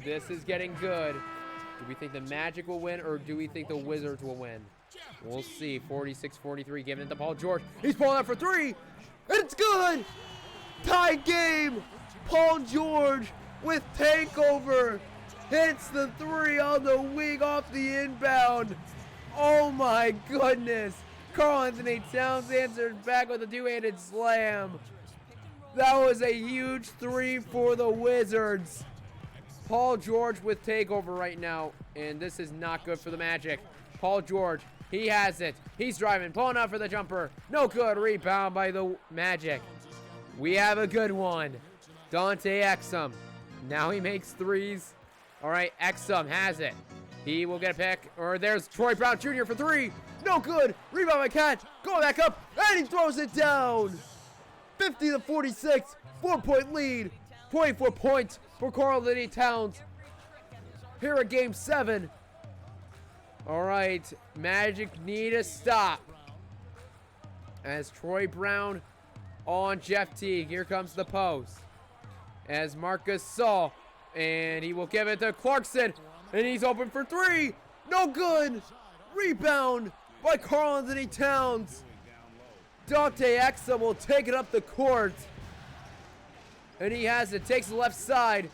This is getting good. Do we think the Magic will win, or do we think the Wizards will win? We'll see. 46-43, giving it to Paul George. He's pulling out for three. And it's good. Tie game. Paul George with takeover. Hits the three on the wing off the inbound. Oh my goodness. Karl Anthony Towns answered back with a two-handed slam. That was a huge three for the Wizards. Paul George with takeover right now, and this is not good for the Magic. Paul George, he has it. He's driving, pulling out for the jumper. No good. Rebound by the Magic. We have a good one. Dante Exum. Now he makes threes. All right, Exum has it. He will get a pick. Or there's Troy Brown Jr. for three. No good. Rebound by Cat. Going back up, and he throws it down. 50-46. 4-point lead. 24 points for Karl Anthony Towns here at Game 7. All right, Magic need a stop. As Troy Brown on Jeff Teague. Here comes the post. As Marcus Saul, and he will give it to Clarkson, and he's open for three. No good. Rebound by Karl Anthony Towns. Dante Exum will take it up the court. And he has it, takes the left side,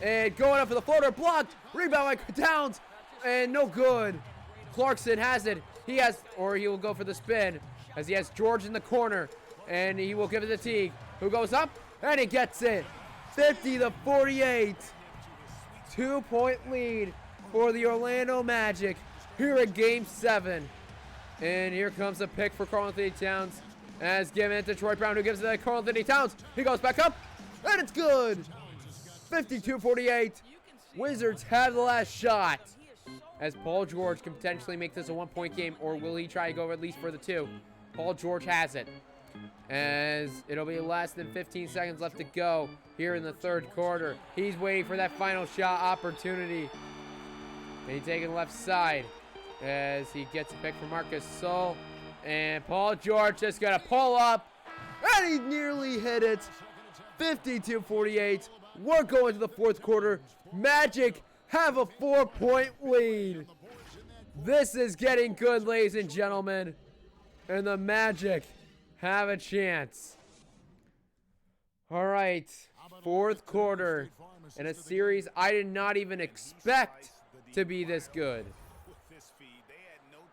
And going up for the floater, blocked. Rebound by Towns, and no good. Clarkson has it. He will go for the spin, as he has George in the corner, and he will give it to Teague, who goes up, and he gets it. 50-48. 2-point lead for the Orlando Magic here in Game 7. And here comes a pick for Karl-Anthony Towns, as given it to Troy Brown, who gives it to Karl-Anthony Towns. He goes back up, and it's good. 52-48. Wizards have the last shot, as Paul George can potentially make this a 1-point game, or will he try to go at least for the 2? Paul George has it, as it'll be less than 15 seconds left to go here in the third quarter. He's waiting for that final shot opportunity. And he's taking left side, as he gets a pick from Marcus Sol. And Paul George just gonna pull up, and he nearly hit it. 52-48. We're going to the fourth quarter. Magic have a 4-point lead. This is getting good, ladies and gentlemen. And the Magic have a chance. All right, fourth quarter in a series I did not even expect to be this good.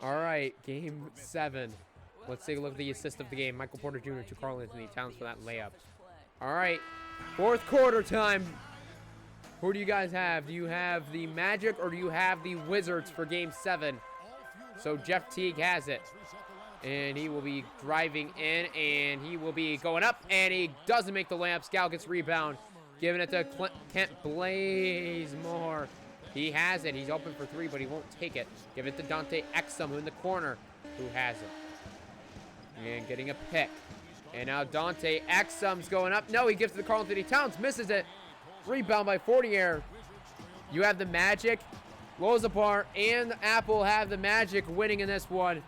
All right, Game 7. Let's take a look at the assist of the game. Michael Porter Jr. to Karl-Anthony Towns for that layup. All right, fourth quarter time. Who do you guys have? Do you have the Magic or do you have the Wizards for Game 7? So Jeff Teague has it. And he will be driving in, and he will be going up, and he doesn't make the layup. Scal gets rebound, giving it to Kent Blazemore. He has it. He's open for 3, but he won't take it. Give it to Dante Exum, who in the corner, who has it. And getting a pick. And now Dante Exum's going up. No, he gives it to Karl-Anthony Towns, misses it. Rebound by Fournier. You have the Magic, Lozapar, and the Apple have the Magic winning in this one.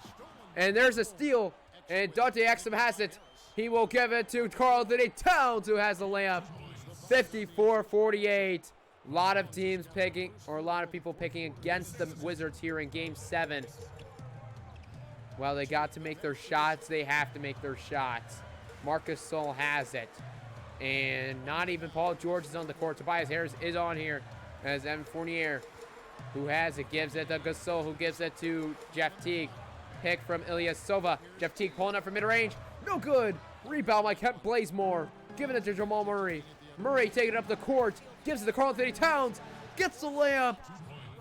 And there's a steal, and Dante Exum has it. He will give it to Karl-Anthony Towns, who has the layup. 54-48. A lot of teams picking, or a lot of people picking against the Wizards here in Game 7. Well, they got to make their shots. They have to make their shots. Marcus Sol has it. And not even Paul George is on the court. Tobias Harris is on here, as Evan Fournier, who has it, gives it to Gasol, who gives it to Jeff Teague. Pick from Ilyasova. Jeff Teague pulling up from mid-range. No good. Rebound by Kent Blazemore. Giving it to Jamal Murray. Murray taking it up the court. Gives it to Karl-Anthony Towns. Gets the layup.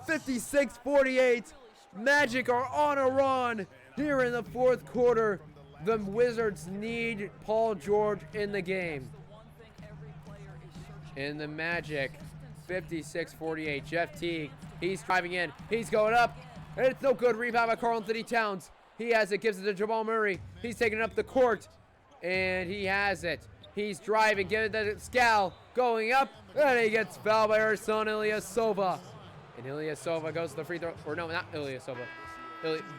56-48. Magic are on a run here in the fourth quarter. The Wizards need Paul George in the game. In the Magic, 56-48. Jeff Teague, he's driving in. He's going up. And it's no good. Rebound by Karl-Anthony Towns. He has it. Gives it to Jamal Murray. He's taking up the court. And he has it. He's driving. Giving it to Scal. Going up. And he gets fouled by our son, Ilyasova. And Ilyasova goes to the free throw. Or no, not Ilyasova.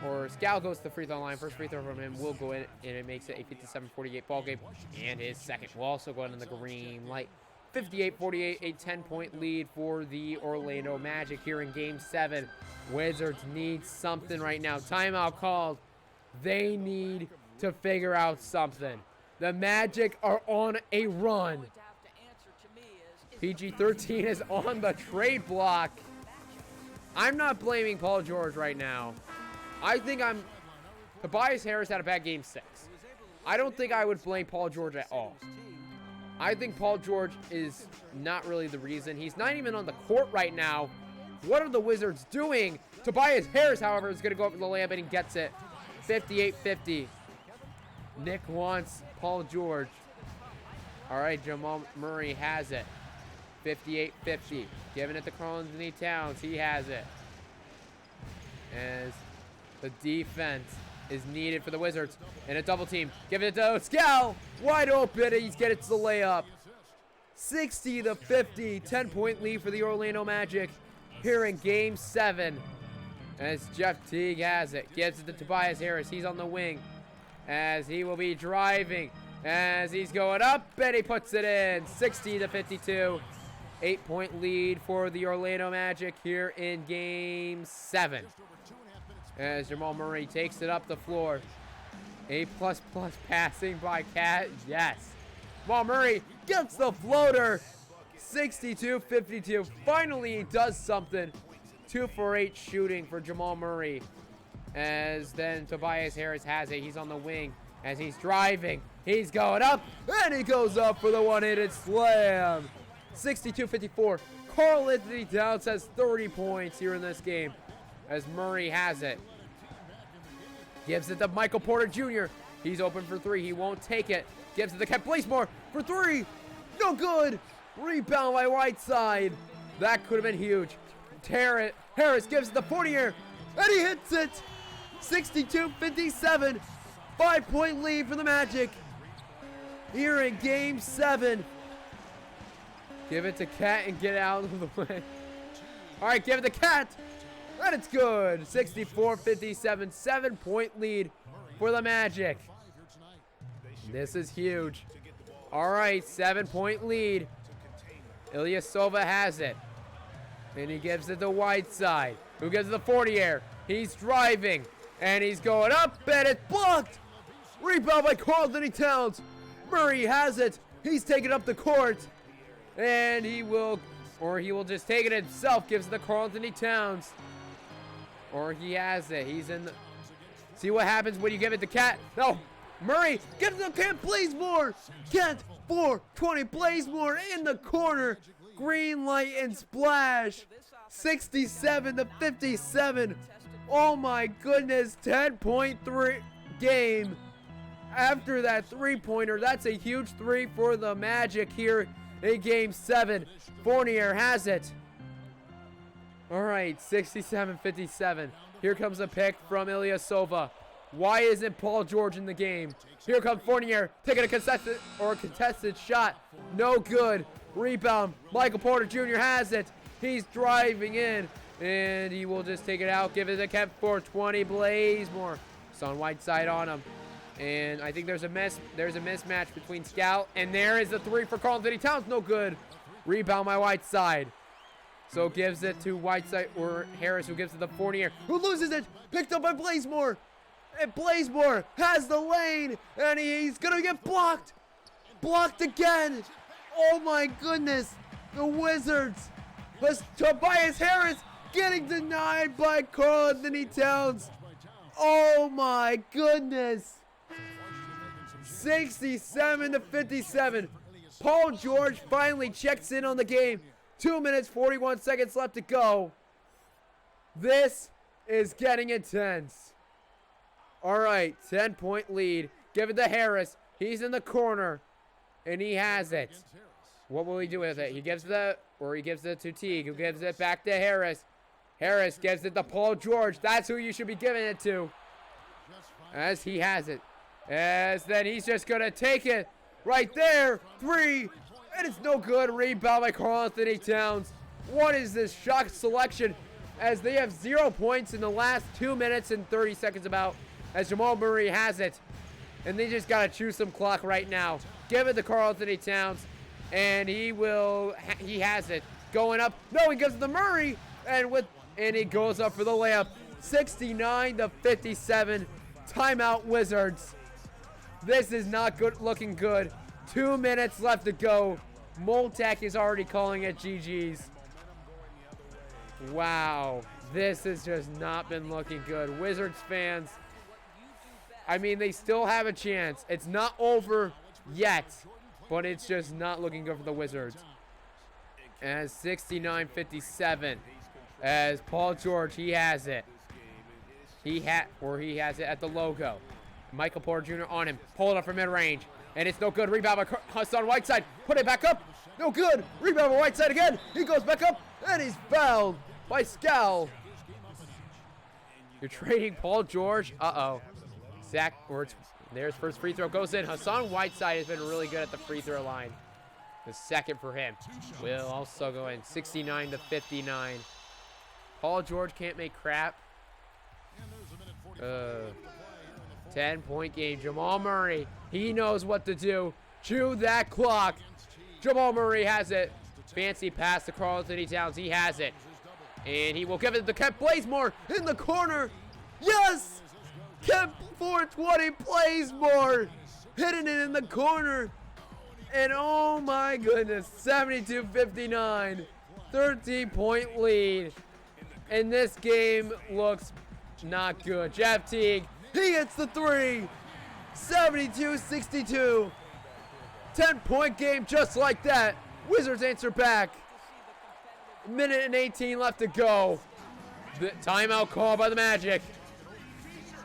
Or Scal goes to the free throw line. First free throw from him will go in. And it makes it a 57-48 ball game. And his second will also go in the green light. 58-48, a 10-point lead for the Orlando Magic here in Game 7. Wizards need something right now. Timeout called. They need to figure out something. The Magic are on a run. PG-13 is on the trade block. I'm not blaming Paul George right now. I think Tobias Harris had a bad Game 6. I don't think I would blame Paul George at all. I think Paul George is not really the reason. He's not even on the court right now. What are the Wizards doing? Tobias Harris, however, is going to go up for the layup, and he gets it. 58-50. Nick wants Paul George. All right, Jamal Murray has it. 58-50. Giving it to Karl-Anthony Towns. He has it. As the defense is needed for the Wizards. And a double team. Giving it to Scal. Wide open. He's getting it to the layup. 60-50. 10-point lead for the Orlando Magic here in Game 7. As Jeff Teague has it. Gives it to Tobias Harris. He's on the wing. As he will be driving. As he's going up. And he puts it in. 60-52. 8-point lead for the Orlando Magic here in Game 7. As Jamal Murray takes it up the floor. A++ passing by Cat. Yes. Jamal Murray gets the floater. 62-52. Finally, he does something. 2 for 8 shooting for Jamal Murray. As then Tobias Harris has it. He's on the wing as he's driving. He's going up, and he goes up for the one-handed slam. 62-54. Karl Anthony Towns has 30 points here in this game as Murray has it. Gives it to Michael Porter Jr. He's open for 3. He won't take it. Gives it to Kent Blazemore for 3. No good. Rebound by Whiteside. That could have been huge. Harris gives it to Fournier, and he hits it. 62-57. 5-point lead for the Magic here in Game 7. Give it to Cat and get out of the way. All right, give it to Cat. And it's good. 64-57. 7-point lead for the Magic. This is huge. All right, 7-point lead. Ilyasova has it. And he gives it to Whiteside, who gives it to Fournier. He's driving. And he's going up, and it's blocked. Rebound by Karl Anthony Towns. Murray has it. He's taking up the court. And he will just take it himself. Gives it to Karl Anthony Towns. Or he has it. He's in the... See what happens when you give it to Cat. No. Murray gives it to Kent Blazemore. Kent 420 Blazemore in the corner. Green light and splash. 67-57. Oh my goodness. 10.3 game. After that 3-pointer, that's a huge 3 for the Magic here in Game 7. Fournier has it. All right, 67-57. Here comes a pick from Ilyasova. Why isn't Paul George in the game? Here comes Fournier taking a contested shot. No good. Rebound. Michael Porter Jr. has it. He's driving in, and he will just take it out. Give it to Kemp for 20. Blazemore. It's on Whiteside on him. And I think there's a mismatch between Scout. And there is the 3 for Karl Anthony Towns. No good. Rebound by Whiteside. So gives it to Whiteside or Harris, who gives it to Fournier, who loses it. Picked up by Blazemore. And Blazemore has the lane. And he's going to get blocked. Blocked again. Oh my goodness. The Wizards. Was Tobias Harris getting denied by Karl Anthony Towns. Oh my goodness. 67-57. Paul George finally checks in on the game. 2 minutes, 41 seconds left to go. This is getting intense. All right, 10-point lead. Give it to Harris. He's in the corner, and he has it. What will he do with it? He gives it to Teague, who gives it back to Harris. Harris gives it to Paul George. That's who you should be giving it to. As he has it. As then he's just going to take it right there. 3. And it's no good. Rebound by Karl Anthony Towns. What is this shot selection? As they have 0 points in the last 2 minutes and 30 seconds about. As Jamal Murray has it. And they just got to choose some clock right now. Give it to Karl Anthony Towns. And he has it. Going up. No, he gives it to Murray. And he goes up for the layup. 69-57. Timeout Wizards. This is not good, looking good. 2 minutes left to go. Moltek is already calling it GG's. Wow. This has just not been looking good. Wizards fans, I mean, they still have a chance. It's not over yet, but it's just not looking good for the Wizards. As 69-57. As Paul George, he has it. He has it at the logo. Michael Porter Jr. on him. Pull it up from mid-range. And it's no good. Rebound by Hassan Whiteside. Put it back up. No good. Rebound by Whiteside again. He goes back up. And he's fouled by Scal. You're trading Paul George. Uh-oh. There's first free throw. Goes in. Hassan Whiteside has been really good at the free throw line. The second for him. Will also go in. 69-59. Paul George can't make crap. 10-point game. Jamal Murray, he knows what to do. Chew that clock. Jamal Murray has it. Fancy pass to Karl Anthony Towns. He has it. And he will give it to Kent Blazemore in the corner. Yes! Kent 420 Blazemore. Hitting it in the corner. And oh my goodness, 72-59, 13-point lead. And this game looks not good. Jeff Teague, he hits the three. 72-62. 10-point game just like that. Wizards answer back. A minute and 18 left to go. The timeout call by the Magic.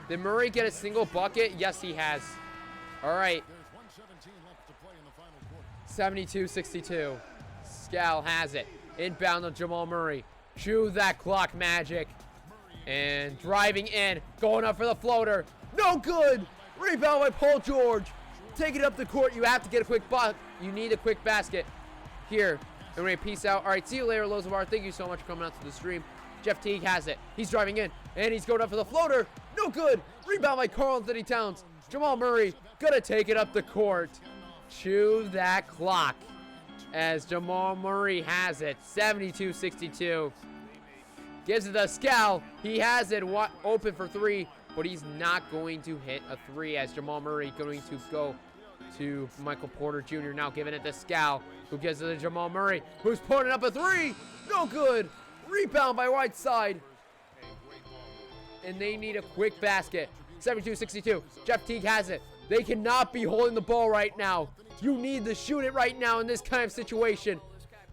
Did Murray get a single bucket? Yes, he has. All right. 72-62. Scal has it. Inbound to Jamal Murray. Chew that clock, Magic. And driving in. Going up for the floater. No good. Rebound by Paul George. Take it up the court. You have to get a quick buck. You need a quick basket. Here. And we're going to peace out. All right, see you later, Lozabar. Thank you so much for coming out to the stream. Jeff Teague has it. He's driving in. And he's going up for the floater. No good. Rebound by Karl-Anthony Towns. Jamal Murray going to take it up the court. Chew that clock. As Jamal Murray has it. 72-62. Gives it to Scal. He has it open for three. But he's not going to hit a three as Jamal Murray going to go to Michael Porter Jr. Now giving it to Scal, who gives it to Jamal Murray, who's putting up a three. No good. Rebound by Whiteside. And they need a quick basket. 72-62. Jeff Teague has it. They cannot be holding the ball right now. You need to shoot it right now in this kind of situation.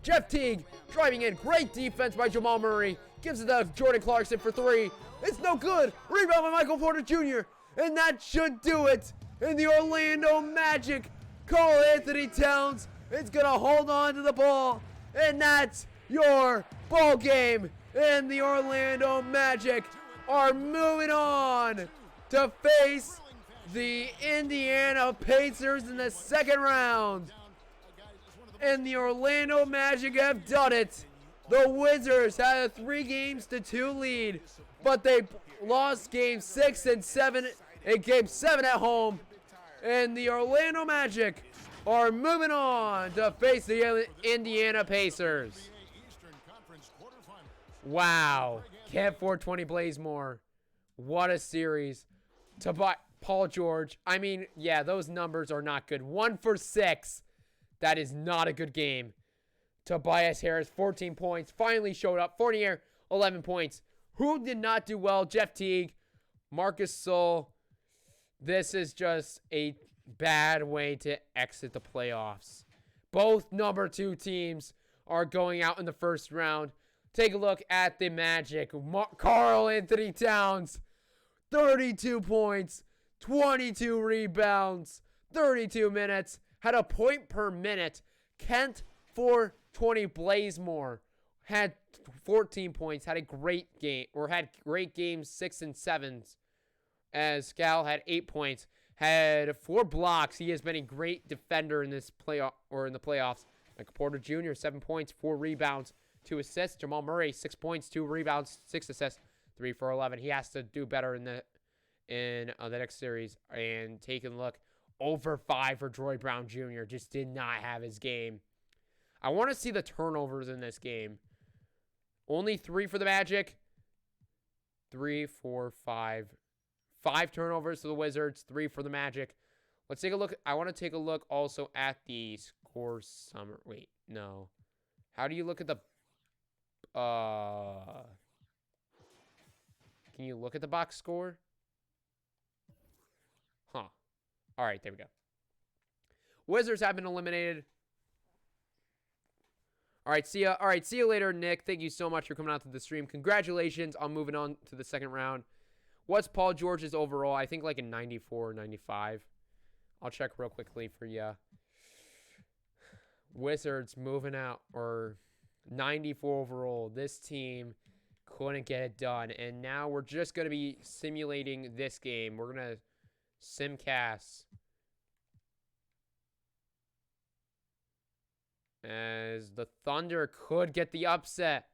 Jeff Teague driving in. Great defense by Jamal Murray. Gives it to Jordan Clarkson for three. It's no good. Rebound by Michael Porter Jr. And that should do it. And the Orlando Magic, Karl-Anthony Towns is going to hold on to the ball. And that's your ball game. And the Orlando Magic are moving on to face the Indiana Pacers in the second round. And the Orlando Magic have done it. The Wizards had a 3-2 lead, but they lost game 6 and 7 and game 7 at home. And the Orlando Magic are moving on to face the Indiana Pacers. Wow. Can't 420 Blazemore. What a series. Paul George. I mean, yeah, those numbers are not good. 1 for 6. That is not a good game. Tobias Harris, 14 points. Finally showed up. Fournier, 11 points. Who did not do well? Jeff Teague, Marcus Sol. This is just a bad way to exit the playoffs. Both number 2 teams are going out in the first round. Take a look at the Magic. Karl-Anthony Towns, 32 points, 22 rebounds, 32 minutes, had a point per minute. Kent 420 Blazemore had 14 points, had a great game, or had great games 6 and 7s. As Scal had 8 points, had 4 blocks. He has been a great defender in this playoff or in the playoffs. Like Porter Jr., 7 points, 4 rebounds, 2 assists. Jamal Murray, 6 points, 2 rebounds, 6 assists, 3 for 11. He has to do better in the next series. And taking a look, over 5 for Troy Brown Jr. Just did not have his game. I want to see the turnovers in this game. Only 3 for the Magic. 3, 4, 5. 5 turnovers to the Wizards, 3 for the Magic. Let's take a look. I want to take a look also at the score summary. Wait, no. How do you look at the... Can you look at the box score? Huh. All right, there we go. Wizards have been eliminated. All right, see ya. All right, see you later, Nick. Thank you so much for coming out to the stream. Congratulations on moving on to the second round. What's Paul George's overall? I think like a 94 or 95. I'll check real quickly for you. Wizards moving out, or 94 overall. This team couldn't get it done. And now we're just going to be simulating this game. We're going to simcast. As the Thunder could get the upset.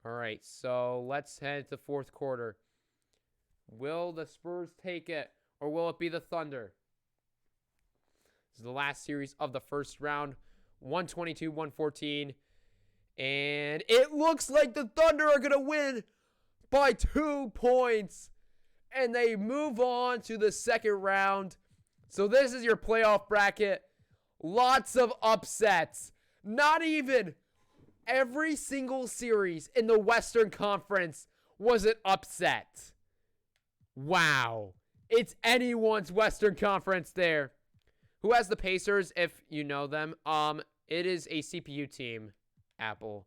All right, so let's head to fourth quarter. Will the Spurs take it, or will it be the Thunder? This is the last series of the first round. 122-114. And it looks like the Thunder are going to win by 2 points. And they move on to the second round. So this is your playoff bracket. Lots of upsets. Not even every single series in the Western Conference was an upset. Wow. It's anyone's Western Conference there. Who has the Pacers, if you know them? It is a CPU team, Apple.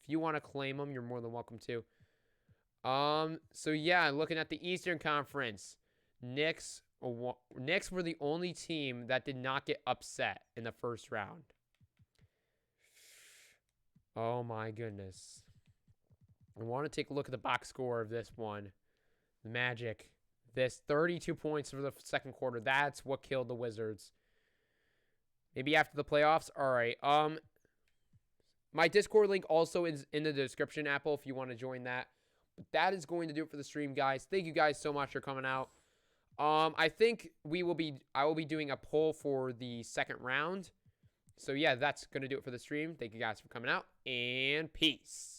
If you want to claim them, you're more than welcome to. So yeah, looking at the Eastern Conference, Knicks were the only team that did not get upset in the first round. Oh my goodness. I want to take a look at the box score of this one. The Magic. This 32 points for the second quarter. That's what killed the Wizards. Maybe after the playoffs. All right. My Discord link also is in the description, Apple, if you want to join that. But that is going to do it for the stream, guys. Thank you guys so much for coming out. I think I will be doing a poll for the second round. So yeah, that's going to do it for the stream. Thank you guys for coming out, and peace.